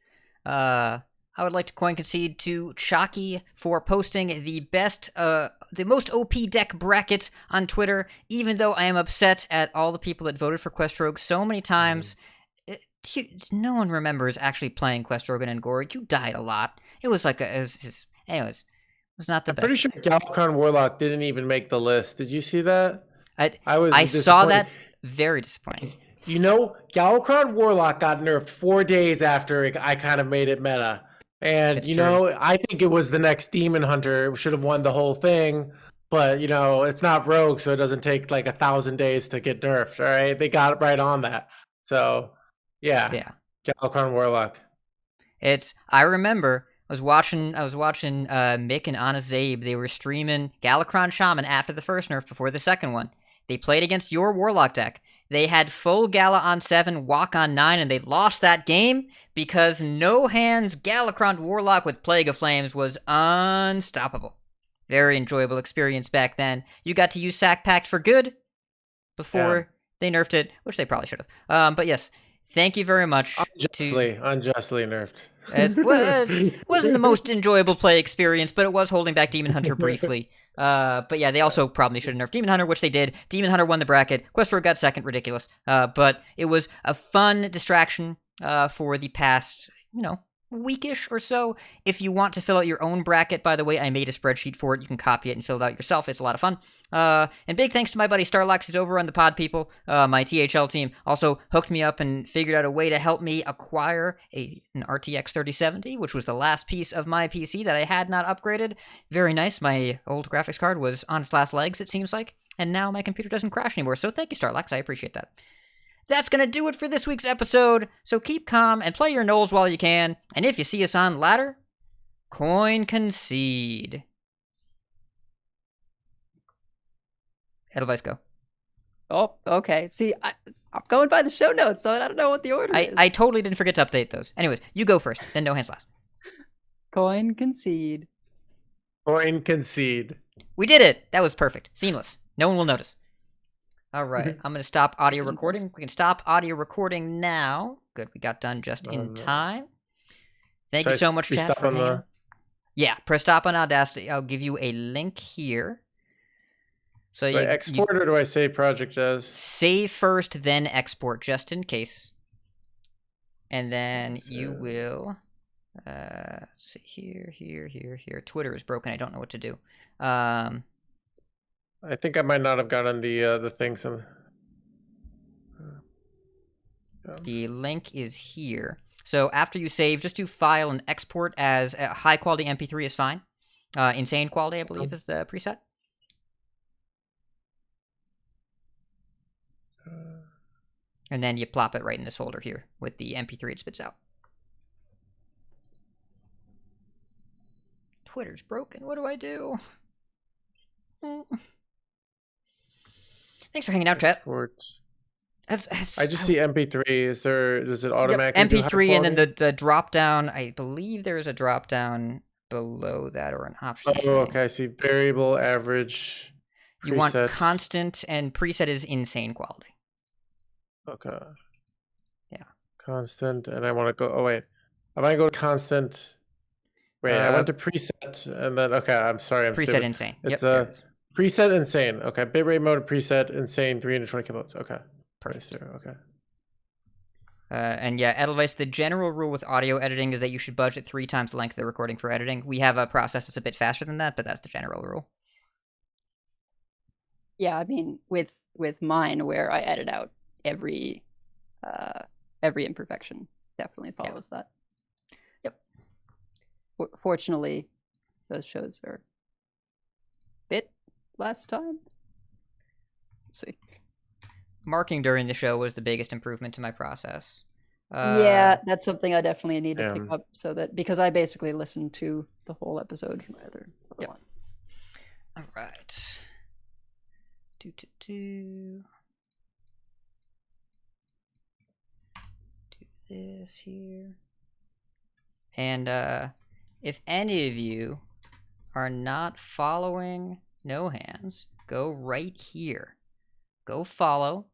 I would like to coin concede to Chalky for posting the most OP deck bracket on Twitter, even though I am upset at all the people that voted for Quest Rogue so many times. No one remembers actually playing Quest Rogue and Angora. You died a lot. It was like anyways, it was not the best. I'm pretty sure Galcron Warlock didn't even make the list. Did you see that? I saw that. Very disappointing. You know, Galcron Warlock got nerfed 4 days after I kind of made it meta. And, It's you true. know, I think it was the next Demon Hunter. It should have won the whole thing. But, you know, it's not Rogue, so it doesn't take like 1,000 days to get nerfed, all right? They got it right on that. So, yeah. Galcron Warlock. I remember I was watching Mick and Anna Zabe. They were streaming Galakron Shaman after the first nerf before the second one. They played against your Warlock deck. They had full Gala on 7, Walk on 9, and they lost that game because No Hands Galakron Warlock with Plague of Flames was unstoppable. Very enjoyable experience back then. You got to use Sack Pact for good before they nerfed it, which they probably should have. But yes, thank you very much. Unjustly nerfed. It wasn't the most enjoyable play experience, but it was holding back Demon Hunter briefly. But yeah, they also probably should have nerfed Demon Hunter, which they did. Demon Hunter won the bracket. Quest Rogue got second. Ridiculous. But it was a fun distraction for the past, weekish or so. If you want to fill out your own bracket, by the way, I made a spreadsheet for it. You can copy it and fill it out yourself. It's a lot of fun. And big thanks to my buddy Starlox, who's over on the Pod People. My THL team also hooked me up and figured out a way to help me acquire an RTX 3070, which was the last piece of my PC that I had not upgraded. Very nice. My old graphics card was on its last legs, it seems like. And now my computer doesn't crash anymore. So thank you, Starlox. I appreciate that. That's going to do it for this week's episode, so keep calm and play your Knolls while you can, and if you see us on ladder, coin concede. Edelweiss, go. Oh, okay. See, I'm going by the show notes, so I don't know what the order is. I totally didn't forget to update those. Anyways, you go first, then No Hands last. Coin concede. Coin concede. We did it! That was perfect. Seamless. No one will notice. All right, I'm going to stop audio Seamless. recording. We can stop audio recording now. Good, we got done just in time. Thank you so much, chat, for hanging. Yeah, press stop on Audacity. I'll give you a link here. So do I export or do I save project as? Save first, then export, just in case. And then you will... let's see, here. Twitter is broken. I don't know what to do. I think I might not have gotten the thing. The link is here. So after you save, just do file and export as a high quality MP3 is fine. Insane quality, I believe, is the preset. And then you plop it right in this folder here with the MP3 it spits out. Twitter's broken. What do I do? Thanks for hanging out, chat. I just see MP3. Does it automatically MP3 and then the drop down? I believe there is a drop down below that or an option. Oh, okay. I see variable, average. You want constant, and preset is insane quality. Okay. Yeah. Constant, and I want to go. Oh wait, I might go to constant. Wait, I went to preset, and then okay. I'm sorry. I'm preset stupid. Insane. It's preset insane. Okay, bitrate mode preset insane 320 kilohertz. Okay. Perfect. Okay. And yeah, Edelweiss, the general rule with audio editing is that you should budget 3 times the length of the recording for editing. We have a process that's a bit faster than that, but that's the general rule. Yeah, I mean, with mine, where I edit out every imperfection, definitely follows that. Yep. Fortunately, those shows are bit last time. Let's see. Marking during the show was the biggest improvement to my process. Yeah, that's something I definitely need to pick up, so that because I basically listened to the whole episode from either one. All right. Do this here. And if any of you are not following No Hands, go right here. Go follow.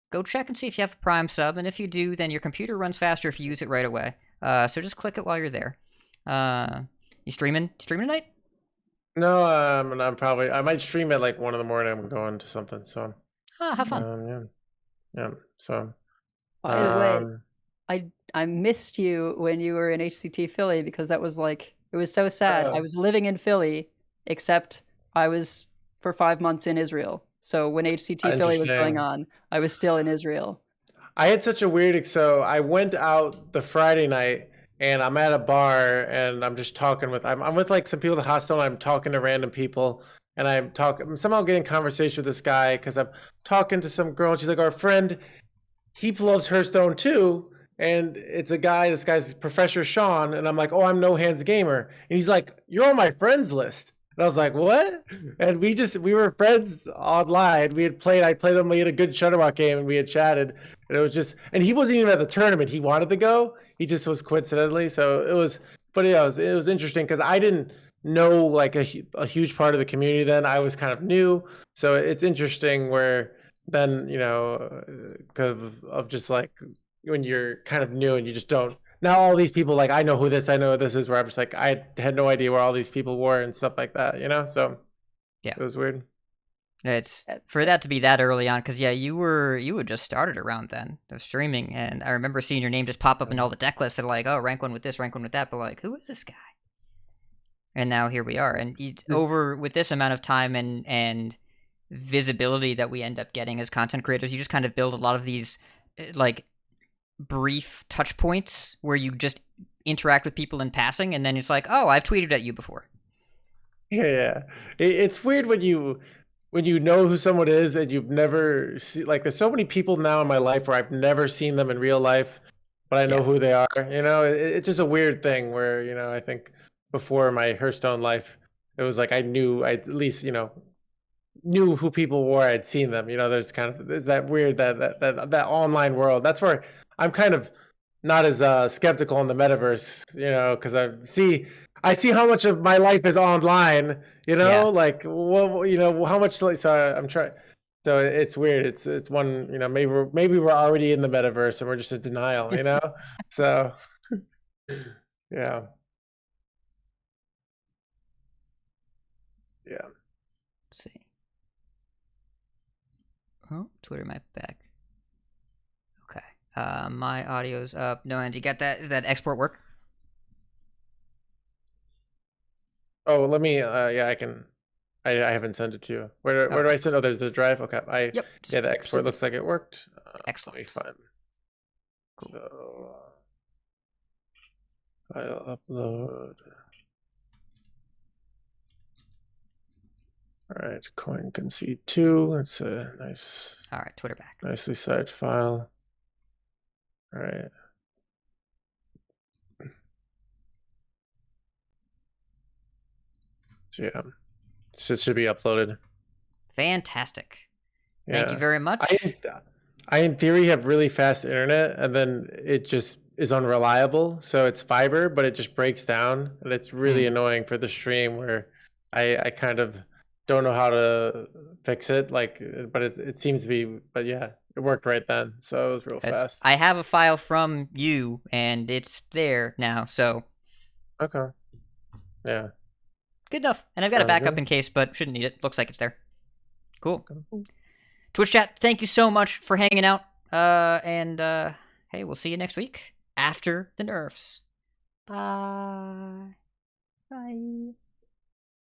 Go check and see if you have a Prime sub, and if you do, then your computer runs faster if you use it right away. So just click it while you're there. You streaming tonight? No, I might stream at like 1 in the morning. I'm going to something, so. Have fun. Yeah. So. By the way, I missed you when you were in HCT Philly because that was like it was so sad. I was living in Philly, except I was for 5 months in Israel. So when HCT Philly was going on, I was still in Israel. I had such a weird. So I went out the Friday night, and I'm at a bar, and I'm just talking with. I'm with like some people at the hostel. And I'm talking to random people, and I'm somehow getting conversation with this guy because I'm talking to some girl. She's like, our friend, he loves Hearthstone too, and it's a guy. This guy's Professor Sean, and I'm like, oh, I'm NoHandsGamer, and he's like, you're on my friends list. And I was like, what? And we were friends online. I played him. We had a good Shutterwalk game and we had chatted. And it was just, and he wasn't even at the tournament. He wanted to go. He just was coincidentally. So it was, but yeah, it was interesting because I didn't know like a huge part of the community then. I was kind of new. So it's interesting where then, because of just like when you're kind of new and you just don't. Now all these people, like I know who this is, where I'm just like, I had no idea where all these people were and stuff like that, So yeah, it was weird. It's for that to be that early on, because you had just started around then of streaming, and I remember seeing your name just pop up in all the deck lists that are like, oh, rank 1 with this, rank 1 with that, but like, who is this guy? And now here we are, and over with this amount of time and visibility that we end up getting as content creators, you just kind of build a lot of these like brief touch points where you just interact with people in passing, and then it's like, oh, I've tweeted at you before. Yeah. It's weird when you know who someone is and you've never seen, like, there's so many people now in my life where I've never seen them in real life, but I know who they are. It's just a weird thing where, I think before my Hearthstone life, it was like I knew I at least, knew who people were. I'd seen them. There's that weird that online world. That's where I'm kind of not as skeptical in the metaverse. Because I see how much of my life is online. Yeah. Like how much. So I'm trying. So it's weird. It's one. Maybe we're already in the metaverse and we're just in denial. So yeah. Yeah. Let's see. Oh, Twitter might be back. Okay. My audio's up. No, Andy, you got that? Is that export work? Oh, let me. Yeah, I can. I haven't sent it to you. Where do I send? Oh, there's the drive. Okay. Yep. Yeah, the export looks like it worked. Excellent. Let me find. Cool. So, file upload. All right, coin concede 2. It's a nice. All right, Twitter back. Nicely sized file. All right. So yeah, it should be uploaded. Fantastic. Yeah. Thank you very much. I in theory have really fast internet, and then it just is unreliable. So it's fiber, but it just breaks down, and it's really annoying for the stream where I kind of don't know how to fix it. But it seems to be. But yeah, it worked right then, so it was real fast. I have a file from you, and it's there now. So okay, yeah, good enough. And I've got a backup good. in case, but shouldn't need it. Looks like it's there. Cool. Twitch chat, thank you so much for hanging out. And hey, we'll see you next week after the nerfs. Bye. Bye.